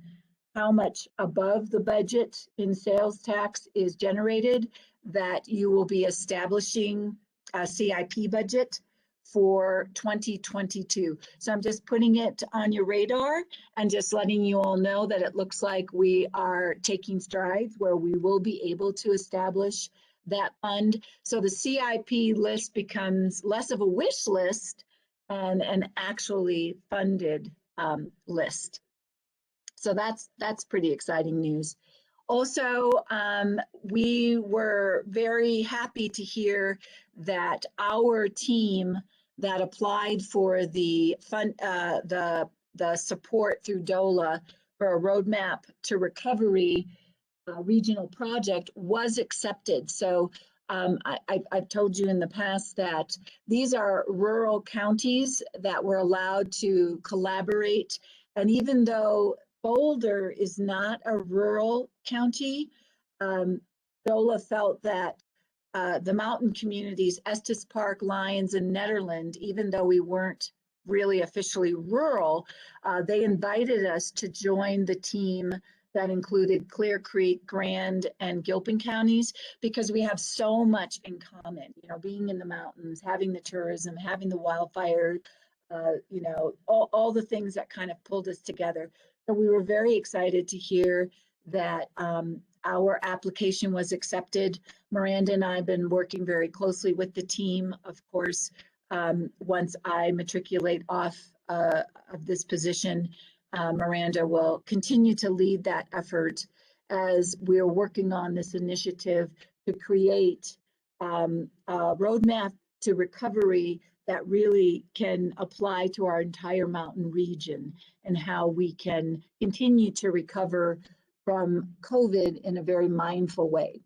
how much above the budget in sales tax is generated, that you will be establishing a CIP budget for 2022. So I'm just putting it on your radar and just letting you all know that it looks like we are taking strides where we will be able to establish that fund. So the CIP list becomes less of a wish list and an actually funded list. So that's pretty exciting news. Also, we were very happy to hear that our team that applied for the fund, the support through DOLA for a roadmap to recovery regional project was accepted. So I've told you in the past that these are rural counties that were allowed to collaborate. And even though Boulder is not a rural county, DOLA felt that the mountain communities, Estes Park, Lyons, and Nederland, even though we weren't really officially rural, they invited us to join the team that included Clear Creek, Grand, and Gilpin counties, because we have so much in common, you know, being in the mountains, having the tourism, having the wildfire, you know, all the things that kind of pulled us together. So we were very excited to hear that our application was accepted. Miranda and I have been working very closely with the team. Of course, once I matriculate off of this position, Miranda will continue to lead that effort as we're working on this initiative to create a roadmap to recovery that really can apply to our entire mountain region and how we can continue to recover from COVID in a very mindful way.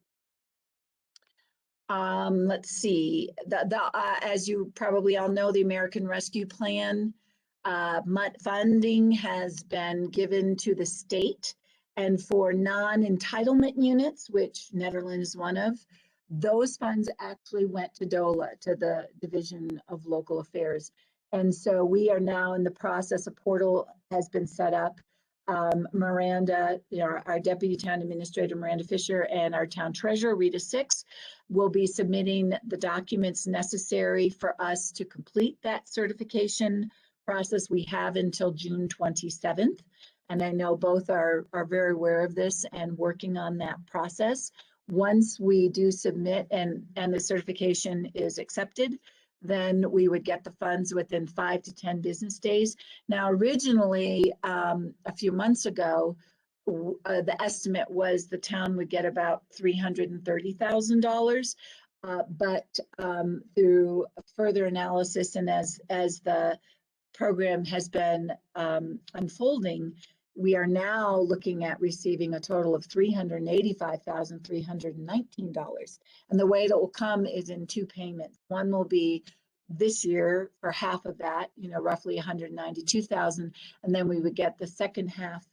Let's see, as you probably all know, the American Rescue Plan funding has been given to the state, and for non-entitlement units, which Nederland is one of, those funds actually went to DOLA, to the Division of Local Affairs. And so we are now in the process, a portal has been set up. Miranda, you know, our Deputy Town Administrator, Miranda Fisher, and our Town Treasurer, Rita Six, will be submitting the documents necessary for us to complete that certification process. We have until June 27th. And I know both are very aware of this and working on that process. Once we do submit and the certification is accepted, then we would get the funds within 5 to 10 business days. Now, originally, a few months ago, the estimate was the town would get about $330,000. But through further analysis and as the program has been unfolding, we are now looking at receiving a total of $385,319. And the way it will come is in 2 payments. One will be this year for half of that, you know, roughly $192,000, and then we would get the second half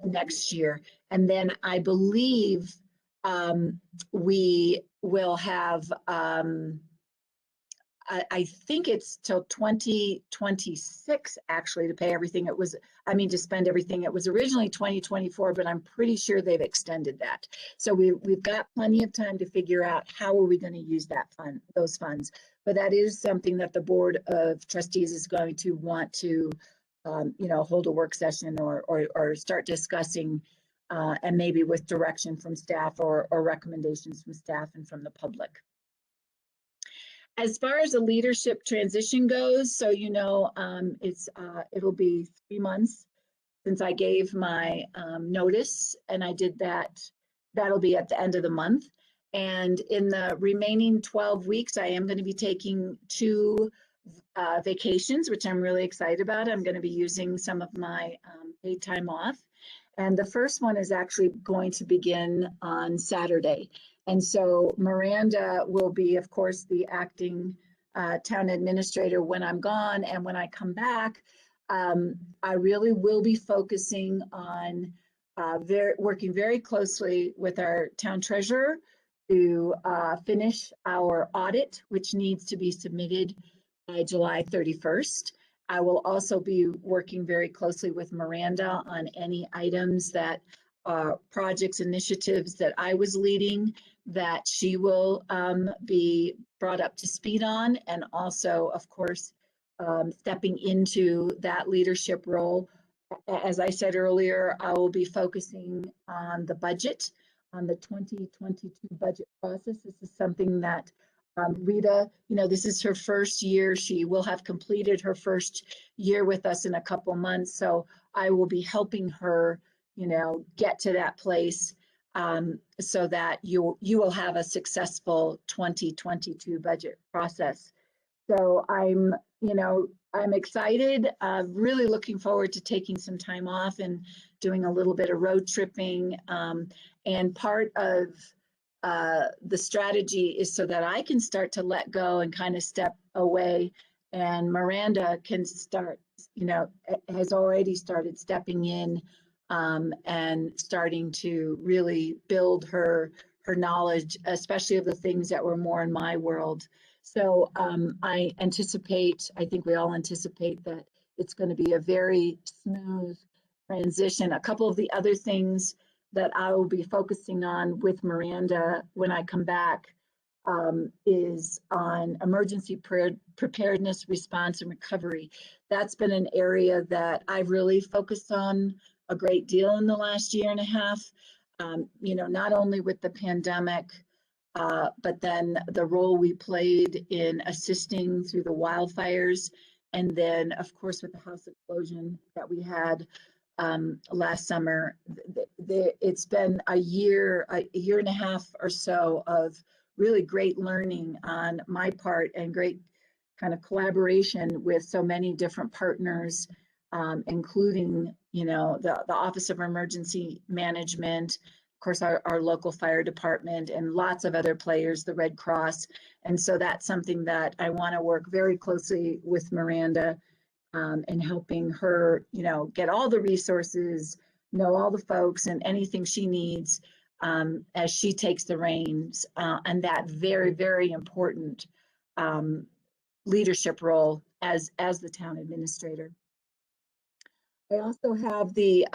next year. And then I believe we will have I think it's till 2026 actually to pay everything. To spend everything. It was originally 2024, but I'm pretty sure they've extended that. So we've got plenty of time to figure out how are we going to use those funds. But that is something that the Board of Trustees is going to want to, hold a work session or start discussing, and maybe with direction from staff or recommendations from staff and from the public. As far as the leadership transition goes, so it'll be 3 months since I gave my notice, and I did that. That'll be at the end of the month. And in the remaining 12 weeks, I am going to be taking 2 vacations, which I'm really excited about. I'm going to be using some of my paid time off. And the first one is actually going to begin on Saturday. And so Miranda will be, of course, the acting town administrator when I'm gone. And when I come back, I really will be focusing on working very closely with our town treasurer to finish our audit, which needs to be submitted by July 31st. I will also be working very closely with Miranda on any items that projects, initiatives that I was leading that she will be brought up to speed on, and also, of course, stepping into that leadership role. As I said earlier, I will be focusing on the budget, on the 2022 budget process. This is something that Rita, this is her first year. She will have completed her first year with us in a couple months. So I will be helping her, get to that place so that you will have a successful 2022 budget process. So I'm excited, really looking forward to taking some time off and doing a little bit of road tripping. And part of the strategy is so that I can start to let go and kind of step away, and Miranda can start, has already started stepping in and starting to really build her knowledge, especially of the things that were more in my world. So I think we all anticipate that it's going to be a very smooth transition. A couple of the other things that I will be focusing on with Miranda when I come back is on emergency preparedness, response, and recovery. That's been an area that I've really focused on a great deal in the last year and a half, not only with the pandemic, but then the role we played in assisting through the wildfires. And then, of course, with the house explosion that we had last summer. It's been a year and a half or so of really great learning on my part and great kind of collaboration with so many different partners, including, the Office of Emergency Management, of course, our local fire department, and lots of other players, the Red Cross. And so that's something that I want to work very closely with Miranda and helping her, get all the resources, know all the folks and anything she needs as she takes the reins and that very, very important leadership role as the town administrator. I also have the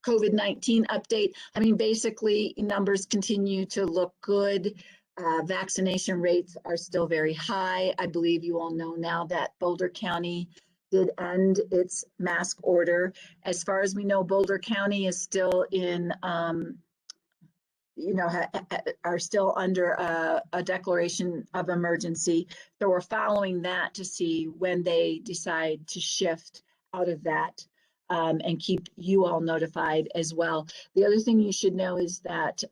COVID-19 update. Basically, numbers continue to look good. Vaccination rates are still very high. I believe you all know now that Boulder County did end its mask order. As far as we know, Boulder County is still in, are still under a declaration of emergency. So we're following that to see when they decide to shift out of that and keep you all notified as well. The other thing you should know is that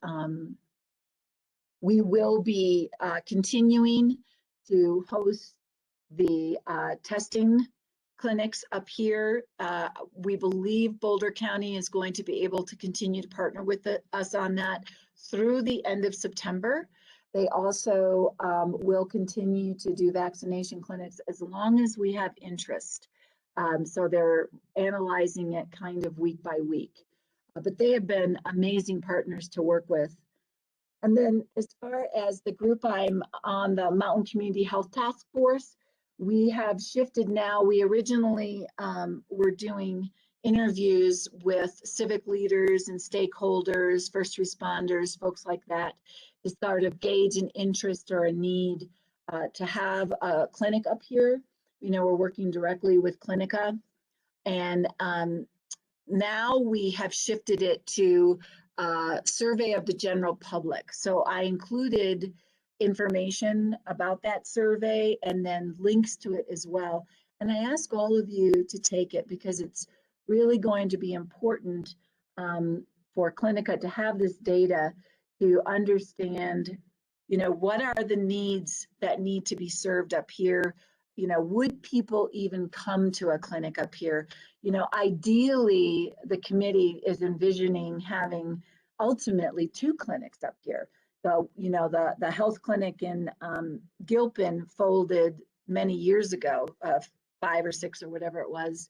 we will be continuing to host the testing clinics up here. We believe Boulder County is going to be able to continue to partner with us on that through the end of September. They also will continue to do vaccination clinics as long as we have interest. So they're analyzing it kind of week by week. But they have been amazing partners to work with. And then as far as the group, I'm on the Mountain Community Health Task Force. We have shifted now. We originally were doing interviews with civic leaders and stakeholders, first responders, folks like that, to sort of gauge an interest or a need to have a clinic up here. You know, we're working directly with Clinica, and now we have shifted it to survey of the general public. So I included information about that survey and then links to it as well. And I ask all of you to take it because it's really going to be important for Clinica to have this data to understand, you know, what are the needs that need to be served up here? You know, would people even come to a clinic up here? You know, ideally, the committee is envisioning having ultimately 2 clinics up here. So, you know, the health clinic in Gilpin folded many years ago, 5 or 6 or whatever it was.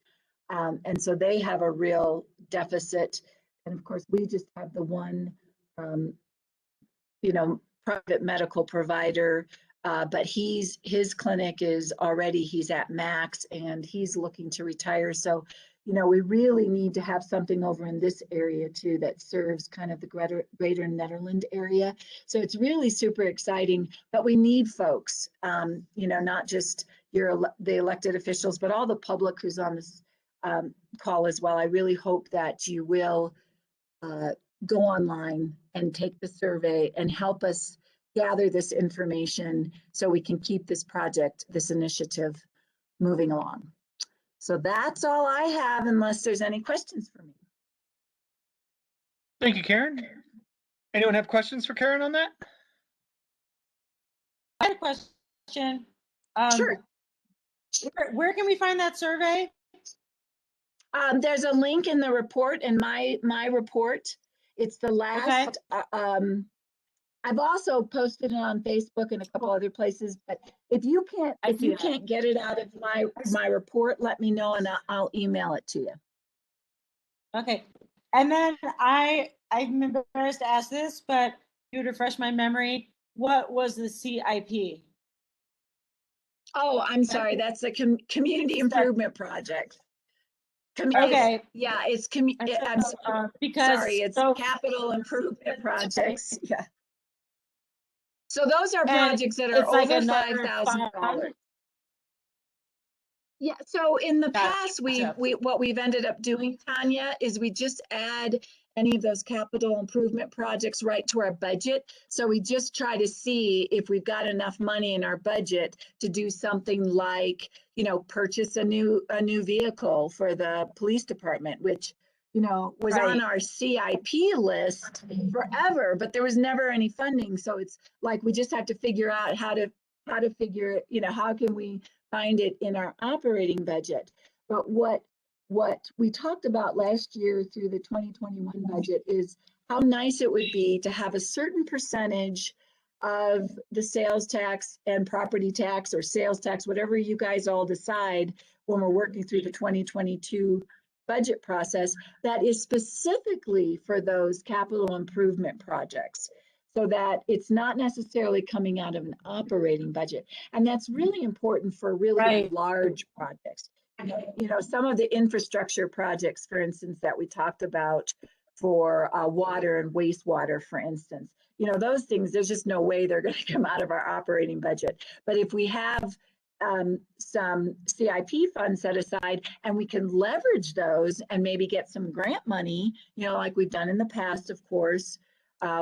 And so they have a real deficit. And of course, we just have the one, you know, private medical provider, but his clinic is already, he's at max and he's looking to retire. So, you know, we really need to have something over in this area too that serves kind of the greater Nederland area. So it's really super exciting, but we need folks, you know, not just the elected officials, but all the public who's on this call as well. I really hope that you will go online and take the survey and help us gather this information so we can keep this project, this initiative moving along. So that's all I have, unless there's any questions for me. Thank you, Karen. Anyone have questions for Karen on that? I had a question. Sure. Where can we find that survey? There's a link in the report, in my report. It's the last. Okay. I've also posted it on Facebook and a couple other places. But if you can't get it out of my report, let me know and I'll email it to you. Okay. And then I'm embarrassed to ask this, but you would refresh my memory. What was the CIP? Oh, I'm sorry. That's the community improvement project. Okay. Yeah, it's because sorry, it's capital improvement projects. Yeah. So those are projects that are over like $5,000. Yeah, so in the past, what we've ended up doing, Tanya, is we just add any of those capital improvement projects right to our budget. So we just try to see if we've got enough money in our budget to do something like, you know, purchase a new vehicle for the police department, which, you know, was on our CIP list forever, but there was never any funding. So it's like we just have to figure out how to figure, you know, how can we find it in our operating budget. But what we talked about last year through the 2021 budget is how nice it would be to have a certain percentage of the sales tax and property tax or sales tax, whatever you guys all decide when we're working through the 2022 budget process, that is specifically for those capital improvement projects, so that it's not necessarily coming out of an operating budget. And that's really important for really large projects. You know, some of the infrastructure projects, for instance, that we talked about for water and wastewater, for instance, you know, those things, there's just no way they're going to come out of our operating budget. But if we have some CIP funds set aside and we can leverage those and maybe get some grant money, you know, like we've done in the past, of course,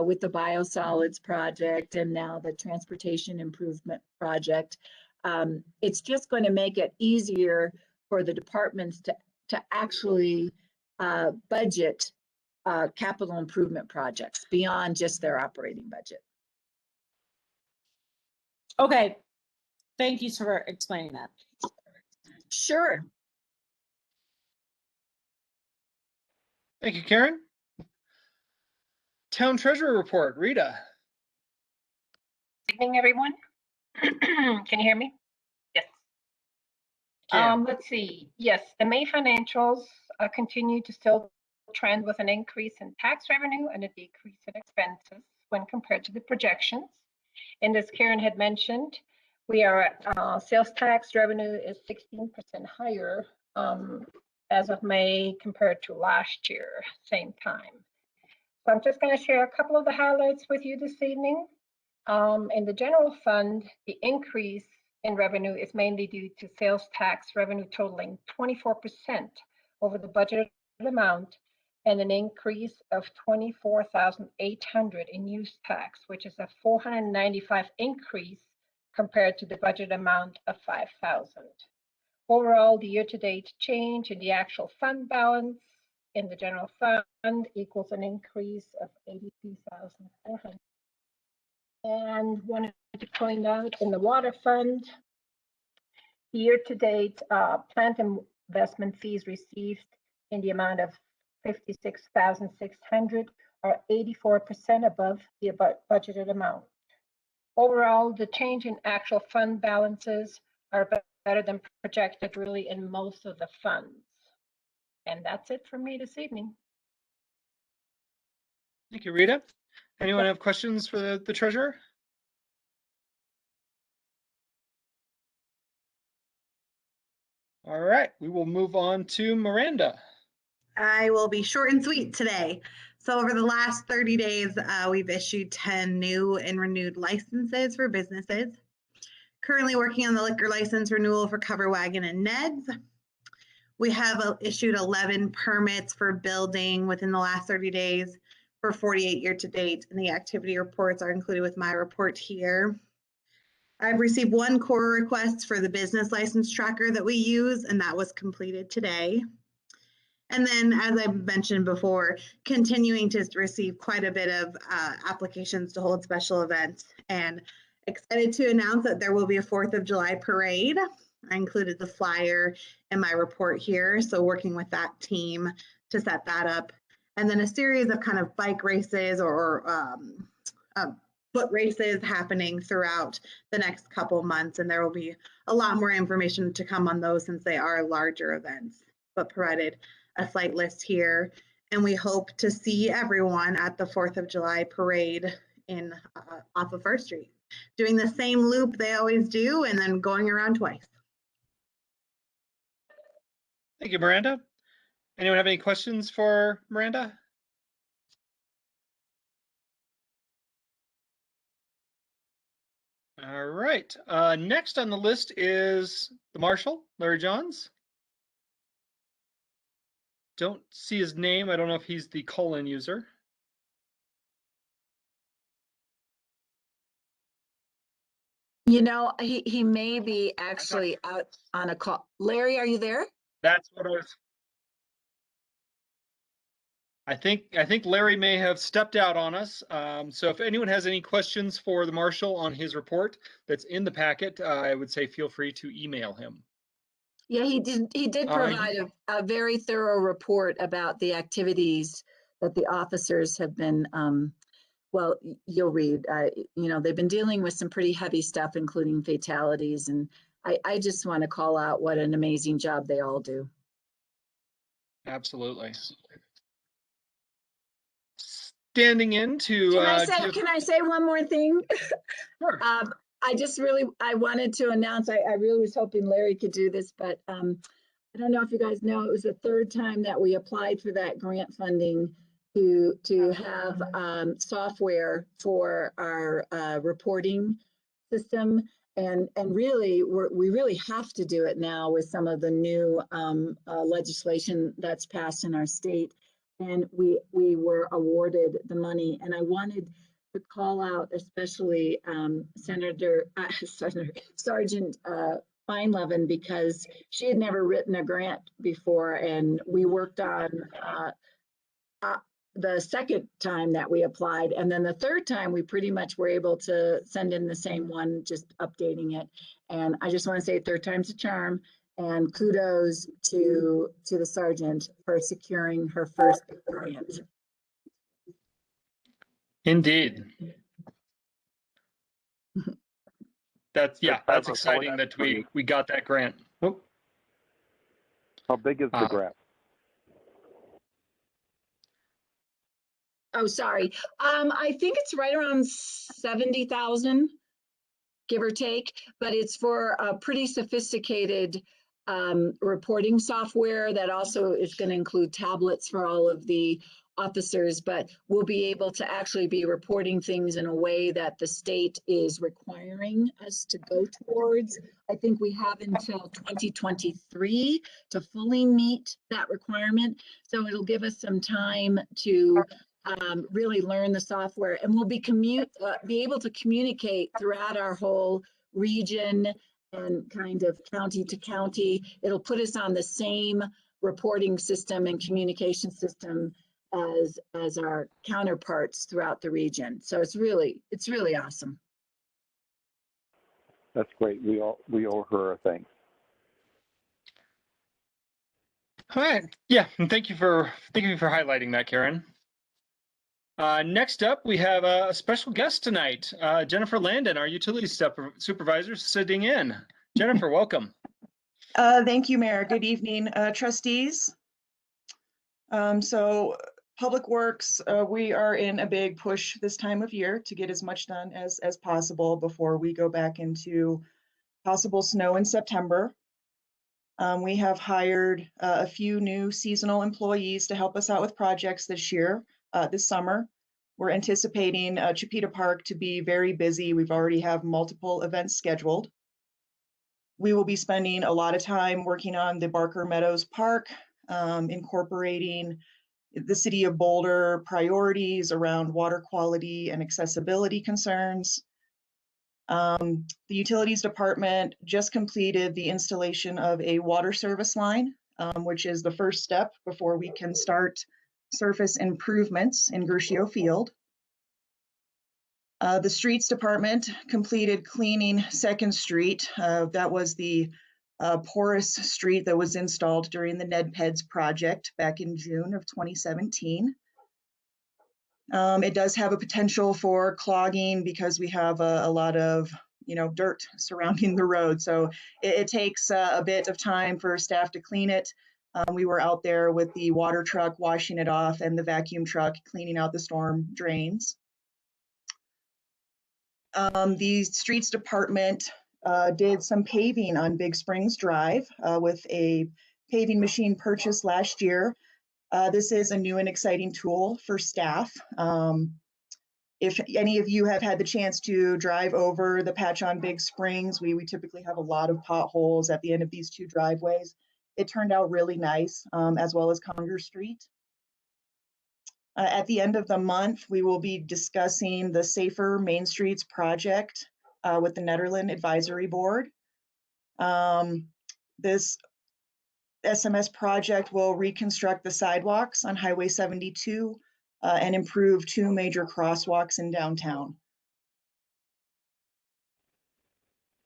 with the biosolids project and now the transportation improvement project, it's just going to make it easier for the departments to actually budget capital improvement projects beyond just their operating budget. Okay, thank you for explaining that. Sure. Thank you, Karen. Town Treasurer Report, Rita. Good evening, everyone. Can you hear me? Yes. Let's see. Yes, the May financials continue to still trend with an increase in tax revenue and a decrease in expenses, when compared to the projections. And as Karen had mentioned, we are sales tax revenue is 16% higher as of May compared to last year, same time. So I'm just going to share a couple of the highlights with you this evening. In the general fund, the increase in revenue is mainly due to sales tax revenue totaling 24% over the budgeted amount, and an increase of 24,800 in use tax, which is a 495 increase compared to the budget amount of 5,000. Overall, the year-to-date change in the actual fund balance in the general fund equals an increase of 82,400. And wanted to point out in the water fund, year-to-date plant investment fees received in the amount of 56,600 are 84% above the budgeted amount. Overall, the change in actual fund balances are better than projected really in most of the funds. And that's it for me this evening. Thank you, Rita. Anyone have questions for the treasurer? All right, we will move on to Miranda. I will be short and sweet today. So over the last 30 days, we've issued 10 new and renewed licenses for businesses. Currently working on the liquor license renewal for Cover Wagon and Ned's. We have issued 11 permits for building within the last 30 days for 48 year to date, and the activity reports are included with my report here. I've received one core request for the business license tracker that we use, and that was completed today. And then, as I mentioned before, continuing to receive quite a bit of applications to hold special events, and excited to announce that there will be a 4th of July parade. I included the flyer in my report here, so working with that team to set that up. And then a series of kind of bike races or foot races happening throughout the next couple months, and there will be a lot more information to come on those since they are larger events, but provided a slight list here. And we hope to see everyone at the 4th of July parade in off of First Street, doing the same loop they always do and then going around twice. Thank you, Miranda. Anyone have any questions for Miranda? All right, next on the list is the Marshal, Larry Johns. Don't see his name. I don't know if he's the call-in user. You know, he may be actually out on a call. Larry, are you there? That's what I was. I think Larry may have stepped out on us. So if anyone has any questions for the Marshal on his report that's in the packet, I would say feel free to email him. Yeah, he did provide a very thorough report about the activities that the officers have been, well, you'll read, you know, they've been dealing with some pretty heavy stuff, including fatalities. And I just want to call out what an amazing job they all do. Absolutely. Standing in to Can I say one more thing? Sure. I wanted to announce, I really was hoping Larry could do this, but I don't know if you guys know, it was the 3rd time that we applied for that grant funding to have software for our reporting system. And really, we really have to do it now with some of the new legislation that's passed in our state. And we were awarded the money, and I wanted to call out especially Sergeant Feinlevin, because she had never written a grant before, and we worked on the 2nd time that we applied, and then the 3rd time we pretty much were able to send in the same one, just updating it. And I just want to say 3rd time's a charm, and kudos to the sergeant for securing her first grant. Indeed. That's exciting that we got that grant. Oh. How big is the grant? Oh, sorry. I think it's right around 70,000, give or take, but it's for a pretty sophisticated reporting software that also is going to include tablets for all of the officers, but we'll be able to actually be reporting things in a way that the state is requiring us to go towards. I think we have until 2023 to fully meet that requirement. So it'll give us some time to really learn the software, and we'll be able to communicate throughout our whole region and kind of county to county. It'll put us on the same reporting system and communication system as our counterparts throughout the region. So it's really awesome. That's great. We owe her a thanks. All right. Yeah, and thank you for highlighting that, Karen. Next up, we have a special guest tonight, Jennifer Landon, our utilities supervisor, sitting in. Jennifer, welcome. Thank you, Mayor. Good evening, trustees. So Public Works, we are in a big push this time of year to get as much done as possible before we go back into possible snow in September. We have hired a few new seasonal employees to help us out with projects this year, this summer. We're anticipating Chipeta Park to be very busy. We've already have multiple events scheduled. We will be spending a lot of time working on the Barker Meadows Park, incorporating the City of Boulder priorities around water quality and accessibility concerns. The Utilities Department just completed the installation of a water service line, which is the first step before we can start surface improvements in Gershio Field. The Streets Department completed cleaning 2nd Street. That was the porous street that was installed during the NEDPEDS project back in June of 2017. It does have a potential for clogging because we have a lot of dirt surrounding the road. So it takes a bit of time for staff to clean it. We were out there with the water truck washing it off and the vacuum truck cleaning out the storm drains. The Streets Department did some paving on Big Springs Drive with a paving machine purchased last year. This is a new and exciting tool for staff. If any of you have had the chance to drive over the patch on Big Springs, we typically have a lot of potholes at the end of these 2 driveways. It turned out really nice, as well as Conger Street. At the end of the month, we will be discussing the Safer Main Streets project with the Nederland Advisory Board. This SMS project will reconstruct the sidewalks on Highway 72 and improve 2 major crosswalks in downtown.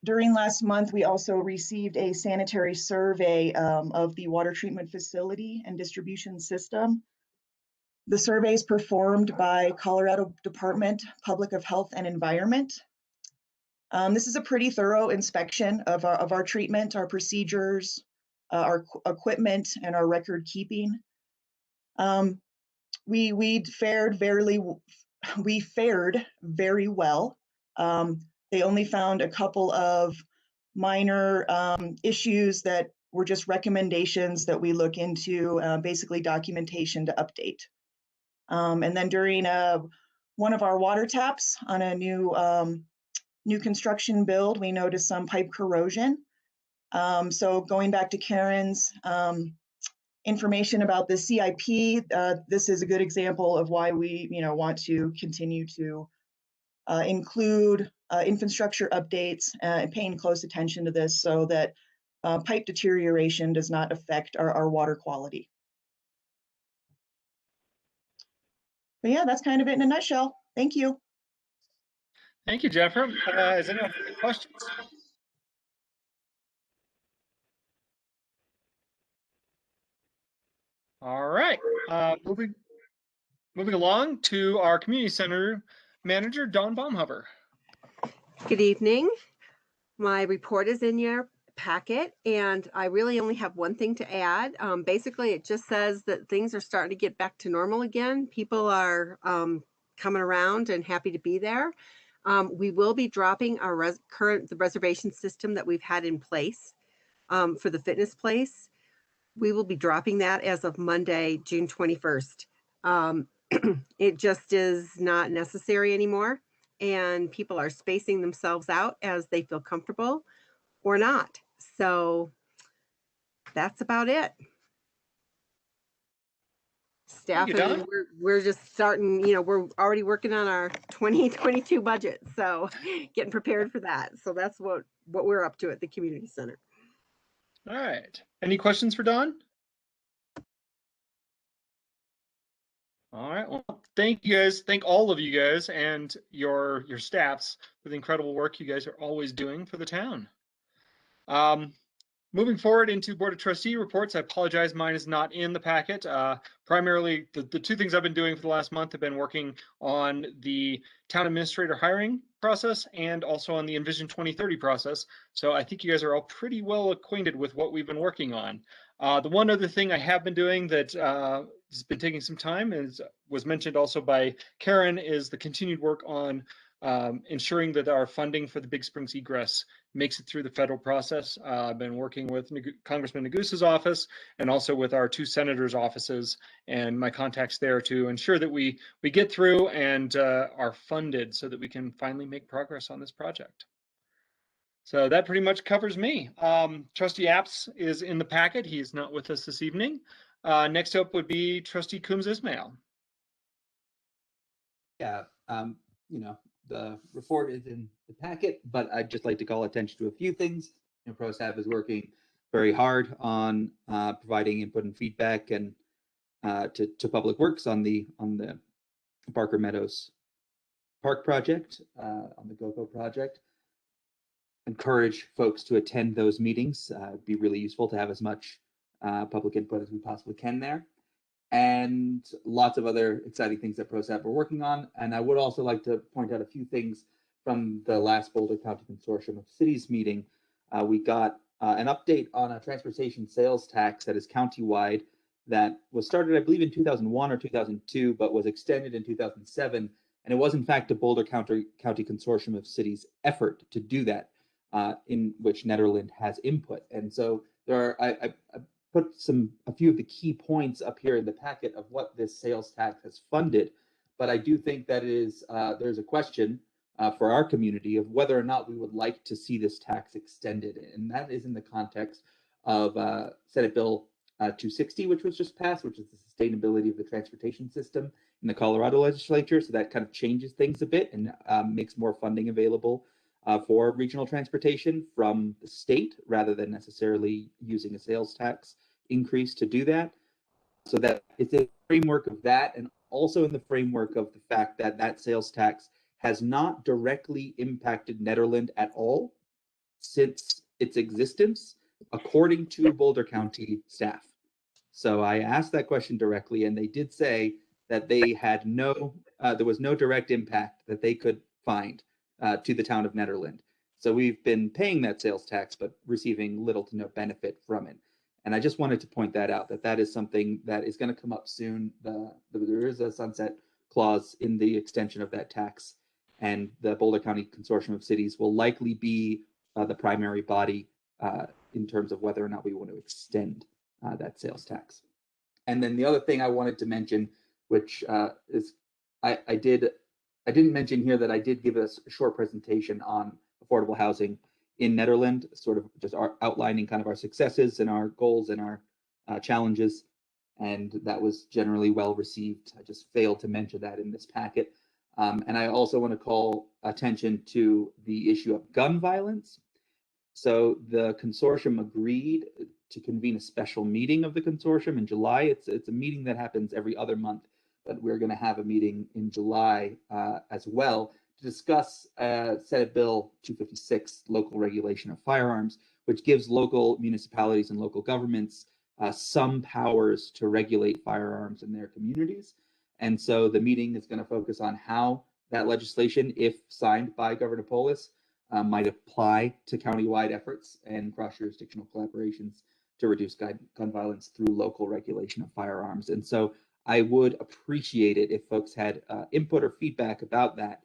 During last month, we also received a sanitary survey of the water treatment facility and distribution system. The survey is performed by Colorado Department Public of Health and Environment. This is a pretty thorough inspection of our treatment, our procedures, our equipment, and our record keeping. We fared very well. They only found a couple of minor issues that were just recommendations that we look into, basically documentation to update. And then during one of our water taps on a new construction build, we noticed some pipe corrosion. So going back to Karen's information about the CIP, this is a good example of why we want to continue to include infrastructure updates and paying close attention to this so that pipe deterioration does not affect our water quality. But yeah, that's kind of it in a nutshell. Thank you. Thank you, Jennifer. Is anyone have any questions? All right. Moving along to our community center manager, Dawn Baumhover. Good evening. My report is in your packet, and I really only have one thing to add. Basically, it just says that things are starting to get back to normal again. People are coming around and happy to be there. We will be dropping our the reservation system that we've had in place for the fitness place. We will be dropping that as of Monday, June 21st. It just is not necessary anymore, and people are spacing themselves out as they feel comfortable or not. So that's about it. Thank you, Staffing, Don. we're just starting, we're already working on our 2022 budget. So getting prepared for that. So that's what we're up to at the community center. All right. Any questions for Don? All right. Well, thank you guys. Thank all of you guys and your staffs for the incredible work you guys are always doing for the town. Moving forward into Board of Trustee reports, I apologize, mine is not in the packet. Primarily, the two things I've been doing for the last month have been working on the town administrator hiring process and also on the Envision 2030 process. So I think you guys are all pretty well acquainted with what we've been working on. The one other thing I have been doing that has been taking some time, and was mentioned also by Karen, is the continued work on ensuring that our funding for the Big Springs egress makes it through the federal process. I've been working with Congressman Negus's office and also with our two senators' offices and my contacts there to ensure that we get through and are funded so that we can finally make progress on this project. So that pretty much covers me. Trustee Apps is in the packet. He's not with us this evening. Next up would be Trustee Coombs Ismail. Yeah, the report is in the packet, but I'd just like to call attention to a few things. Pro staff is working very hard on providing input and feedback and to Public Works on the Barker Meadows Park project, on the GOCO project. Encourage folks to attend those meetings. It'd be really useful to have as much public input as we possibly can there. And lots of other exciting things that ProSAP are working on. And I would also like to point out a few things from the last Boulder County Consortium of Cities meeting. We got an update on a transportation sales tax that is countywide that was started, I believe, in 2001 or 2002, but was extended in 2007. And it was, in fact, a Boulder County Consortium of Cities effort to do that, in which Nederland has input. And so there are, I put a few of the key points up here in the packet of what this sales tax has funded, but I do think that it is there's a question for our community of whether or not we would like to see this tax extended, and that is in the context of Senate Bill 260, which was just passed, which is the sustainability of the transportation system in the Colorado legislature. So that kind of changes things a bit and makes more funding available for regional transportation from the state rather than necessarily using a sales tax increase to do that. So that it's a framework of that, and also in the framework of the fact that that sales tax has not directly impacted Nederland at all since its existence, according to Boulder County staff. So I asked that question directly, and they did say that they had there was no direct impact that they could find to the town of Nederland. So we've been paying that sales tax, but receiving little to no benefit from it. And I just wanted to point that out, that is something that is going to come up soon. There is a sunset clause in the extension of that tax, and the Boulder County Consortium of Cities will likely be the primary body in terms of whether or not we want to extend that sales tax. And then the other thing I wanted to mention, which is I didn't mention here that I did give a short presentation on affordable housing in Nederland, sort of just outlining kind of our successes and our goals and our challenges. And that was generally well received. I just failed to mention that in this packet. And I also want to call attention to the issue of gun violence. So the consortium agreed to convene a special meeting of the consortium in July. It's a meeting that happens every other month, but we're going to have a meeting in July as well to discuss Senate Bill 256, local regulation of firearms, which gives local municipalities and local governments some powers to regulate firearms in their communities. And so the meeting is going to focus on how that legislation, if signed by Governor Polis, might apply to countywide efforts and cross-jurisdictional collaborations to reduce gun violence through local regulation of firearms. And so I would appreciate it if folks had input or feedback about that,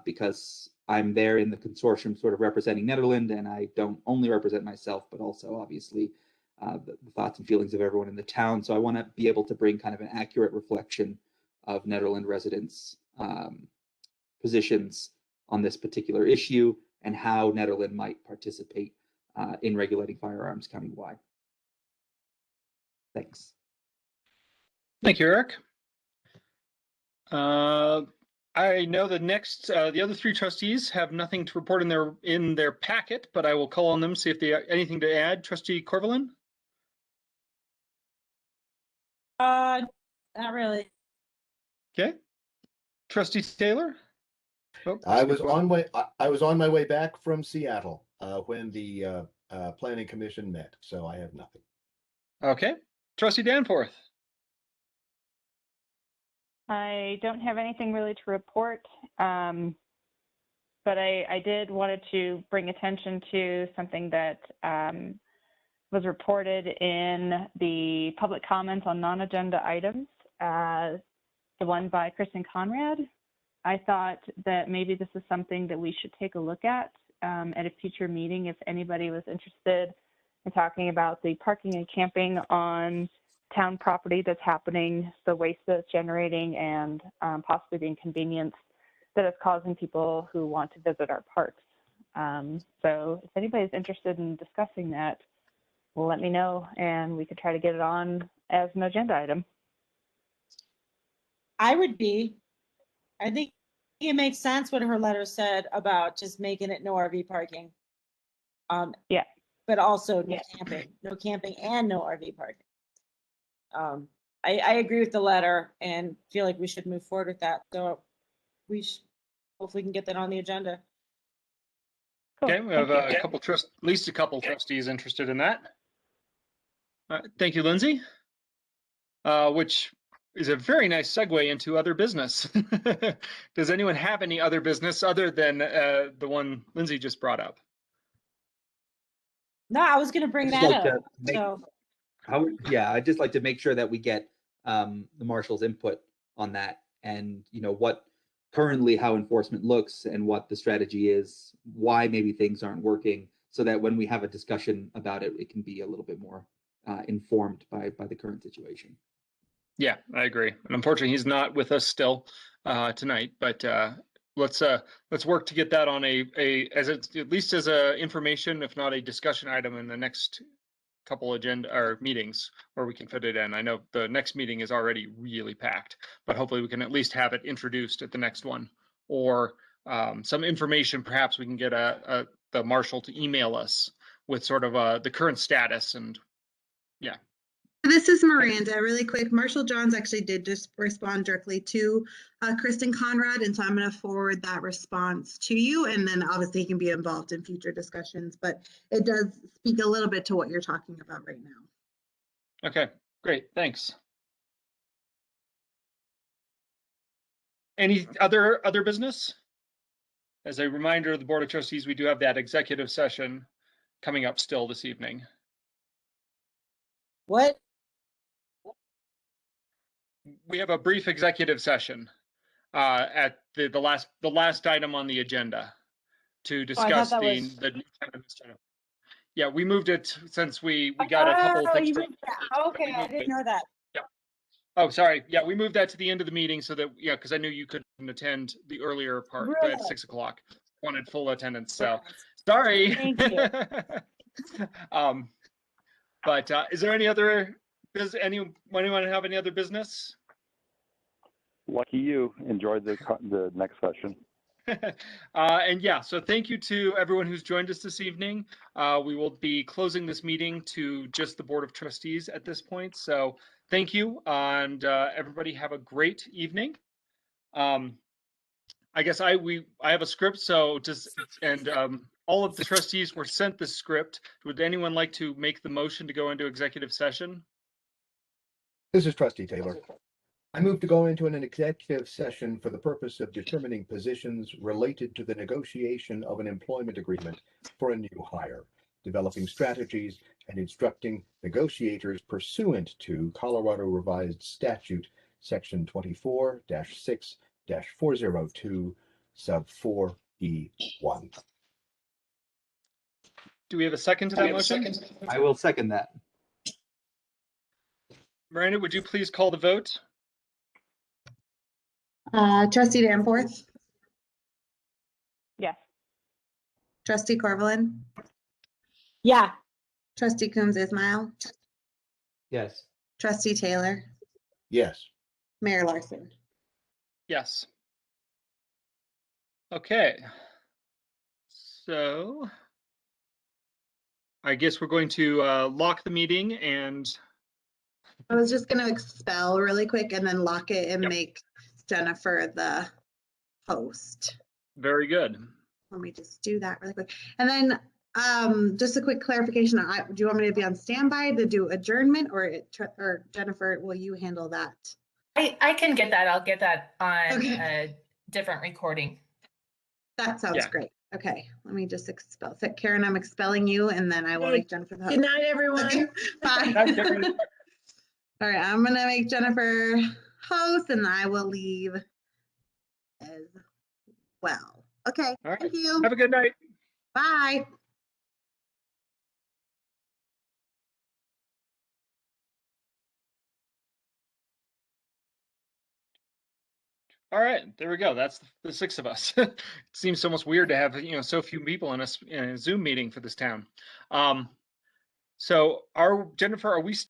because I'm there in the consortium sort of representing Nederland, and I don't only represent myself, but also obviously the thoughts and feelings of everyone in the town. So I want to be able to bring kind of an accurate reflection of Nederland residents' positions on this particular issue and how Nederland might participate in regulating firearms countywide. Thanks. Thank you, Eric. I know the other three trustees have nothing to report in their packet, but I will call on them, see if they have anything to add. Trustee Corvallin? Not really. Okay. Trustee Taylor? Oh, I was on my way back from Seattle when the Planning Commission met, so I have nothing. Okay. Trustee Danforth? I don't have anything really to report, but I did wanted to bring attention to something that was reported in the public comments on non-agenda items, the one by Kristen Conrad. I thought that maybe this is something that we should take a look at a future meeting if anybody was interested in talking about the parking and camping on town property that's happening, the waste that it's generating, and possibly the inconvenience that it's causing people who want to visit our parks. So if anybody's interested in discussing that, let me know and we could try to get it on as an agenda item. I would be. I think it makes sense what her letter said about just making it no RV parking. Yeah. But also no camping and no RV parking. I agree with the letter and feel like we should move forward with that. So we hopefully can get that on the agenda. Okay, we have a couple at least a couple trustees interested in that. Thank you, Lindsay. Which is a very nice segue into other business. Does anyone have any other business other than the one Lindsay just brought up? No, I was going to bring that up. I'd just like to make sure that we get the marshal's input on that, and what currently how enforcement looks and what the strategy is, why maybe things aren't working, so that when we have a discussion about it, it can be a little bit more informed by the current situation. Yeah, I agree. And unfortunately, he's not with us still tonight, but let's work to get that on at least as a information, if not a discussion item in the next couple agenda or meetings where we can fit it in. I know the next meeting is already really packed, but hopefully we can at least have it introduced at the next one, or some information. Perhaps we can get the marshal to email us with sort of the current status and yeah. This is Miranda. Really quick, Marshall Johns actually did just respond directly to Kristen Conrad, and so I'm going to forward that response to you, and then obviously he can be involved in future discussions, but it does speak a little bit to what you're talking about right now. Okay, great, thanks. Any other business? As a reminder of the Board of Trustees, we do have that executive session coming up still this evening. What? We have a brief executive session at the last item on the agenda to discuss the yeah, we moved it since we got a couple of things. Okay, I didn't know that. Yeah. Oh, sorry. Yeah, we moved that to the end of the meeting so that because I knew you couldn't attend the earlier part at 6 o'clock. Wanted full attendance, so sorry. Thank you. But is there any other? Does anyone have any other business? Lucky you. Enjoyed the next session. And yeah, so thank you to everyone who's joined us this evening. We will be closing this meeting to just the Board of Trustees at this point. So thank you, and everybody have a great evening. I guess I have a script, so all of the trustees were sent the script. Would anyone like to make the motion to go into executive session? This is Trustee Taylor. I move to go into an executive session for the purpose of determining positions related to the negotiation of an employment agreement for a new hire, developing strategies and instructing negotiators pursuant to Colorado Revised Statute, Section 24-6-402, sub 4E1. Do we have a second to that motion? I will second that. Miranda, would you please call the vote? Trustee Danforth, Yes. trustee Corvallin, Yeah. trustee Coombs Ismail, Yes. trustee Taylor, Yes. Mayor Larson. Yes. Okay. So I guess we're going to lock the meeting and I was just gonna expel really quick and then lock it and make Jennifer the host. very good. Let me just do that really quick. And then just a quick clarification. Do you want me to be on standby to do adjournment or Jennifer, will you handle that? I can get that. I'll get that on a different recording. That sounds great. Okay, let me just expel. So Karen, I'm expelling you and then I will make Jennifer the host. Good night, everyone. Okay, bye. All right, I'm gonna make Jennifer host and I will leave as well. Okay, All right. thank you. Have a good night. Bye. All right, there we go. That's the 6 of us. It seems almost weird to have, so few people in a Zoom meeting for this town. So Jennifer, are we